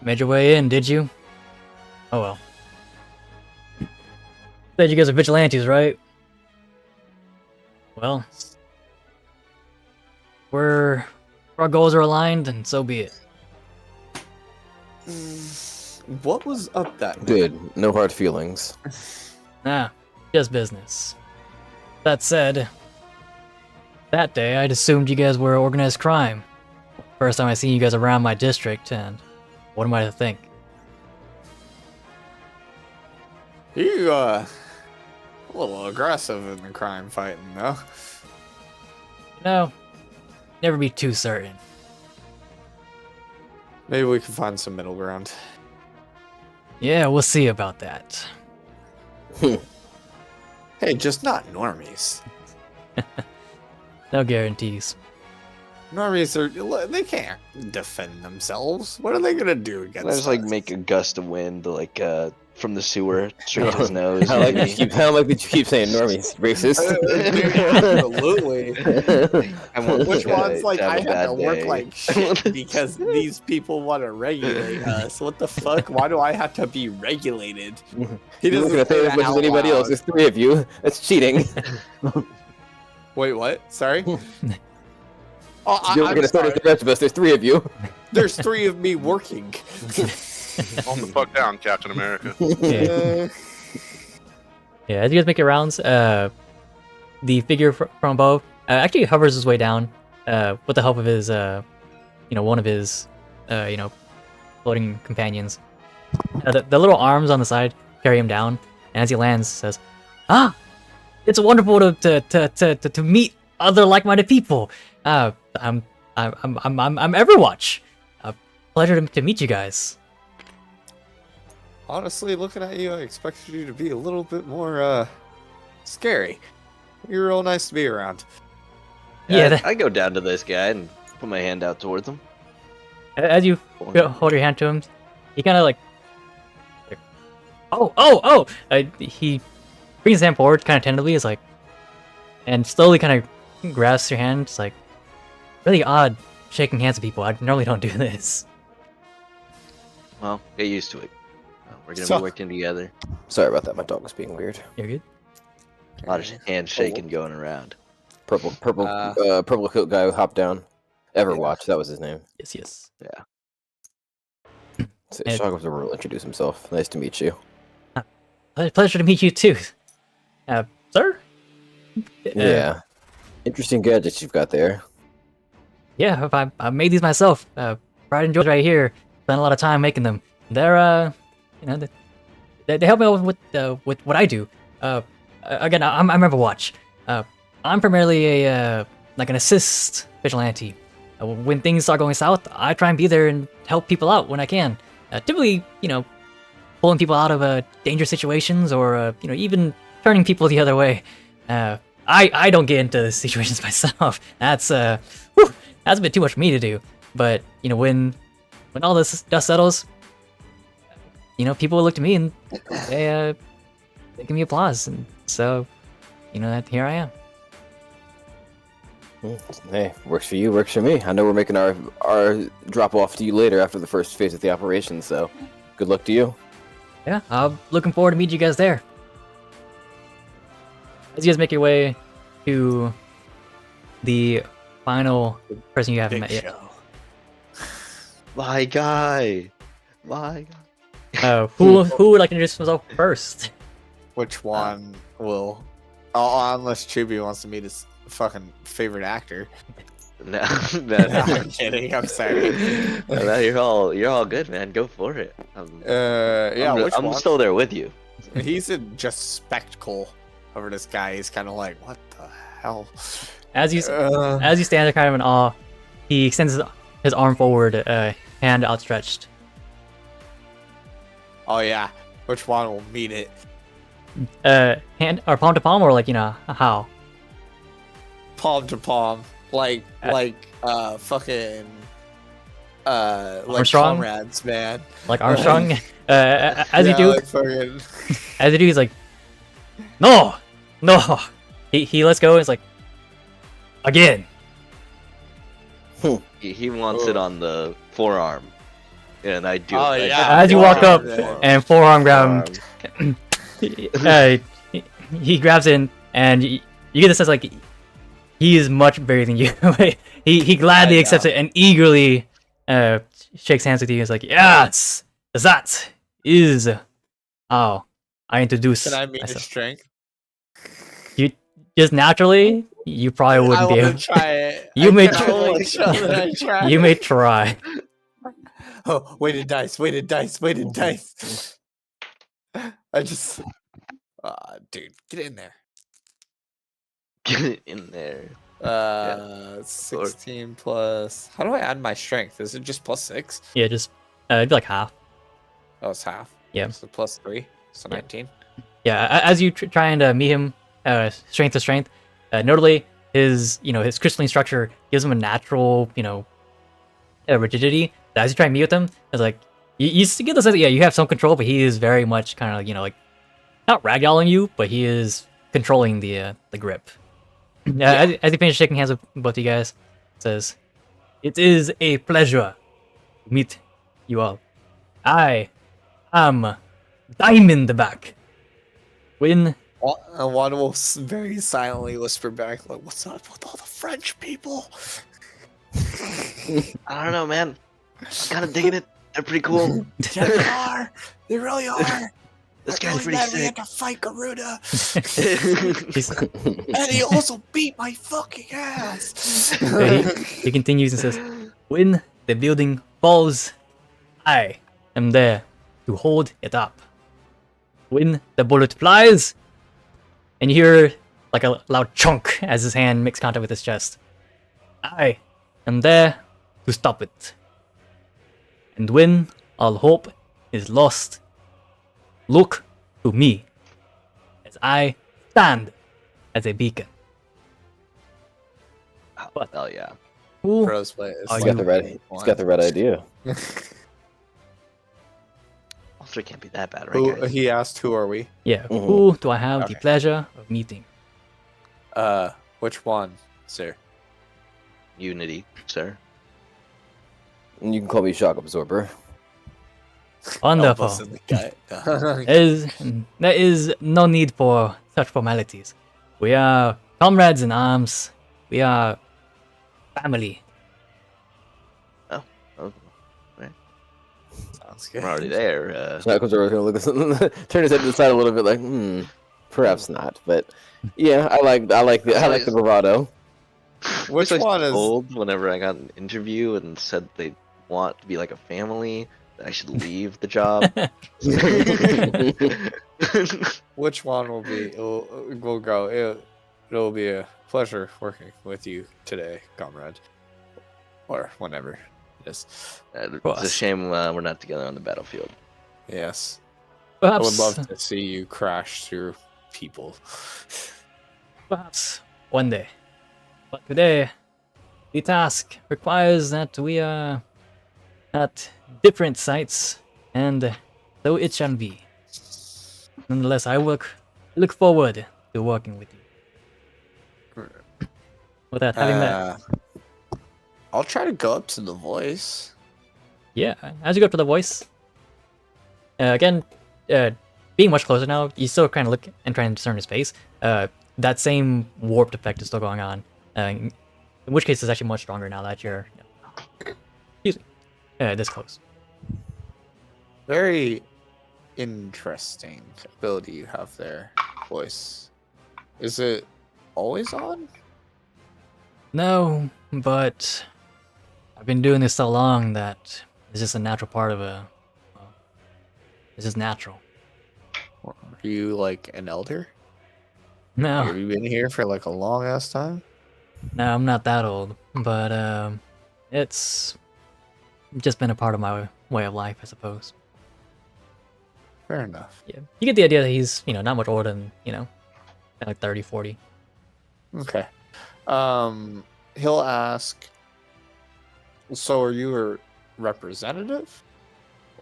Made your way in, did you? Oh well. Said you guys are vigilantes, right? Well, our goals are aligned, and so be it. What was up that night? Good, no hard feelings. Just business. That said, that day I'd assumed you guys were organized crime. First time I seen you guys around my district, and what am I to think? You a little aggressive in the crime fighting, though. No, never be too certain. Maybe we can find some middle ground. Yeah, we'll see about that. Hey, just not normies. No guarantees. Normies they can't defend themselves. What are they gonna do against I just like us? make a gust of wind, like from the sewer straight to his nose. I like maybe. that you keep saying normies, racist. Absolutely. Which Yeah, one's like, to have I a have to bad work day. like shit because these people want to regulate us. What the fuck? Why do I have to be regulated? He You're not doesn't gonna say say as much that as out anybody else. loud. There's 3 of you. That's cheating. Wait, what? Sorry? Oh, You're not I'm gonna say sorry. as the rest of us. There's 3 of you. There's 3 of me working. Calm the fuck down, Captain America. Yeah. Yeah, as you guys make your rounds, the figure from above actually hovers his way down with the help of his, one of his, floating companions. The little arms on the side carry him down, and as he lands, says, it's wonderful to meet other like-minded people. I'm Everwatch. Pleasure to meet you guys. Honestly, looking at you, I expected you to be a little bit more, scary. You're real nice to be around. Yeah, I go down to this guy and Put my hand out towards him. As you hold your hand to him, he kind of like, oh! He brings his hand forward, kind of tentatively, is like, and slowly kind of grasps your hand. It's like really odd shaking hands with people. I normally don't do this. Well, get used to it. We're gonna So- be working together. Sorry about that. My dog was being weird. You're good. A lot of handshaking going around. Purple Uh, purple coat guy who hopped down. Everwatch, that was his name. Yes. So And- Shoggoths will introduce himself. Nice to meet you. Pleasure to meet you too, sir. Yeah. Interesting gadgets you've got there. Yeah, I made these myself. Pride and Joy right here. Spent a lot of time making them. They're they help me out with what I do. Again, I'm Everwatch. I'm primarily like an assist vigilante. When things start going south, I try and be there and help people out when I can. Typically, pulling people out of dangerous situations or even turning people the other way. I don't get into situations myself. That's a bit too much for me to do. But when all this dust settles, people look to me and they give me applause, and so that here I am. Hey, works for you, works for me. I know we're making our drop off to you later after the first phase of the operation, so good luck to you. Yeah, I'm looking forward to meet you guys there. As you guys make your way to the final person you haven't met yet. My guy. Who would like to introduce himself first? Which one will? Oh, unless Chibi wants to meet his fucking favorite actor. No, I'm kidding. I'm sorry. no, you're all good, man. Go for it. Yeah, which I'm one? still there with you. He's in just spectacle over this guy. He's kind of like, what the hell? As you stand there, kind of in awe, he extends his arm forward, hand outstretched. Oh yeah, which one will meet it? Hand or palm to palm, or like how? Palm to palm, like fucking like Armstrong? comrades, man. Like Armstrong. As you Yeah, do, like fucking... as you do, he's like, no. He lets go. And it's like, again. He wants it on the forearm, and I do. Oh, I yeah. As you walk up forearm. and forearm grab him, he grabs in, and you get the sense like he is much bigger than you. he gladly I accepts know. it and eagerly shakes hands with you. He's like, yes, that is how I introduce Can I meet his myself. strength? Just naturally, you probably I wouldn't be want able. to try it. You I may kinda try- wanna show that I tried. You may try. Oh, weighted dice. I just, dude, get in there. Get in there. 16 plus. How do I add my strength? Is it just +6? Yeah, just it'd be like half. Oh, it's half. Yeah. So +3. So Yeah. 19. Yeah, as you try and meet him, strength to strength, notably his his crystalline structure gives him a natural rigidity. That as you try and meet with him, it's like you get the sense that you have some control, but he is very much kind of like not ragdolling you, but he is controlling the grip. As he finishes shaking hands with both of you guys, says, "It is a pleasure to meet you all. I am Diamondback. When One will very silently whisper back, like, "What's up with all the French people?" I don't know, man. Kind of digging it. They're pretty cool. Yeah, they are. They really are. This I'm guy's really pretty mad we sick. had to fight Garuda, he's, and he also beat my fucking ass. he continues and says, when the building falls, I am there to hold it up. When the bullet flies, and you hear like a loud chunk as his hand makes contact with his chest, I am there to stop it. And when all hope is lost, look to me as I stand as a beacon. Oh yeah. Who Pros play is are He's you? got the right. He's got the right idea. Also, it can't be that bad, right, Who guys? he asked, "Who are we?" Yeah, Mhm. who do I have the Okay. pleasure of meeting? Which one, sir? Unity, sir. And you can call me Shock Absorber. Wonderful. Elbows in the gut. There is no need for such formalities. We are comrades in arms. We are family. Oh, Sounds good. we're already there. Shock Absorber's gonna turn his head to the side a little bit, like, perhaps not. But yeah, I like the bravado. Which I was one is- told whenever I got an interview and said they want to be like a family, that I should leave the job. Which one will be? We'll go. It'll be a pleasure working with you today, comrade, or whenever it is. It's a shame we're not together on the battlefield. Yes, Perhaps, I would love to see you crash through people. perhaps one day. But today, the task requires that we are at different sites, and so it shall be. Nonetheless, I look forward to working with you. With that, having that, I'll try to go up to the voice. yeah, as you go up to the voice, again, being much closer now, you still kind of look and try and discern his face. That same warped effect is still going on. In which case, it's actually much stronger now that you're, excuse me, this close. Very interesting ability you have there, voice. Is it always on? No, but I've been doing this so long that it's just a natural part of it's just natural. Are you like an elder? No, Have you been here for like a long ass time? no, I'm not that old, but it's just been a part of my way of life, I suppose. Fair enough. Yeah, you get the idea that he's, not much older than, like 30, 40. Okay. He'll ask, so are you a representative?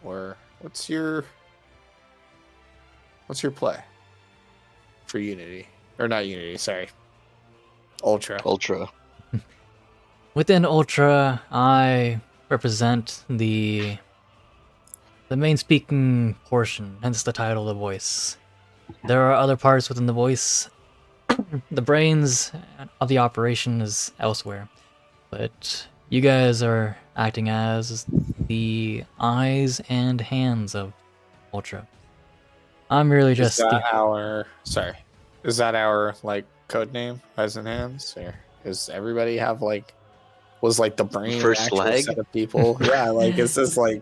Or what's your play for Unity? Or not Unity, sorry. Ultra. Ultra. Within Ultra, I represent the main speaking portion, hence the title, the voice. There are other parts within the voice. The brains of the operation is elsewhere, but you guys are acting as the eyes and hands of Ultra. I'm really just Is that our like code name, eyes and hands? Or does everybody have was the brain First actual leg? set of people? Yeah, is this I'm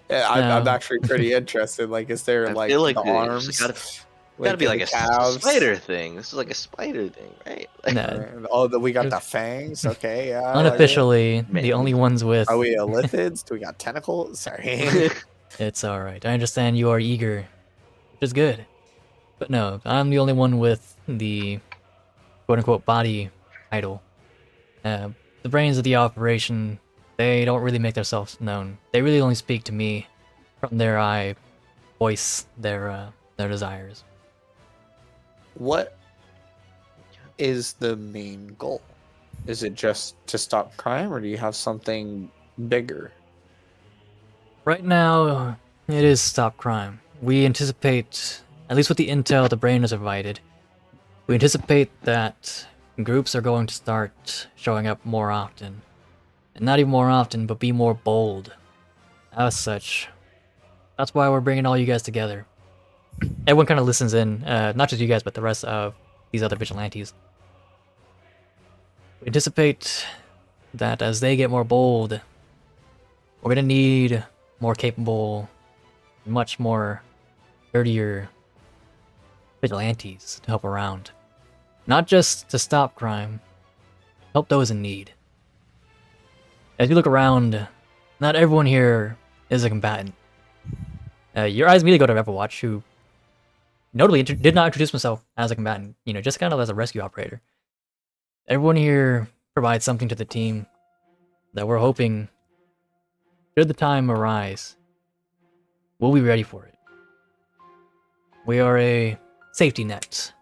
No. actually pretty interested. Is there I feel like the it's arms? Gotta be and like the a calves? spider thing. This is like a spider thing, right? no, We got the fangs. Okay, yeah. unofficially Man. the only ones with. Are we elithids? Do we got tentacles? Sorry. It's alright. I understand you are eager, which is good. But no, I'm the only one with the quote-unquote body title. The brains of the operation, they don't really make themselves known. They really only speak to me from their eye, voice their desires. What is the main goal? Is it just to stop crime, or do you have something bigger? Right now, it is stop crime. We anticipate, at least with the intel the brain has provided, we anticipate that groups are going to start showing up more often. And not even more often, but be more bold. As such, that's why we're bringing all you guys together. Everyone kind of listens in, not just you guys, but the rest of these other vigilantes. We anticipate that as they get more bold, we're gonna need more capable, much more dirtier vigilantes to help around. Not just to stop crime, help those in need. As you look around, not everyone here is a combatant. Your eyes immediately go to Everwatch, who notably did not introduce himself as a combatant, just kind of as a rescue operator. Everyone here provides something to the team. that we're hoping, should the time arise, we'll be ready for it. We are a safety net.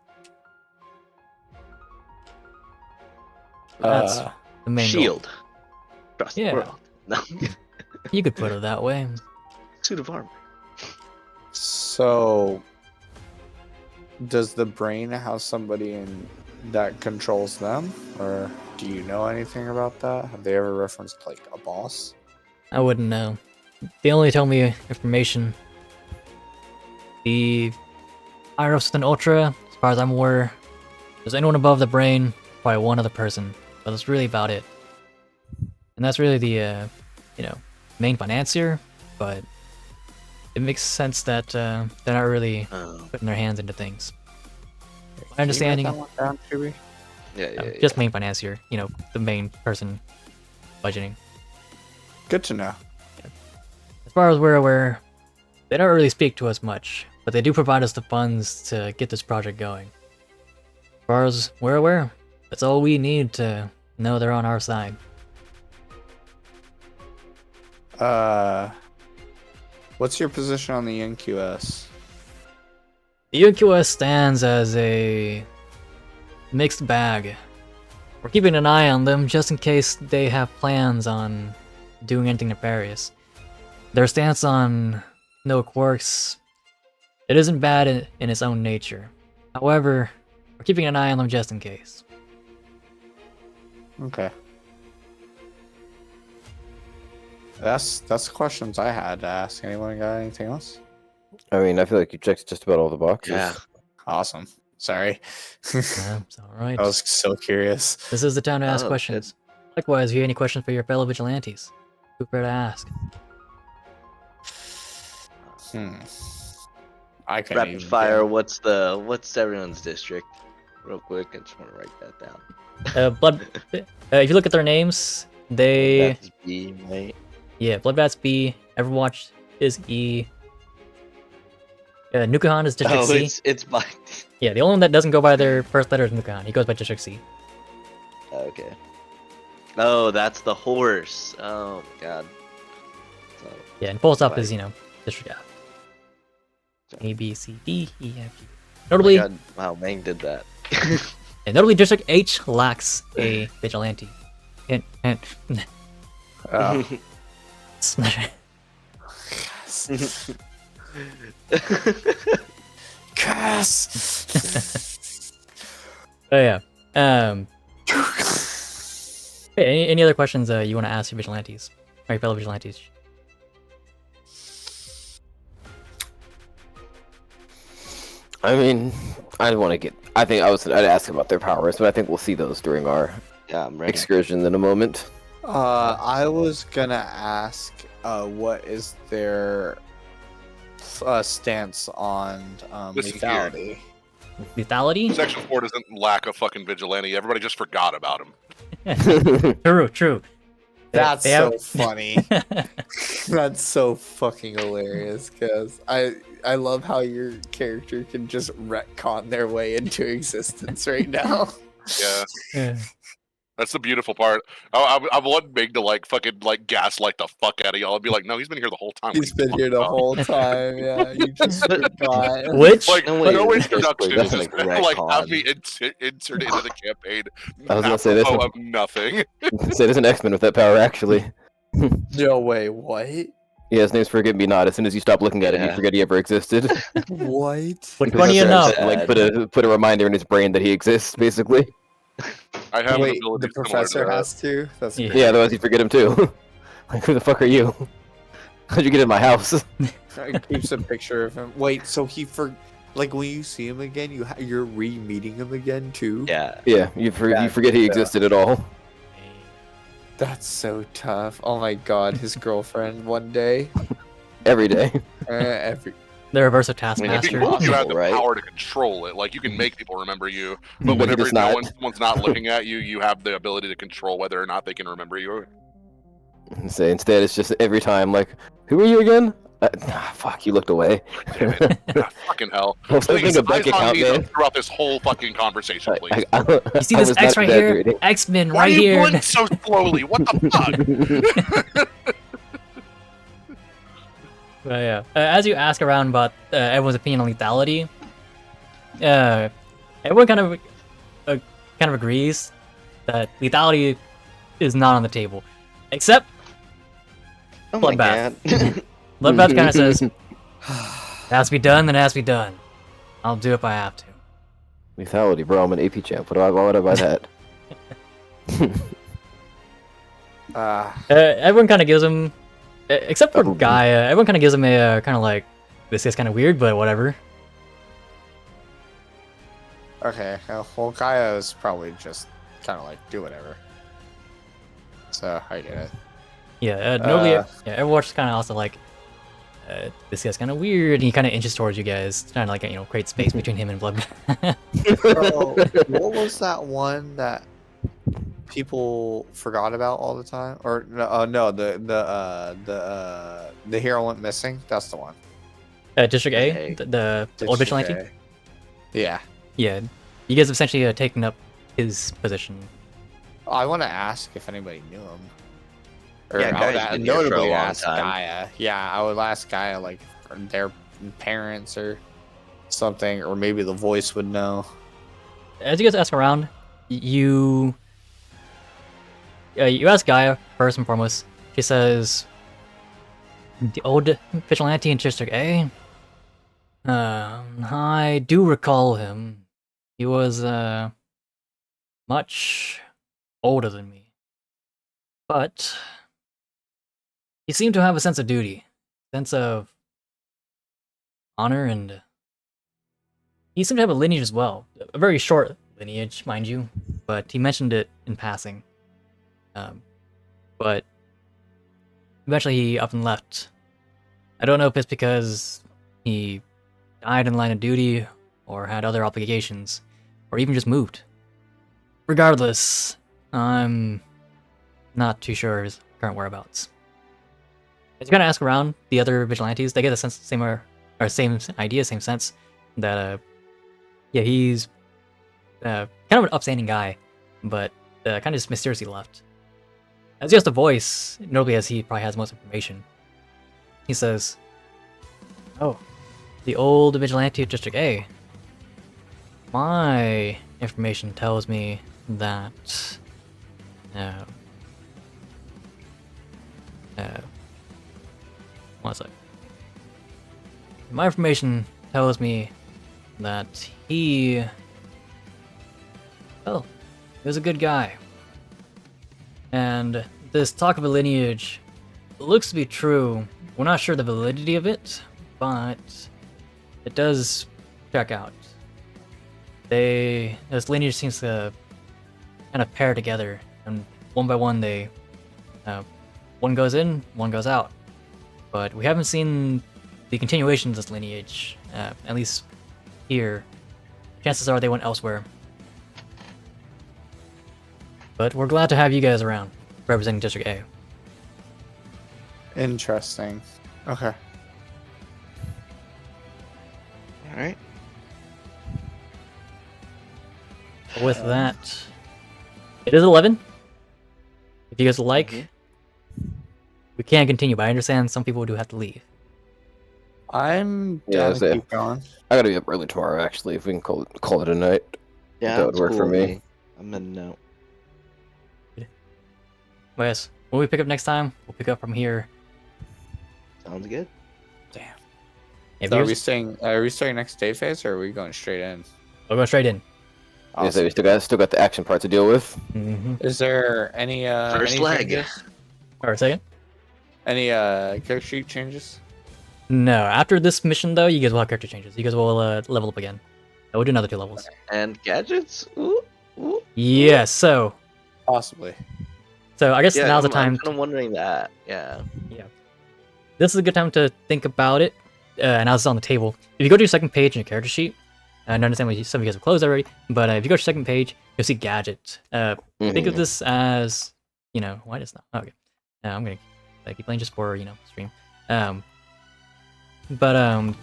That's the main goal. Shield. Across the Yeah. world. No. You could put it that way. Suit of armor. So, does the brain have somebody in that controls them, or do you know anything about that? Have they ever referenced like a boss? I wouldn't know. They only tell me information. The higher ups than Ultra, as far as I'm aware, if there's anyone above the brain, probably one other person. But that's really about it. And that's really the, main financier. But it makes sense that they're not really putting their hands into things. My understanding, Can you write that one down, Chibi? Yeah. just main financier. The main person budgeting. Good to know. As far as we're aware, they don't really speak to us much, but they do provide us the funds to get this project going. As far as we're aware, that's all we need to know they're on our side. What's your position on the NQS? The UQS stands as a mixed bag. We're keeping an eye on them just in case they have plans on doing anything nefarious. Their stance on no quirks, it isn't bad in its own nature. However, we're keeping an eye on them just in case. Okay. That's the questions I had to ask. Anyone got anything else? I mean, I feel like you checked just about all the boxes. Yeah. Awesome. Sorry. It's alright. I was so curious. This is the time to ask Oh, questions. Likewise, if you have any questions for your fellow vigilantes, feel free to ask. I can't Rapid even fire. get- What's everyone's district? Real quick, I just want to write that down. If you look at their names, they... That's B, right? Yeah, Bloodbath's B, Everwatch is E, Nukahan is District Oh, C. it's by. Yeah, the only one that doesn't go by their first letter is Nukahan. He goes by District C. Okay. Oh, that's the horse. Oh my god. So, Yeah, and post up Right. is, District F. A, B, C, D, E, F, G. oh my Notably, god, wow, Mang did that. District H lacks a vigilante. And Oh. Cass. Oh yeah. Hey, any other questions you want to ask your vigilantes? Or your fellow vigilantes? I mean, I want to get. I'd ask about their powers, but I think we'll see those during our Yeah, I'm ready. excursion in a moment. I was gonna ask, what is their stance on Listen lethality? Lethality? Section 4 doesn't lack a fucking vigilante. Everybody just forgot about him. True. That's They so have- funny. That's so fucking hilarious, because I love how your character can just retcon their way into existence right now. Yeah. Yeah. That's the beautiful part. I want Big to fucking gaslight the fuck out of y'all and be like, no, he's been here the whole time. He's been here the whole time, yeah. You just forgot. Which? Like, No, wait, no wait, introduction. that's Just like have retcon. me inserted into the campaign. I was gonna say this apropos one- of nothing. Say there's an X-Men with that power, actually. No way, what? Yeah, his name's Forget Me Not. As soon as you stop looking at him, you Yeah. forget he ever existed. What? Which one do you know? Professor Like put a reminder in his brain that he exists, basically. I have Wait, an ability the similar to professor that. has to? That's Yeah. great. Yeah, otherwise you forget him too. Like, who the fuck are you? How'd you get in my house? It keeps a picture of him. Wait, so like when you see him again, you're re-meeting him again too? Yeah. Yeah, you forget he existed at all. That's so tough. Oh my god, his girlfriend one day. Every day. Every The reverse of I mean, Taskmaster. you have the Right? power to control it. Like, you can make people remember you, But but he whenever does not. someone's not looking at you, you have the ability to control whether or not they can remember you. So instead, it's just every time, like, who are you again? Fuck, you looked away. Damn it. Ah, fucking hell. I was Please, thinking of eyes bank on account, me man. throughout this whole fucking conversation, please. You see this X right here? X-Men Why right are you here. blink so slowly? What the fuck? But yeah, as you ask around about everyone's opinion on lethality, everyone kind of agrees that lethality is not on the table, except Oh my Bloodbath. god. Bloodbath kind of says, "It has to be done, then it has to be done. I'll do it if I have to." Lethality, bro. I'm an AP champ. Why would I buy that? Everyone kind of gives him, except for Probably. Gaia, everyone kind of gives him a kind of like, this is kind of weird, but whatever. Okay, well, Gaia is probably just kind of like do whatever. So I get it. Yeah, nobody. Yeah, Overwatch is kind of also like, this guy's kind of weird, and he kind of inches towards you guys, trying to like create space between him and Bloodbath. So, what was that one that people forgot about all the time? Or no, the hero went missing. That's the one. District A, Okay. the old vigilante. Okay. Yeah. Yeah, you guys have essentially taken up his position. I want to ask if anybody knew him. Or Yeah, I Gaia's would been here for a notably long ask time. Gaia. Yeah, I would ask Gaia like their parents or something, or maybe the voice would know. As you guys ask around, you ask Gaia first and foremost. She says, "The old vigilante in District A. I do recall him. He was much older than me, but he seemed to have a sense of duty, sense of honor, and he seemed to have a lineage as well. A very short lineage, mind you, but he mentioned it in passing. But eventually he up and left. I don't know if it's because he died in line of duty, or had other obligations, or even just moved. Regardless, I'm not too sure his current whereabouts." As you kind of ask around the other vigilantes, they get the same idea, same sense that yeah, he's kind of an upstanding guy, but kind of just mysteriously left. As just a voice, notably as he probably has most information, he says, "Oh, the old vigilante of District A. My information tells me that one sec. My information tells me that he was a good guy. And this talk of a lineage looks to be true. We're not sure the validity of it, but it does check out. This lineage seems to kind of pair together, and one by one one goes in, one goes out. But we haven't seen the continuation of this lineage, at least here. Chances are they went elsewhere. But we're glad to have you guys around, representing District A." Interesting. Okay. All right. With that, it is 11. If you guys would like, we can continue, but I understand some people do have to leave. I'm Yeah, down that's to it. keep going. I gotta be up early tomorrow. Actually, if we can call it a night. Yeah, That would it's work cool for with me. I'm in out. But yes, when we pick up next time, we'll pick up from here. Sounds good. If So you're, are we starting next day phase, or are we going straight in? we'll go straight in. Yeah, so we still got the action part to deal with. Is there any First any leg. changes? Or a second. Any character sheet changes? No, after this mission though, you guys will have character changes. You guys will level up again. We'll do another 2 levels. And gadgets? Ooh, ooh. Yeah, so Possibly. I guess Yeah, now's the I'm time. kind of wondering that. Yeah. This is a good time to think about it. Now this is on the table. If you go to your second page in your character sheet, I understand some of you guys have closed already, but if you go to your second page, you'll see gadget. Think of this as, why does not? Okay. I'm gonna keep playing just for stream. But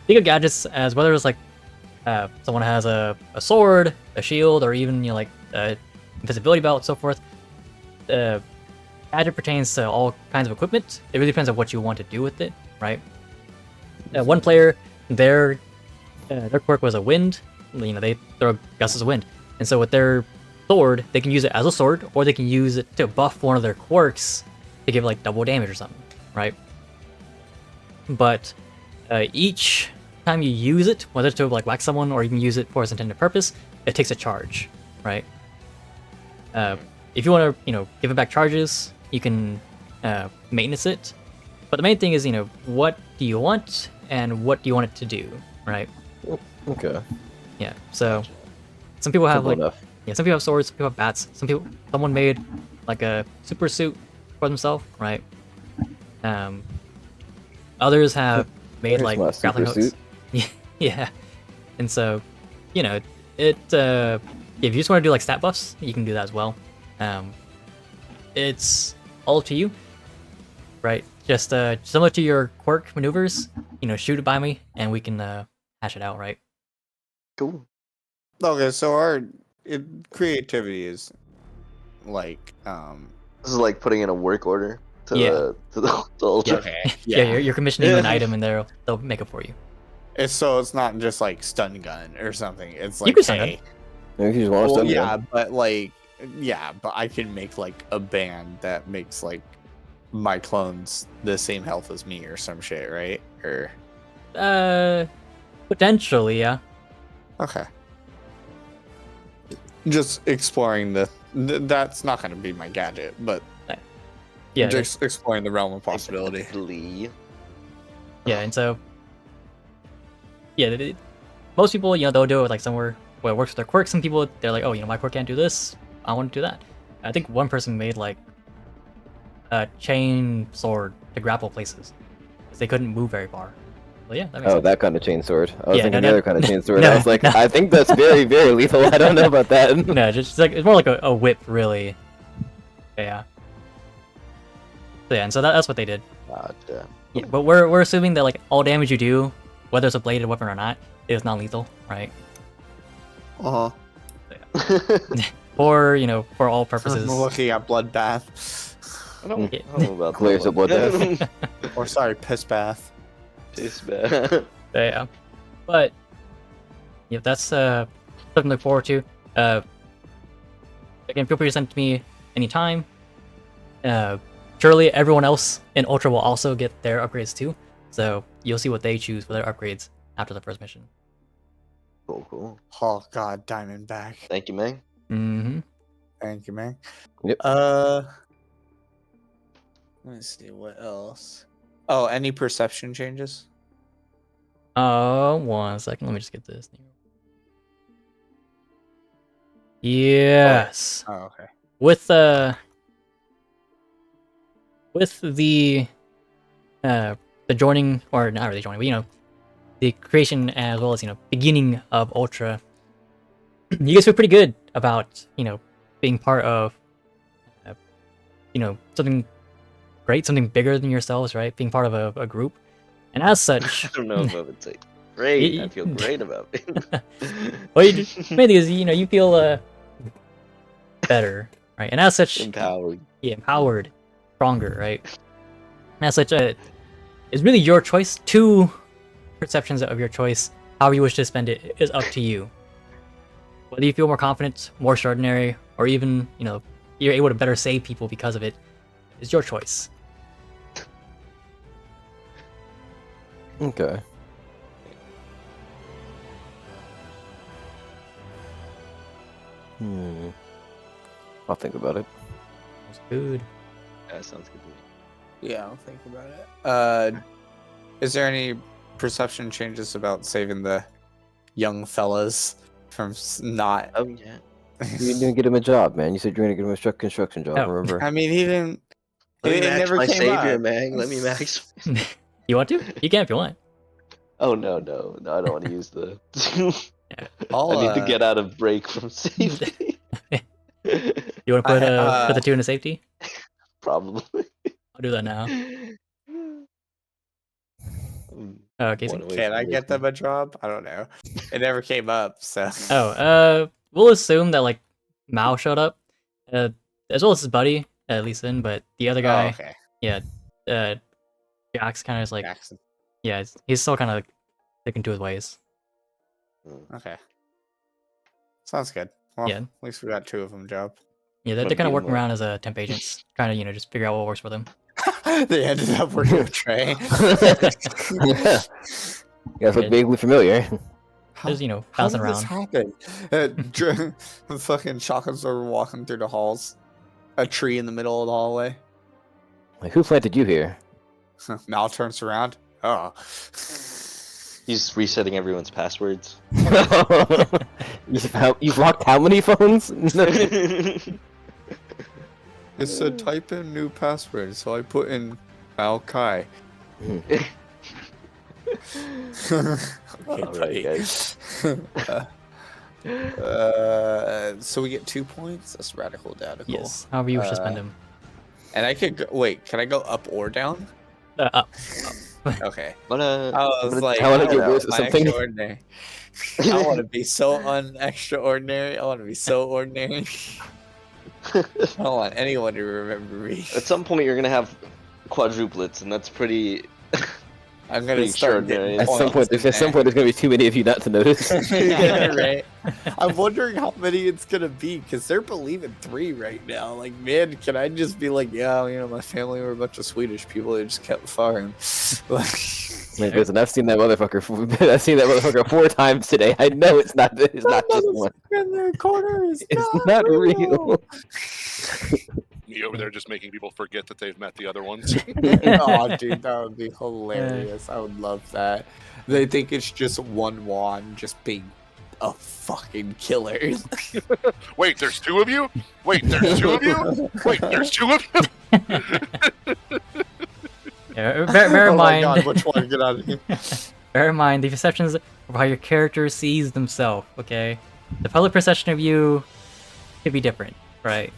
think of gadgets as whether it's like someone has a sword, a shield, or even like a invisibility belt, so forth. Gadget pertains to all kinds of equipment. It really depends on what you want to do with it, right? One player, their quirk was a wind. They throw gusts of wind, and so with their sword, they can use it as a sword, or they can use it to buff one of their quirks to give like double damage or something, right? But each time you use it, whether to like whack someone or you can use it for its intended purpose, it takes a charge, right? If you want to, give it back charges, you can maintenance it. But the main thing is, what do you want and what do you want it to do, right? Okay. Yeah. So some people have Simple like, enough. some people have swords, some people have bats. Someone made like a super suit for themselves, right? Others have made Here's like my grappling super hooks. suit. Yeah. And so, it if you just want to do like stat buffs, you can do that as well. It's all up to you, right? Just similar to your quirk maneuvers, shoot it by me and we can hash it out, right? Cool. Okay, so our creativity is like This is like putting in a work order to Yeah. the ultra. okay, Yeah, you're commissioning an item and they'll make it for you. It's not just like stun gun or something. It's You like can stun gun. hey, Maybe if you just want to well, stun yeah, gun. but but I can make like a band that makes like my clones the same health as me or some shit, right? Or Potentially, yeah. okay, just exploring that's not going to be my gadget, but Yeah, just exploring the realm of possibility. Exactly. yeah, and so most people, they'll do it like somewhere where it works with their quirk. Some people, they're like, oh, my quirk can't do this. I want to do that. I think one person made like a chain sword to grapple places because they couldn't move very far. Well, yeah, that makes Oh, sense. that kind of chain sword. I was Yeah, thinking no, the other kind of chain sword. no, I was like, no. I think that's very, very lethal. I don't know about that. No, just like it's more like a whip, really. Yeah. So, yeah, and so that's what they did. Gotcha. Yeah, but we're assuming that like all damage you do, whether it's a bladed weapon or not, is non-lethal, right? Uh huh. Or for all purposes. I'm looking at bloodbath, I don't Yeah. know about Clears that up blood one. or sorry, piss bath. Tastes bad. Yeah, but that's something to look forward to. Again, feel free to send it to me anytime. Surely everyone else in Ultra will also get their upgrades too, so you'll see what they choose for their upgrades after the first mission. Cool. Oh god, Diamondback. Thank you, man. Mm-hmm. Thank you, man. Yep. Let me see what else. Oh, any perception changes? 1 second. Let me just get this. Yes. Oh, okay. With the joining, or not really joining, but the creation as well as beginning of Ultra, you guys feel pretty good about being part of something great, something bigger than yourselves, right? Being part of a group, and as such, I don't know if I would say great. I Y- feel great about it. well, main thing is you feel better, right? And as such, Empowered. empowered, stronger, right? And as such, it's really your choice. 2 perceptions of your choice, however you wish to spend it, is up to you. Whether you feel more confident, more extraordinary, or even you're able to better save people because of it, is your choice. Okay. I'll think about it. Sounds good. That sounds good to me. Yeah, I'll think about it. Is there any perception changes about saving the young fellas from not? Oh yeah. You didn't get him a job, man. You said you're gonna get him a construction job. Oh. Remember? I mean, he didn't. Let me It max never my came savior, up. man. Let me max. You want to? You can if you want. Oh no! I don't want to use the. I'll, I need to get out of break from safety. You want to put the 2 into safety? Probably. I'll do that now. Oh, Casey. One away Can from I get Disney. them a job? I don't know. It never came up, so. Oh, we'll assume that like Mao showed up, as well as his buddy, Lee Sin, but the other Oh, guy, okay. yeah, Jax kind of is like, Jackson. yeah, he's still kind of sticking to his ways. Okay. Sounds good. Well, Yeah. at least we got 2 of them job. Yeah, they're Wanna kind of beat 'em working up. around as temp agents, trying to just figure out what works for them. They ended up working with Trey. Yeah, that's look vaguely familiar. How, Just how bouncing did this around. happen? The fucking shotguns are walking through the halls. A tree in the middle of the hallway. Like, who planted you here? Mal turns around. Oh. He's resetting everyone's passwords. You've locked how many phones? It said type in new password, so I put in Mal Kai. Okay, Alright, buddy. guys. So we get 2 points. That's radical data. Cool. Yes, however you wish to spend them. And I could go, wait. Can I go up or down? Up. Okay. But I was like, I wanna don't get know, worse or my something. extraordinary. I want to be so extraordinary. I want to be so ordinary. I don't want anyone to remember me. at some point you're gonna have quadruplets, and that's pretty. I'm gonna pretty start getting At some point, points there's gonna be too many of you not to notice. Yeah, right. I'm wondering how many it's gonna be because they're believing 3 right now. Like, man, can I just be like, yeah, my family were a bunch of Swedish people. They just kept firing. Like, listen, I've seen that motherfucker. I've seen that motherfucker 4 times today. I know it's not. It's not just one. In the corner is It's not real. Me over there just making people forget that they've met the other ones. Oh, dude, that would be hilarious. I would love that. They think it's just one wand just being a fucking killer. Wait, there's 2 of you? Wait, there's 2 of you? Wait, there's 2 of you? Yeah, bear in Oh my mind. god, which one? Get out of here. Bear in mind the perceptions of how your character sees themselves. Okay, the public perception of you could be different, right?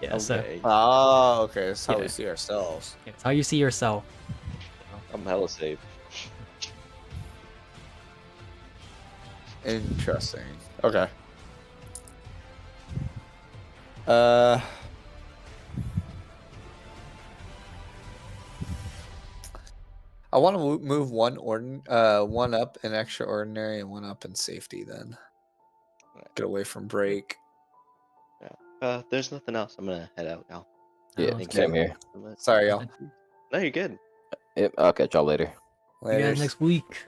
Yeah. So Okay. Oh, okay. That's how Yeah. we see ourselves. it's how you see yourself. I'm hella safe. Interesting. Okay. I want to move one up in extraordinary and one up in safety. Then get away from break. There's nothing else. I'm gonna head out now. Yeah, Thank same here. Sorry, y'all. No, you're good. Yep, I'll catch y'all later. See you guys Laters. next week.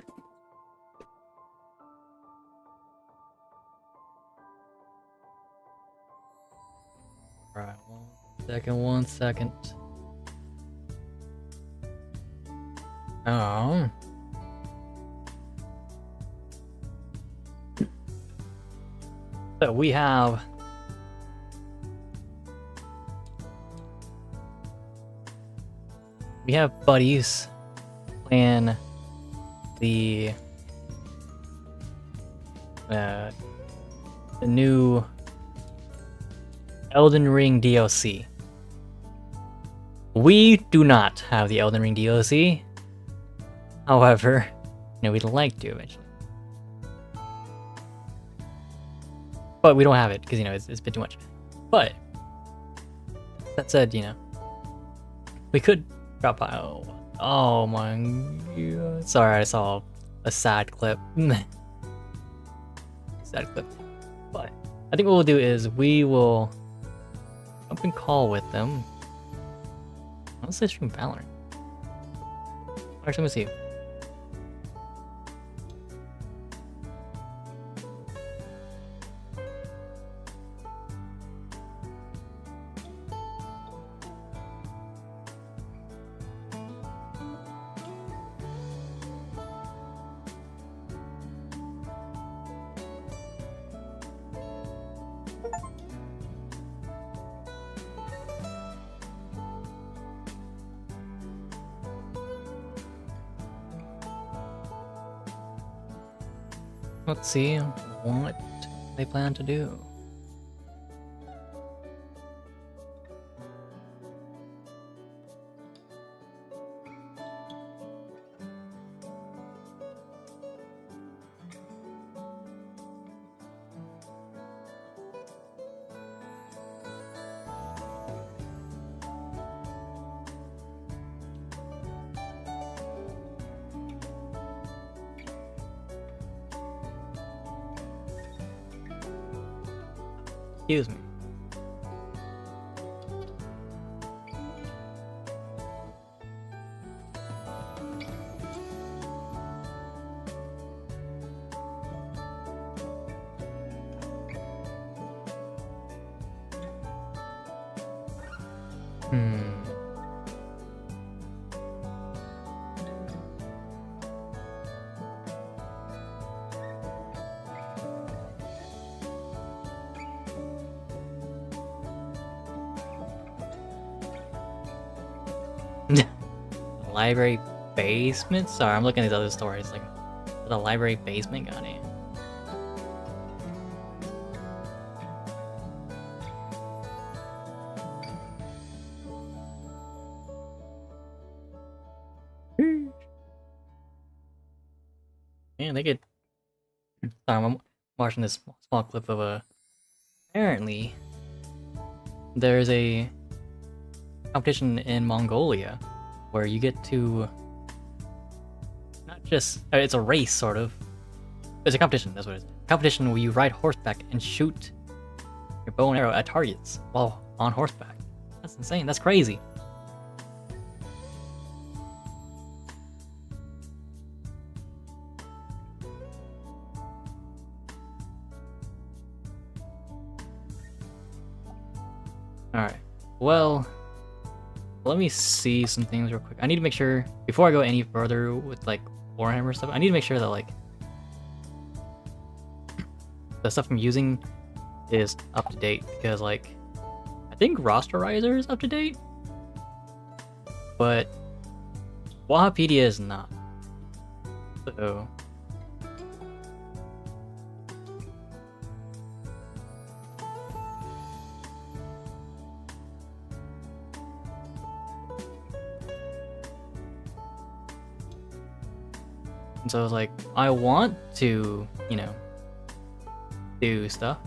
Alright, 1 second. Oh. So we have buddies playing the new Elden Ring DLC. We do not have the Elden Ring DLC. However, we'd like to eventually. But we don't have it because it's been too much. But that said, we could drop by. Oh my god! Sorry, I saw a sad clip. Sad clip. But I think what we'll do is we will jump and call with them. Let's say stream Valorant. Actually, let me see. Let's see what they plan to do. Excuse me. Hmm. Library basement? Sorry, I'm looking at these other stories. Like, the library basement got it. Man, they get. Sorry, I'm watching this small clip of a. Apparently, there's a competition in Mongolia where you get to not just it's a race sort of. It's a competition. That's what it is. Competition where you ride horseback and shoot your bow and arrow at targets while on horseback. That's insane. That's crazy. Alright, well, let me see some things real quick. I need to make sure, before I go any further with, like, Warhammer stuff, I need to make sure that, like, the stuff I'm using is up to date, because, like, I think Rosterizer is up to date, but Wahapedia is not. So... And so I was like, I want to, you know, do stuff,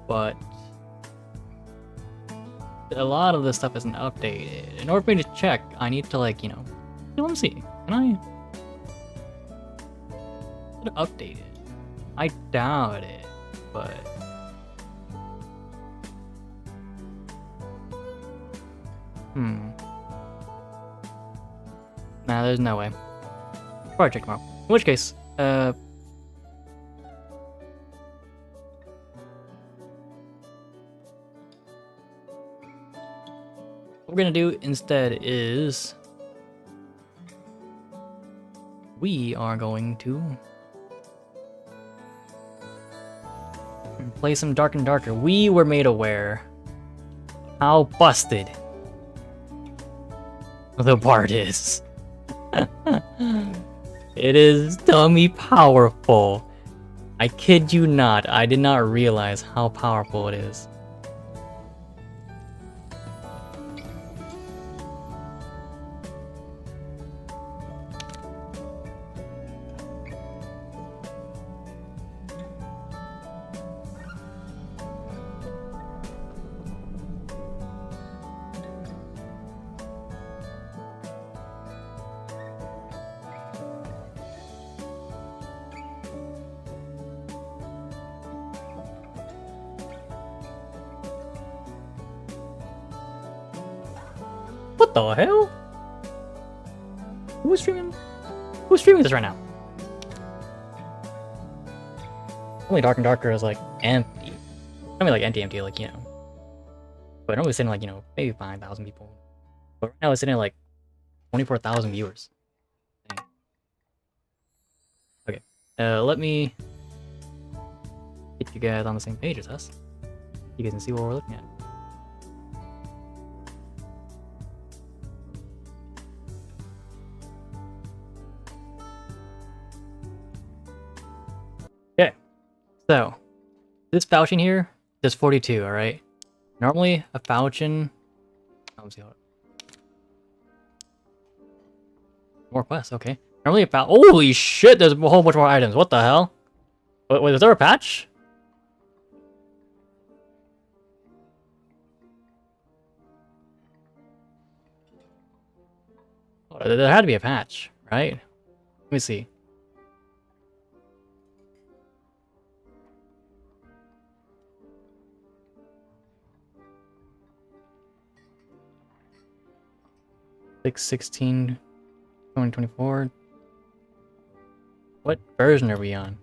but a lot of this stuff isn't updated. In order for me to check, I need to, like, you know, let me see. Can I update it? I doubt it, but nah, there's no way. Probably check tomorrow. In which case, what we're gonna do instead is we are going to play some Dark and Darker. We were made aware how busted the part is. It is dummy powerful. I kid you not, I did not realize how powerful it is. What the hell? Who's streaming? Who's streaming this right now? Only Dark and Darker is like empty. I mean, like empty, like, you know. But normally it's sitting like, you know, maybe 5,000 people. But right now it's sitting at like 24,000 viewers. Dang. Okay, let me get you guys on the same page as us. You guys can see what we're looking at. Okay, so this falchion here does 42, alright? Normally a falchion... Let's see, hold on. More quests, okay. Normally a holy shit, there's a whole bunch more items. What the hell? Wait, is there a patch? Oh, there had to be a patch, right? Let me see. 6/16, 2024. What version are we on?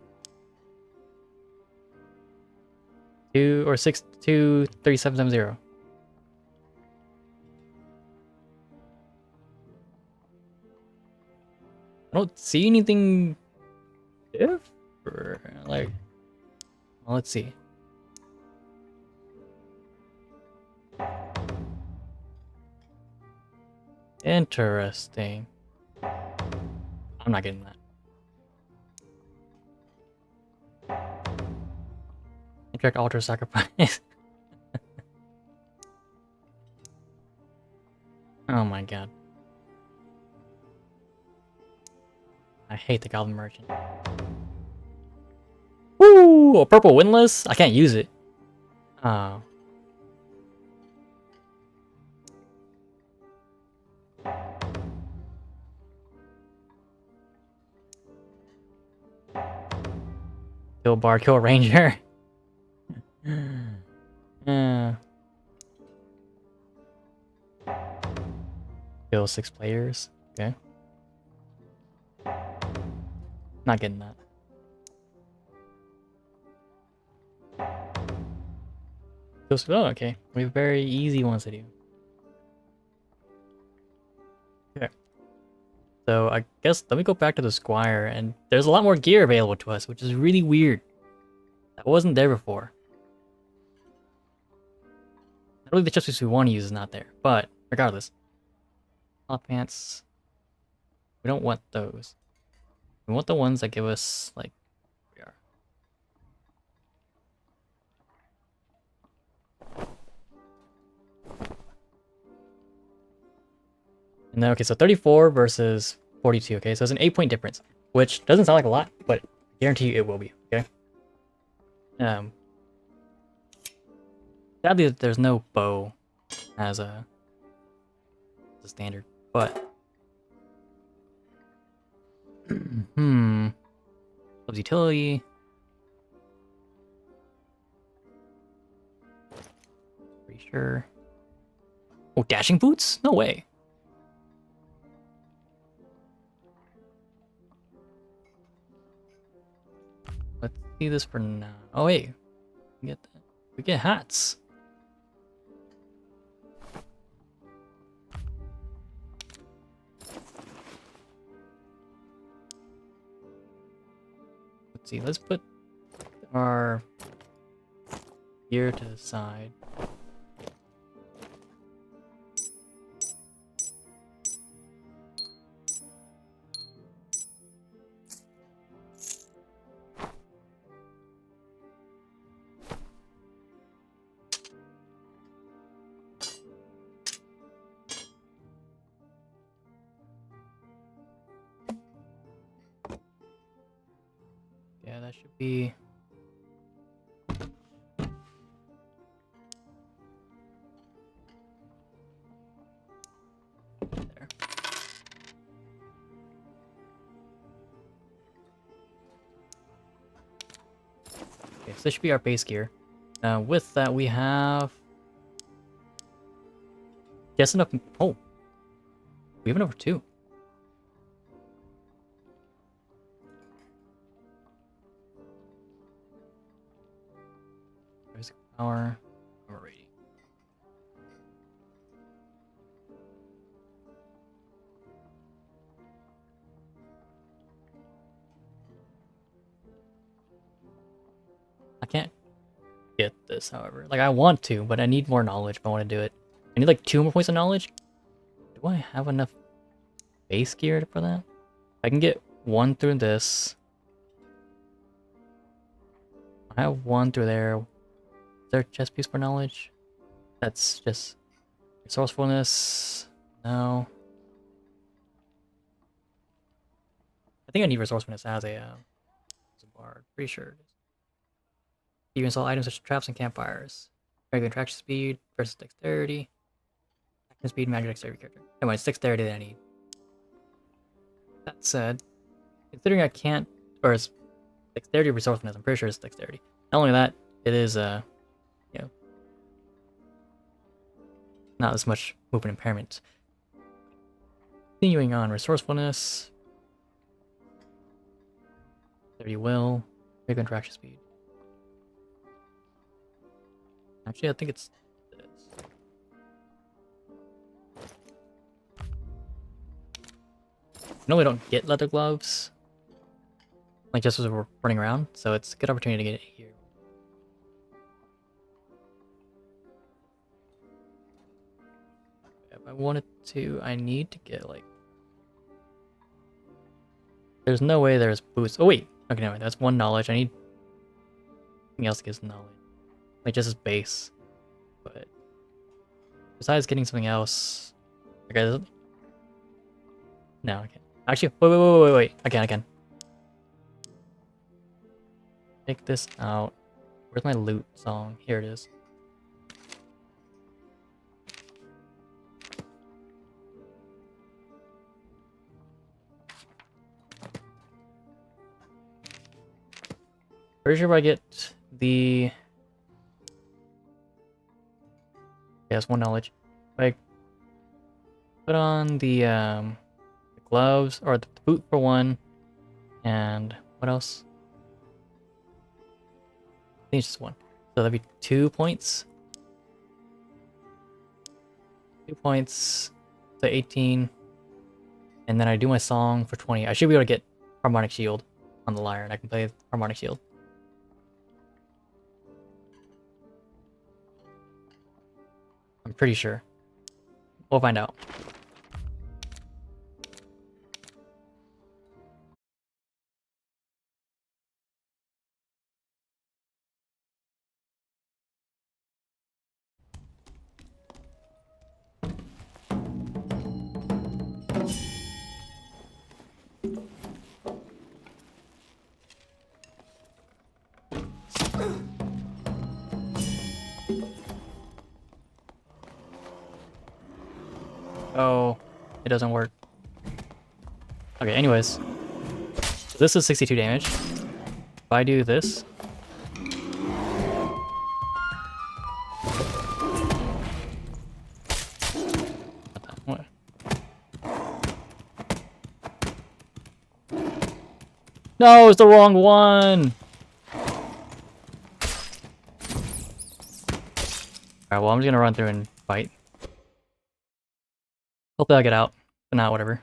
6.2.3770. I don't see anything different. Like, well, let's see. Interesting. I'm not getting that. Interact altar sacrifice. Oh my god. I hate the Goblin Merchant. Woo! A purple windlass? I can't use it. Oh. Kill Bard, kill Ranger. Kill 6 players. Okay. Not getting that. Oh, okay. We have very easy ones to do. Okay. So I guess let me go back to the Squire, and there's a lot more gear available to us, which is really weird. That wasn't there before. Not really the chest piece we want to use is not there, but regardless. Hot pants. We don't want those. We want the ones that give us, like, we are. And then, okay, so 34 versus 42, okay? So it's an 8-point difference, which doesn't sound like a lot, but I guarantee you it will be, okay? Sadly, there's no bow as a standard, but loves utility. Pretty sure. Oh, dashing boots? No way. Let's see this for now. Oh wait, we get that. We get hats. Let's see, let's put our gear to the side. Yeah, that should be... there. Okay, so this should be our base gear. With that, we have... Yes, enough... Oh! We have enough for 2. Basic power, power rating. I can't get this, however. Like, I want to, but I need more knowledge if I want to do it. I need like 2 more points of knowledge. Do I have enough base gear for that? I can get 1 through this. I have 1 through there. Is there a chest piece for knowledge? That's just resourcefulness. No. I think I need resourcefulness as a bard. Pretty sure it is. You can install items such as traps and campfires. Regular interaction speed versus dexterity. Action speed, magic dexterity character. Anyway, it's dexterity that I need. That said, considering I can't, or it's dexterity or resourcefulness, I'm pretty sure it's dexterity. Not only that, it is you know, not as much movement impairment. Continuing on, resourcefulness. Very well. Big interaction speed. Actually, I think it's this. No, we don't get leather gloves. Like just as we're running around, so it's a good opportunity to get it here. If I wanted to, I need to get like. There's no way there's boosts. Oh wait, okay, no, that's one knowledge. I need something else that gives knowledge, like just as base. But besides getting something else, okay, no, I can't. Actually, wait, I can. Take this out. Where's my loot song? Here it is. Pretty sure if I get the... Yeah, it's one knowledge. If I put on the gloves, or the boot for one, and what else? I think it's just one. So that'd be 2 points. 2 points, so 18. And then I do my song for 20. I should be able to get Harmonic Shield on the lyre, and I can play Harmonic Shield. I'm pretty sure. We'll find out. Oh, it doesn't work. Okay, anyways. So this is 62 damage. If I do this... What? No, it's the wrong one! Alright, well, I'm just gonna run through and fight. Hopefully I'll get out. But not, whatever.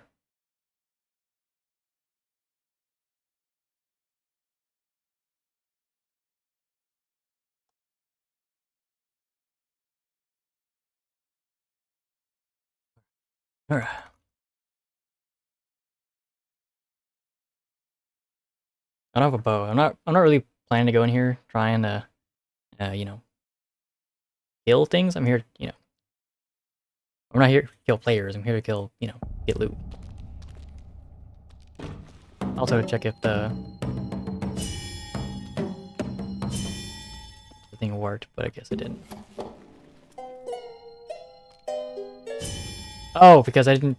Alright. I don't have a bow. I'm not really planning to go in here trying to you know, kill things. I'm here, you know. I'm not here to kill players. I'm here to kill, you know, get loot. Also to check if the thing worked, but I guess it didn't. Oh, because I didn't.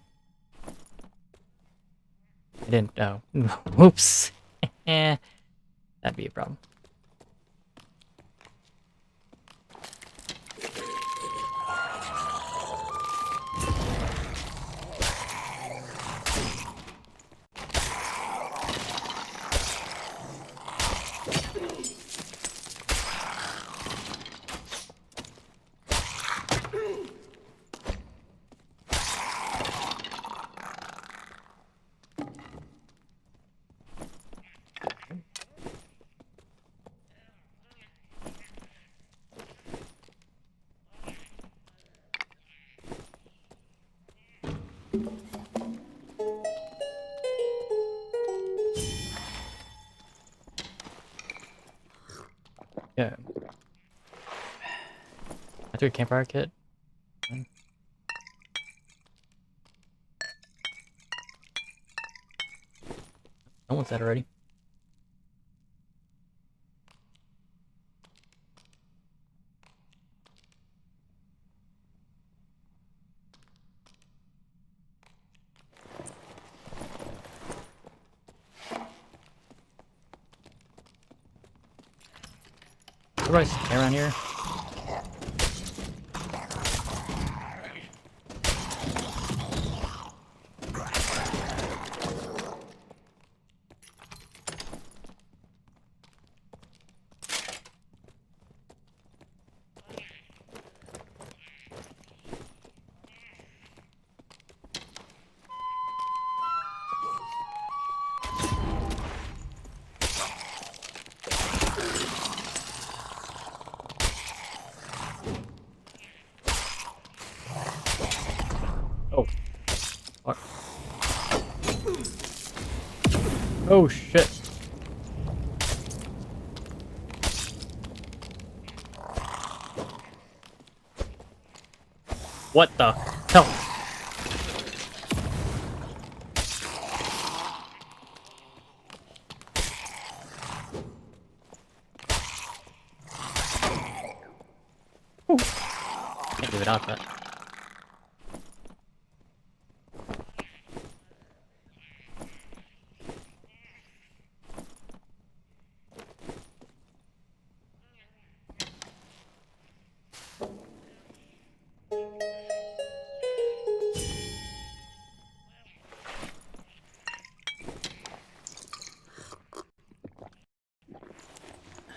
Oh, whoops. That'd be a problem. Yeah. I threw a campfire kit. Someone said already. Everybody's around here. Oh shit. What the hell? Whew. Can't do without that.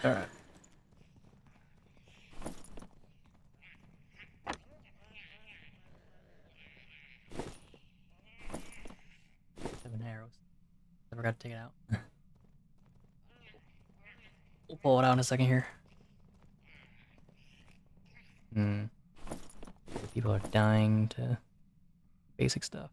Alright. Seven arrows. I forgot to take it out. We'll pull it out in a second here. People are dying to basic stuff.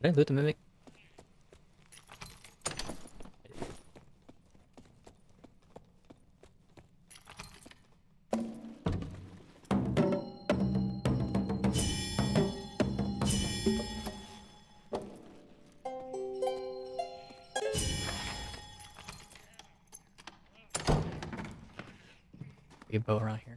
Did I loot the mimic? Be a bow around here.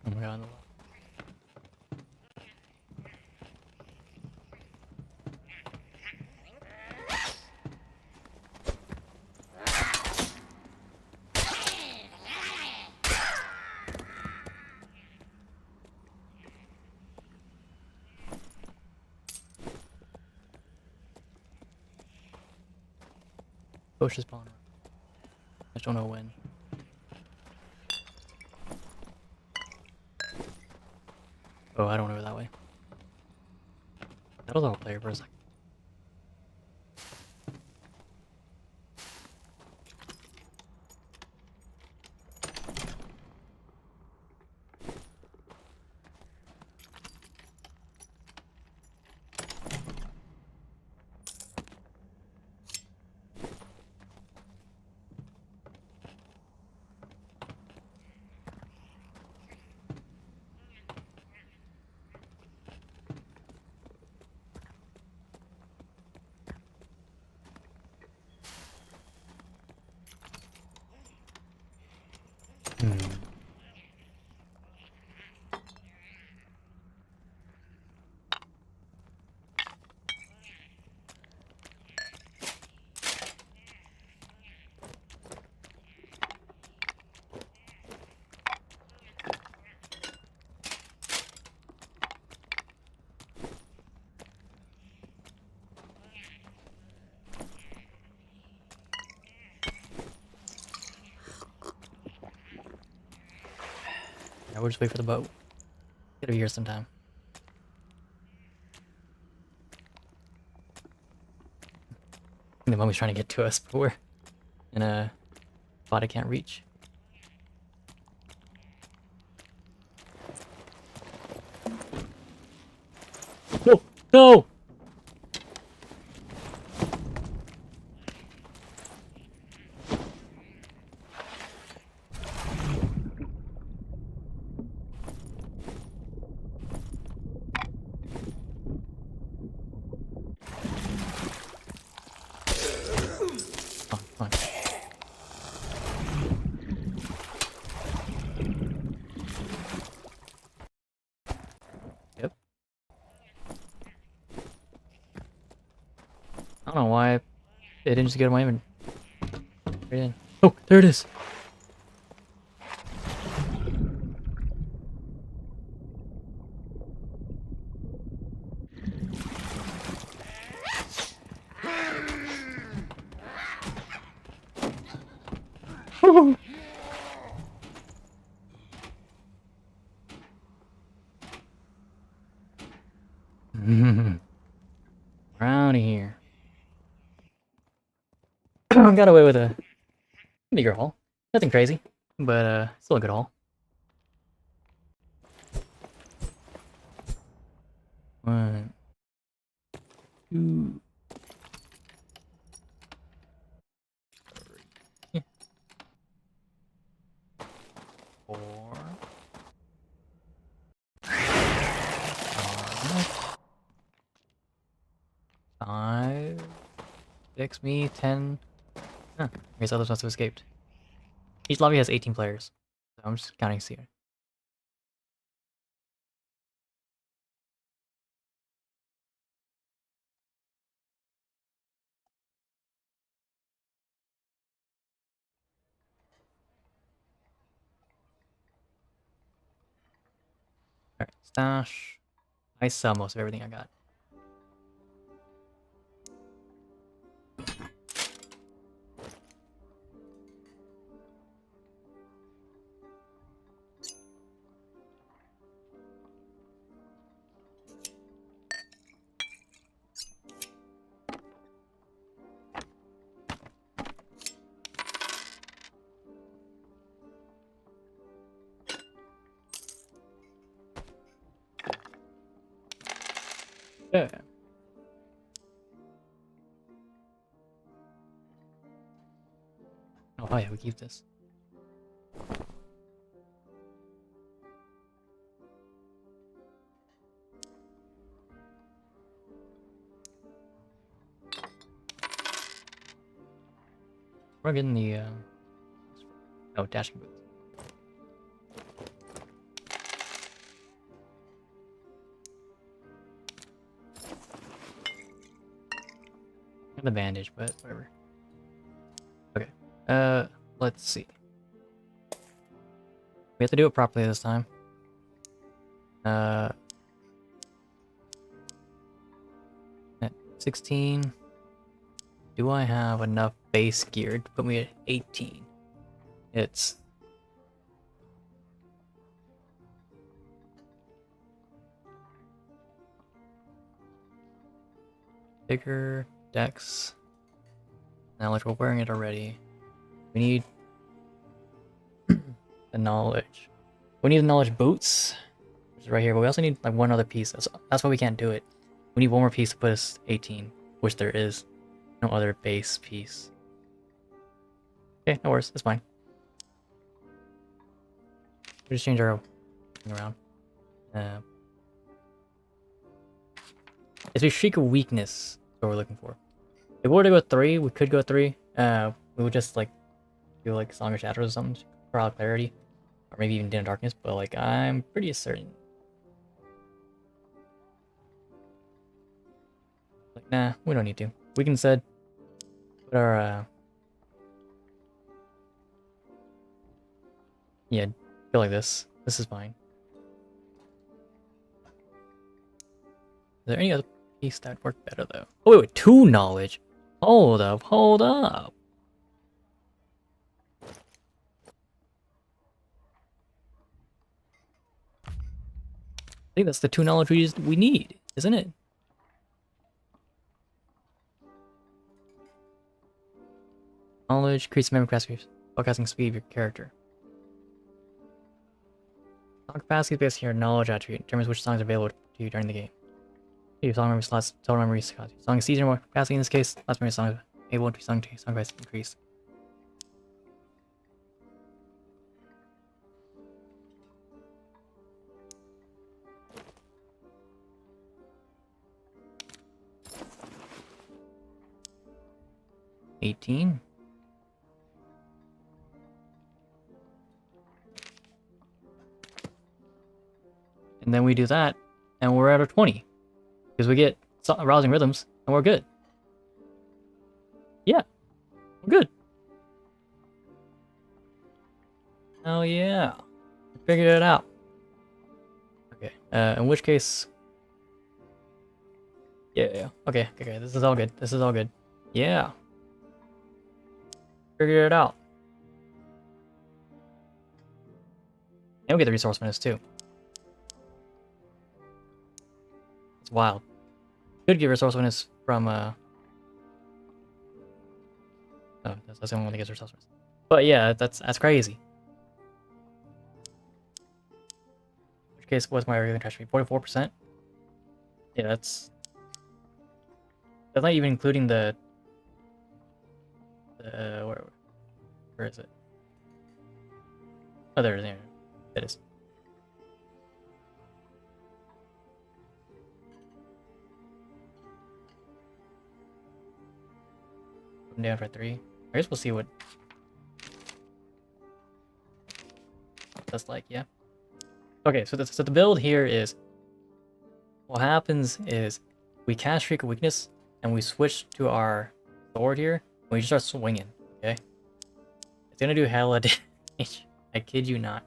Oh my god, on the left. Bush is spawning around. I just don't know when. Oh, I don't know that way. That was all player for a second. Yeah, we'll just wait for the boat. It'll be here sometime. I think the mummy's trying to get to us, but we're in a spot I can't reach. No! No! Come on, come on. Yep. I don't know why it didn't just go to my inventory. Right in. Oh, there it is. Around here. Got away with a meager haul. Nothing crazy, but still a good haul. 1, 2, 3, 4, 5, 6, me, 10. Huh, I guess others must have escaped. Each lobby has 18 players, so I'm just counting here. Alright, stash. I sell most of everything I got. Yeah. Oh yeah, we keep this. We're getting the oh, dashing boots. Got the bandage, but whatever. Okay. Let's see. We have to do it properly this time. At 16. Do I have enough base gear to put me at 18? It's bigger dex. Knowledge, we're wearing it already. We need the knowledge. We need the knowledge boots, which is right here, but we also need like one other piece. That's why we can't do it. We need one more piece to put us 18, which there is no other base piece. Okay, no worries, that's fine. We just change our thing around. It's a streak of weakness. That's what we're looking for. If we were to go 3, we could go 3. We would just like do like Song of Shadows or something for our clarity, or maybe even Din of Darkness. But like I'm pretty certain. Like nah, we don't need to. We can instead put our yeah, go like this. This is fine. Is there any other piece that would work better though? Oh wait, 2 knowledge. Hold up, hold up. I think that's the 2 knowledge we need, isn't it? Knowledge increases memory capacity, spellcasting speed of your character. Song capacity is based on your knowledge attribute, determines which songs are available to you during the game. Your song memory slots, total memory slots. Song season more capacity in this case, last memory song is able to be sung to song capacity increase. $18. And then we do that, and we're at our 20. Because we get rousing rhythms, and we're good. Yeah, we're good. Oh yeah, we figured it out. Okay, in which case... Yeah, okay, this is all good, this is all good. Yeah. Figured it out. And we get the resourcefulness too. It's wild. Could get resourcefulness from oh, that's the only one that gets resourcefulness. But yeah, that's crazy. In which case, what's my regular trash rate? 44%? Yeah, that's not even including the where is it? Oh, there it is. I'm down for 3. I guess we'll see what that's like. Yeah. Okay, so the build here is what happens is we cast Shriek of Weakness and we switch to our sword here. And we just start swinging. Okay. It's gonna do hella damage. I kid you not.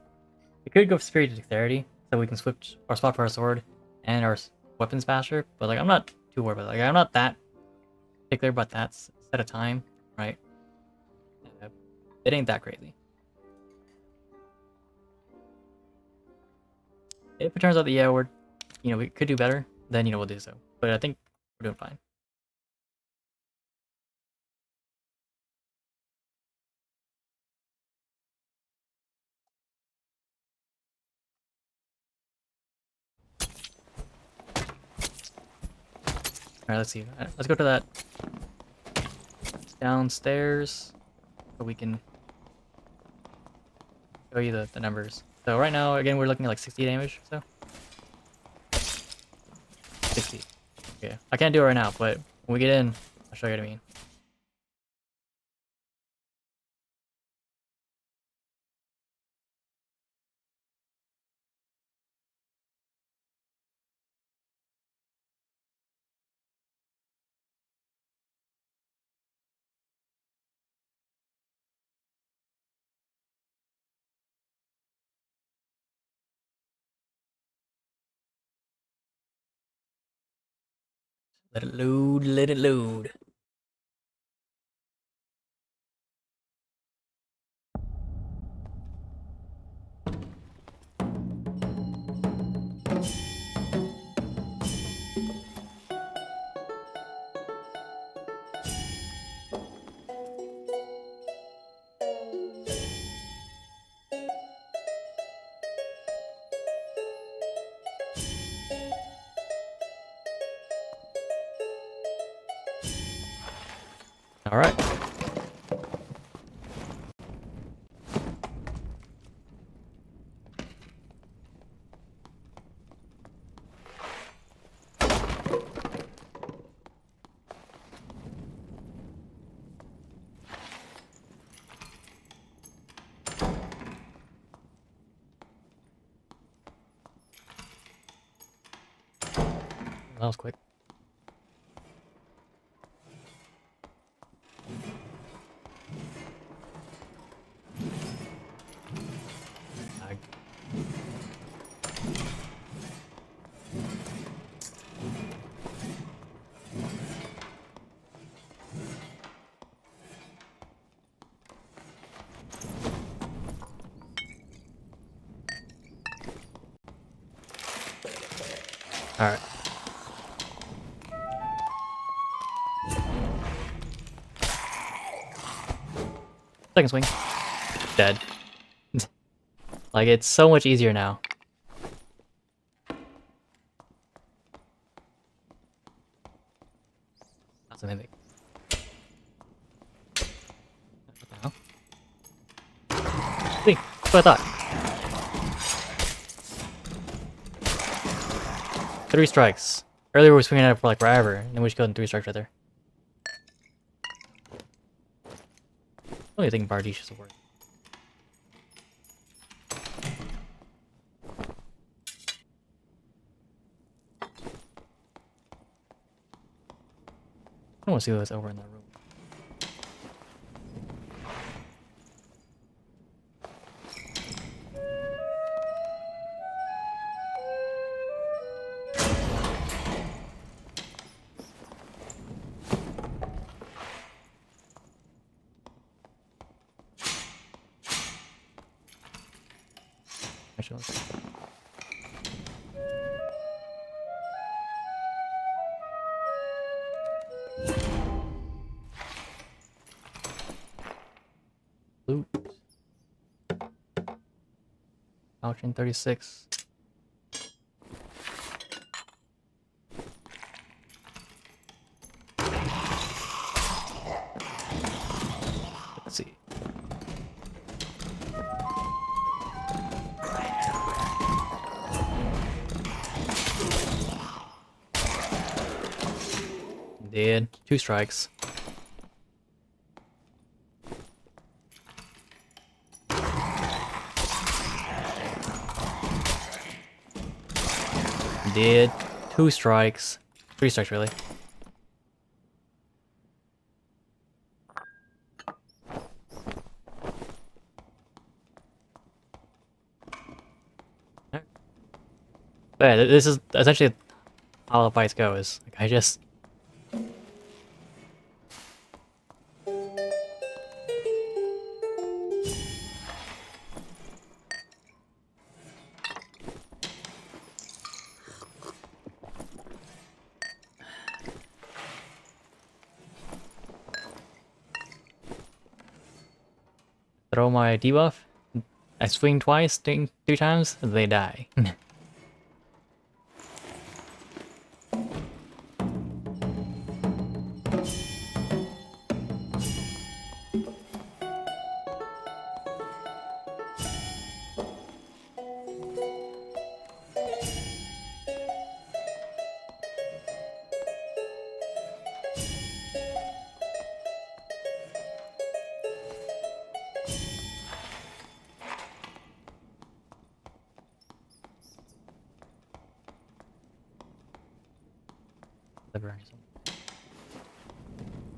We could go for Spirit Dexterity so we can switch our spot for our sword and our weapons basher, but like I'm not too worried about it. Like I'm not that particular about that set of time, right? It ain't that crazy. If it turns out that yeah, we could do better, then we'll do so. But I think we're doing fine. Alright, let's see. Let's go to that downstairs so we can show you the numbers. So right now, again, we're looking at like 60 damage, so. 60. Okay. I can't do it right now, but when we get in, I'll show you what I mean. Let it load, let it load. All right. That was quick. Lag. All right. Second swing. Dead. Like, it's so much easier now. That's a mimic. What the hell? See, that's what I thought. 3 strikes. Earlier we were swinging at it for like forever, and then we just killed in 3 strikes right there. I don't even think Bardiche is a word. I want to see what's over in that room. Actually, let's- loot. Auction 36. Let's see. Dead. 2 strikes. Dead. 2 strikes. 3 strikes, really. Alright. But yeah, this is essentially how the fights go. Is like I just throw my debuff. I swing twice, sting 3 times, they die.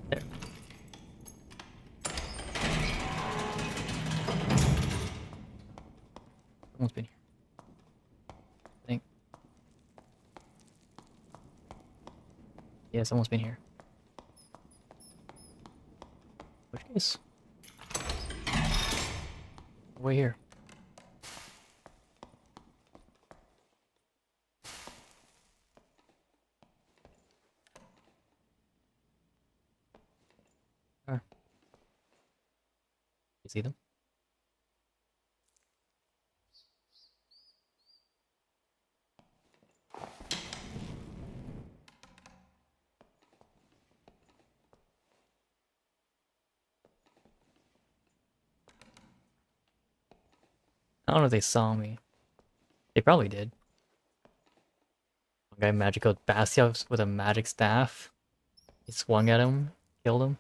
There. Someone's been here. I think. Yeah, someone's been here. Which case? Way here. You see them? I don't know if they saw me. They probably did. One guy magical Bastia with a magic staff. He swung at him, killed him.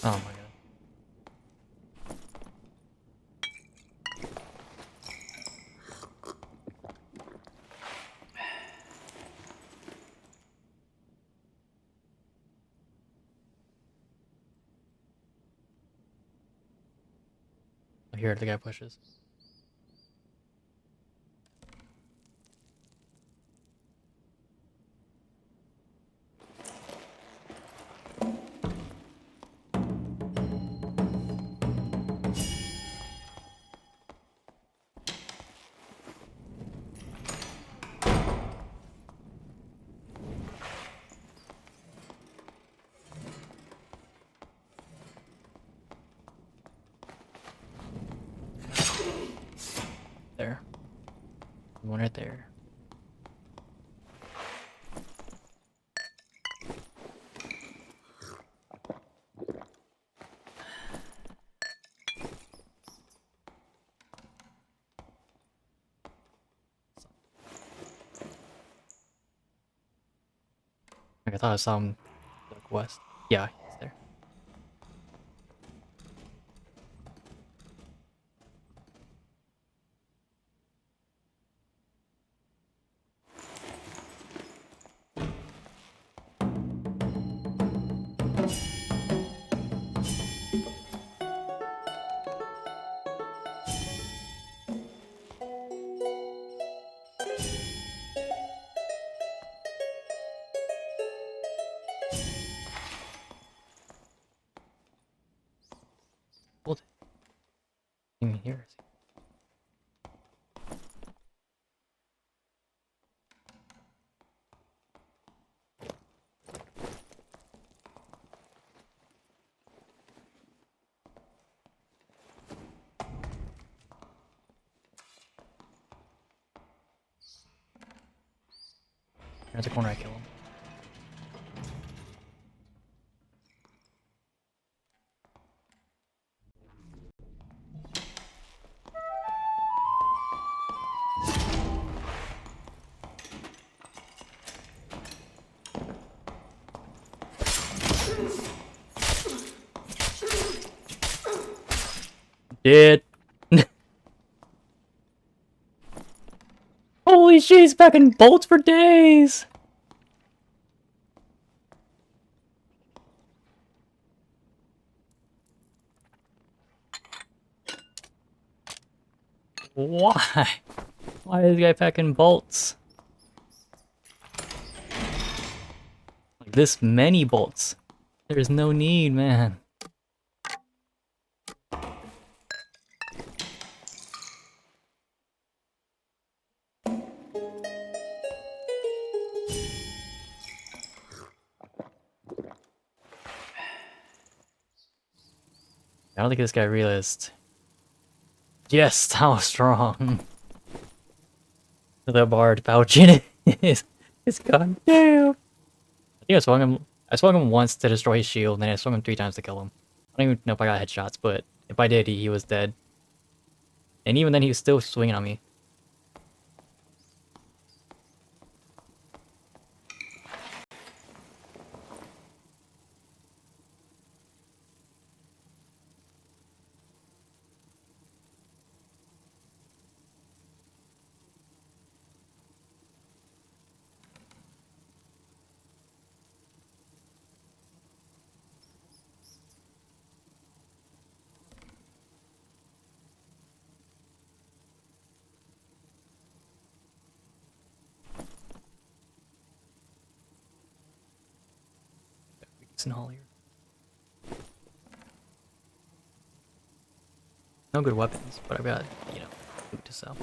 Oh my god. Here the guy pushes. There. One right there. I thought I saw him like west. Yeah, he's there. Hold it. Even here. There's a corner I kill him. Dead. Holy shit, he's packing bolts for days! Why? Why is this guy packing bolts? Like this many bolts. There's no need, man. I don't think this guy realized just how strong the bard pouch in it is. It's goddamn. I think I swung him once to destroy his shield, and then I swung him 3 times to kill him. I don't even know if I got headshots, but if I did, he was dead. And even then, he was still swinging on me. Decent haul here. No good weapons, but I've got, you know, loot to sell.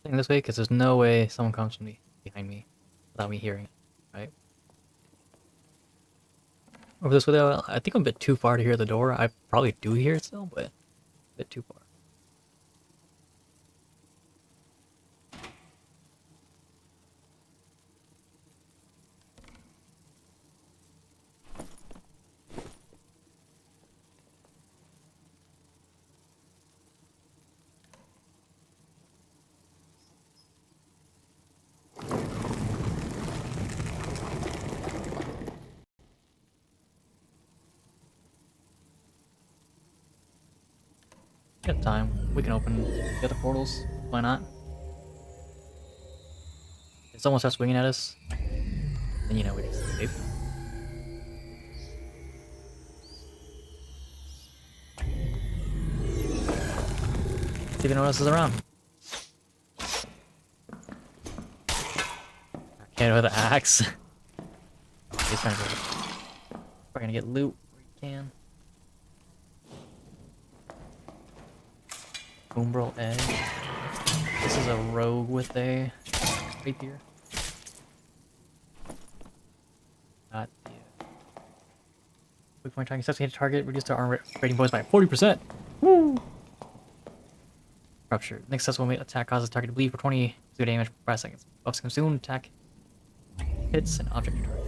This way, because there's no way someone comes from behind me without me hearing it, right? Over this way, though, I think I'm a bit too far to hear the door. I probably do hear it still, but a bit too far. We have time. We can open the other portals. Why not? If someone starts swinging at us, then you know we just escape. See if anyone else is around. Can't with the axe. He's trying to go. We're gonna get loot where you can. Umbral Edge. This is a rogue with a rapier. Not yet. Quick point tracking steps to hit a target, reduce the armor rating bonus by 40%. Woo! Rupture. Next successful attack causes target to bleed for 20 physical damage for 5 seconds. Buffs consumed, attack hits an object or target.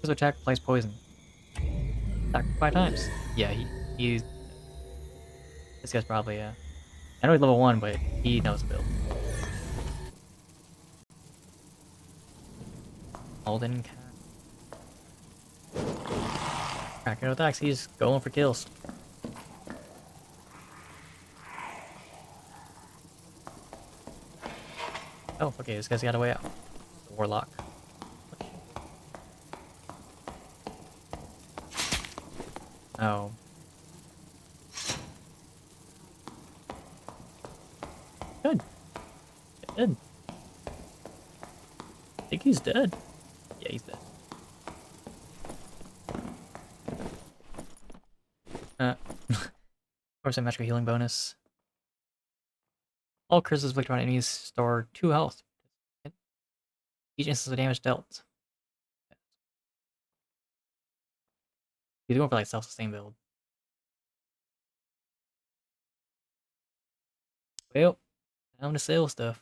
Physical attack applies poison. Attack 5 times. Yeah, he's... This guy's probably, I know he's level 1, but he knows the build. Alden Cat. Cracking attacks, he's going for kills. Oh, okay, this guy's got a way out. Warlock. Oh. Good. Dead. I think he's dead. Yeah, he's dead. Of course, a magical healing bonus. All curses inflicted on enemies store 2 health. Each instance of damage dealt. He's going for like self-sustain build. Well, time to sell stuff.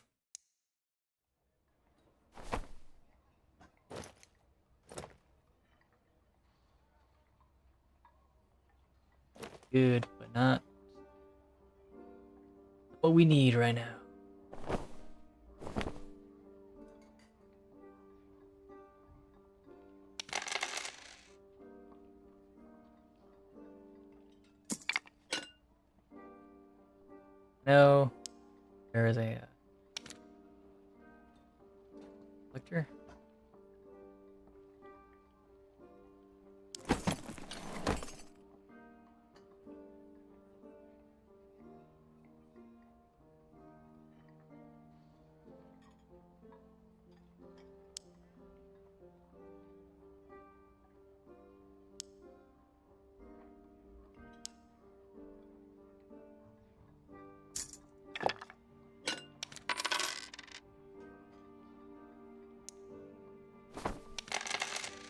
Good, but not what we need right now. No, there is a lecture.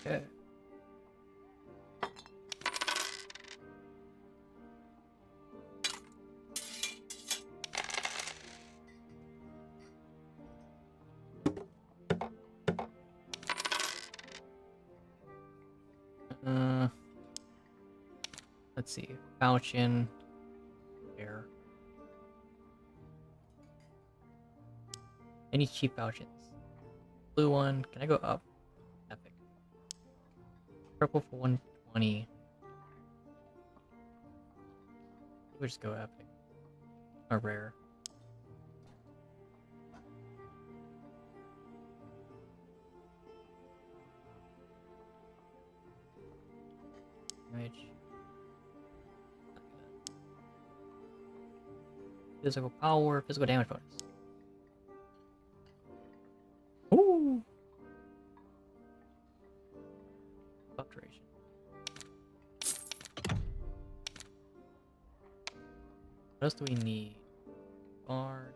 Okay. Let's see. Falchion. Here. Any cheap falchions? Blue one. Can I go up? Epic. Purple for 120. We'll just go epic. Or rare. Damage. Physical power, physical damage bonus. Ooh! Fluctuation. What else do we need? Bard.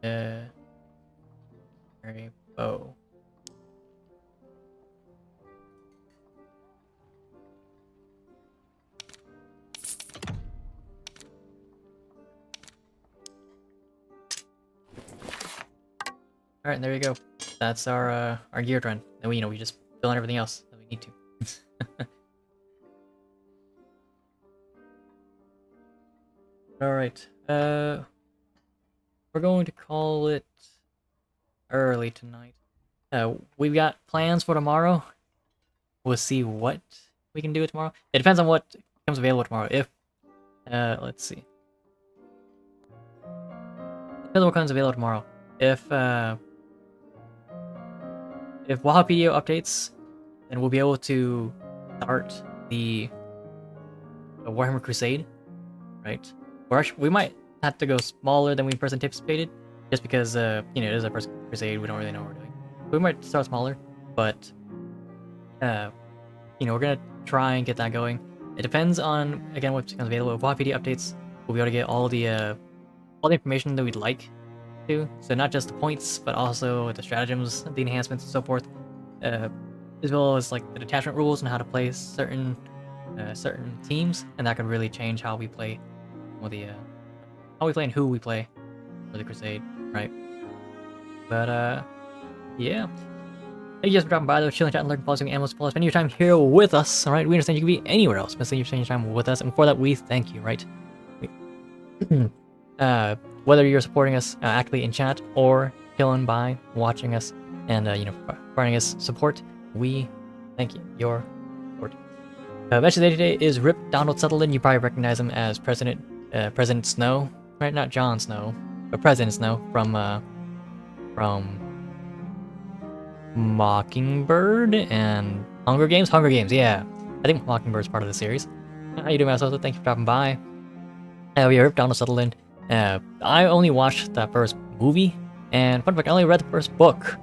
Very bow. All right, there you go. That's our gear trend. And we we just fill in everything else that we need to. All right. We're going to call it early tonight. We've got plans for tomorrow. We'll see what we can do tomorrow. It depends on what becomes available tomorrow. If let's see. Depends on what comes available tomorrow. If Wahapedia updates, then we'll be able to start the Warhammer Crusade, right? We might have to go smaller than we first anticipated, just because it is our first Crusade. We don't really know what we're doing. We might start smaller, but we're gonna try and get that going. It depends on again what becomes available. If Wahapedia updates, we'll be able to get all the information that we'd like to. So not just the points, but also the stratagems, the enhancements, and so forth, as well as like the detachment rules and how to play certain certain teams, and that could really change how we play, or the how we play and who we play for the Crusade, right? But yeah. Thank you guys for dropping by though, chilling, chatting, lurking, pausing, and most spending your time here with us, alright? We understand you could be anywhere else, but spending your time with us, and for that we thank you, right? Whether you're supporting us actively in chat or chilling by, watching us, and providing us support, we thank you. Your support. Match of the day today is Rip Donald Sutherland. You probably recognize him as President Snow, right? Not Jon Snow, but President Snow from Mockingbird and Hunger Games. Hunger Games, yeah. I think Mockingbird's part of the series. How you doing, Master? Thank you for dropping by. We are Rip Donald Sutherland. I only watched that first movie, and fun fact, I only read the first book.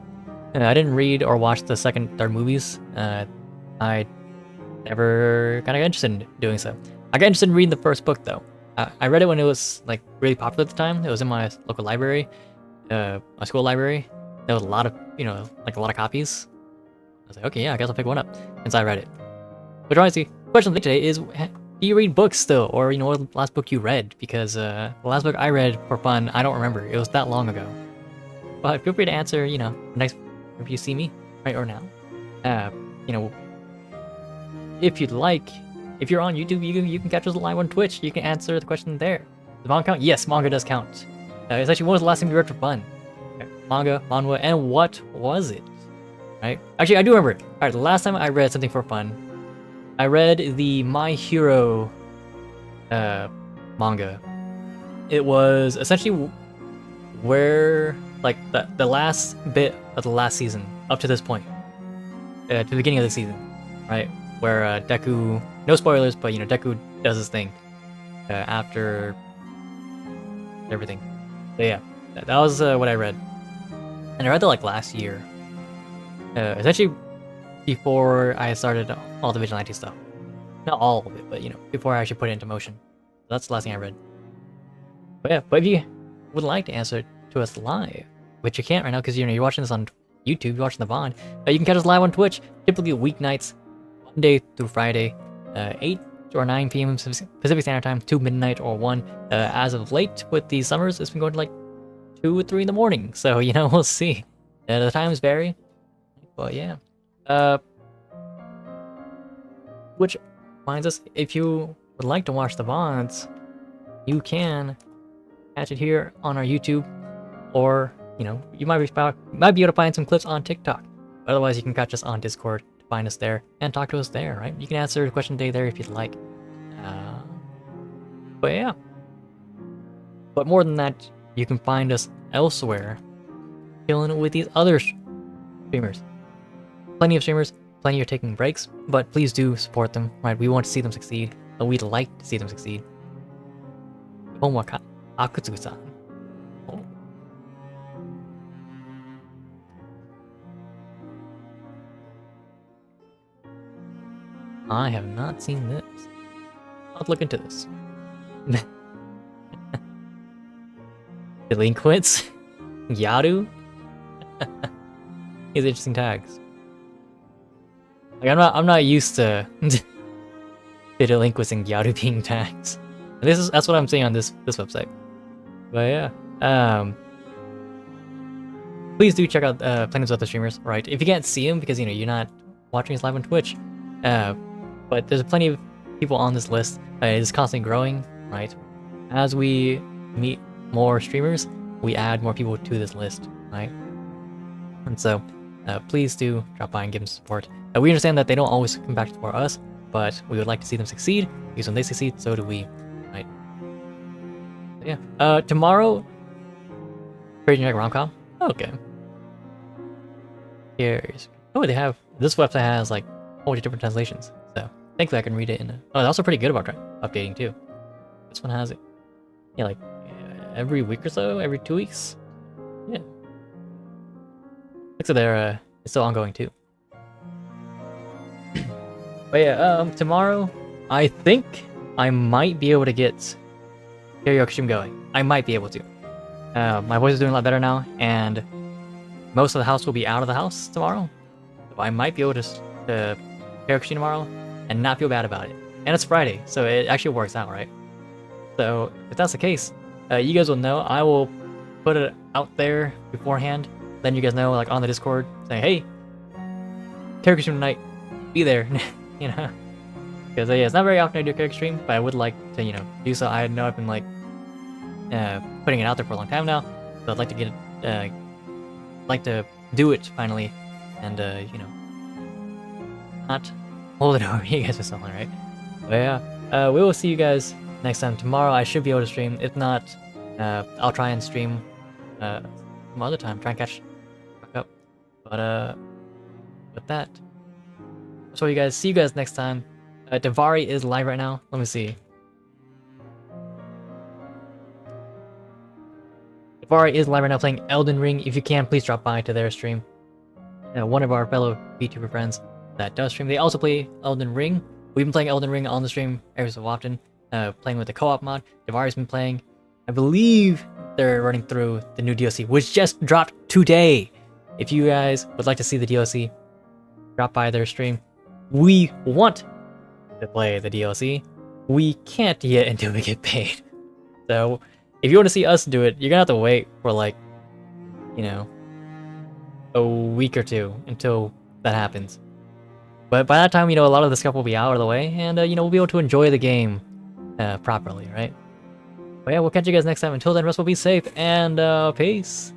I didn't read or watch the second, third movies. I never kind of got interested in doing so. I got interested in reading the first book though. I read it when it was like really popular at the time. It was in my local library, my school library. There was a lot of, like a lot of copies. I was like, okay, yeah, I guess I'll pick one up. And so I read it. Which reminds me, the question of the day today is, do you read books still? Or, what was the last book you read? Because the last book I read for fun, I don't remember. It was that long ago. But feel free to answer, next if you see me, right, or now. If you'd like, if you're on YouTube, you can catch us live on Twitch. You can answer the question there. Does manga count? Yes, manga does count. It's actually, when was the last time you read for fun? Okay. Manga, manhwa, and what was it? Right? Actually, I do remember. Alright, the last time I read something for fun, I read the My Hero manga. It was essentially where, like, the last bit of the last season, up to this point. To the beginning of the season, right? Where Deku, no spoilers, but Deku does his thing after everything. So yeah, that was what I read, and I read that like last year. Essentially, before I started all the Vigilante stuff. Not all of it, but before I actually put it into motion. That's the last thing I read. But yeah, but if you would like to answer to us live, which you can't right now because you're watching this on YouTube, you're watching the VOD, you can catch us live on Twitch, typically weeknights, Monday through Friday, 8 or 9 p.m. Pacific Standard Time, 2 midnight or 1. As of late, with the summers, it's been going to like 2 or 3 in the morning. So, we'll see. The times vary. But yeah. Which reminds us, if you would like to watch the VODs, you can catch it here on our YouTube, or, you might be able to find some clips on TikTok. Otherwise, you can catch us on Discord. Find us there and talk to us there, right? You can answer the question today there if you'd like. But yeah. But more than that, you can find us elsewhere, chilling with these other streamers. Plenty of streamers, plenty are taking breaks, but please do support them, right? We want to see them succeed, and we'd like to see them succeed. Honwa Akutsugu-san. I have not seen this. I'll look into this. Delinquents? Yaru? These interesting tags. Like I'm not used to the delinquents and Yaru being tags. And that's what I'm seeing on this website. But yeah. Please do check out plenty of other streamers, right? If you can't see them because you're not watching us live on Twitch. But there's plenty of people on this list. It is constantly growing, right? As we meet more streamers, we add more people to this list, right? And so, please do drop by and give them support. We understand that they don't always come back to support us, but we would like to see them succeed, because when they succeed, so do we, right? So yeah. Tomorrow, Creating Like Romcom. Okay. Here's... Oh, they have... This website has, like, a whole bunch of different translations. So, thankfully I can read it in a... Oh, they're also pretty good about updating, too. This one has it. Yeah, like, every week or so? Every 2 weeks? Yeah. Looks like they're, it's still ongoing, too. But yeah, tomorrow, I think I might be able to get karaoke stream going. I might be able to. My voice is doing a lot better now, and most of the house will be out of the house tomorrow. So I might be able to karaoke stream tomorrow and not feel bad about it. and it's Friday, so it actually works out, right? So if that's the case, you guys will know. I will put it out there beforehand. Then you guys know, like on the Discord, saying, "Hey, character stream tonight, be there." You know, because yeah, it's not very often I do a character stream, but I would like to, you know, do so. I know I've been like putting it out there for a long time now, so I'd like to get it, like to do it finally, and you know, not hold it over you guys or something, right? But yeah, we will see you guys next time. Tomorrow I should be able to stream. If not, I'll try and stream some other time. Try and catch back up. But with that, so you guys, see you guys next time. Davari is live right now. Let me see. Davari is live right now playing Elden Ring. If you can, please drop by to their stream. One of our fellow VTuber friends that does stream. They also play Elden Ring. We've been playing Elden Ring on the stream every so often. Playing with the co-op mod. Davari's been playing. I believe they're running through the new DLC, which just dropped today. If you guys would like to see the DLC, drop by their stream. We want to play the DLC. We can't yet until we get paid. So if you want to see us do it, you're gonna have to wait for like, you know, a week or two until that happens. But by that time, you know, a lot of the stuff will be out of the way, and you know, we'll be able to enjoy the game properly, right? But yeah, we'll catch you guys next time. Until then, rest will be safe, and peace.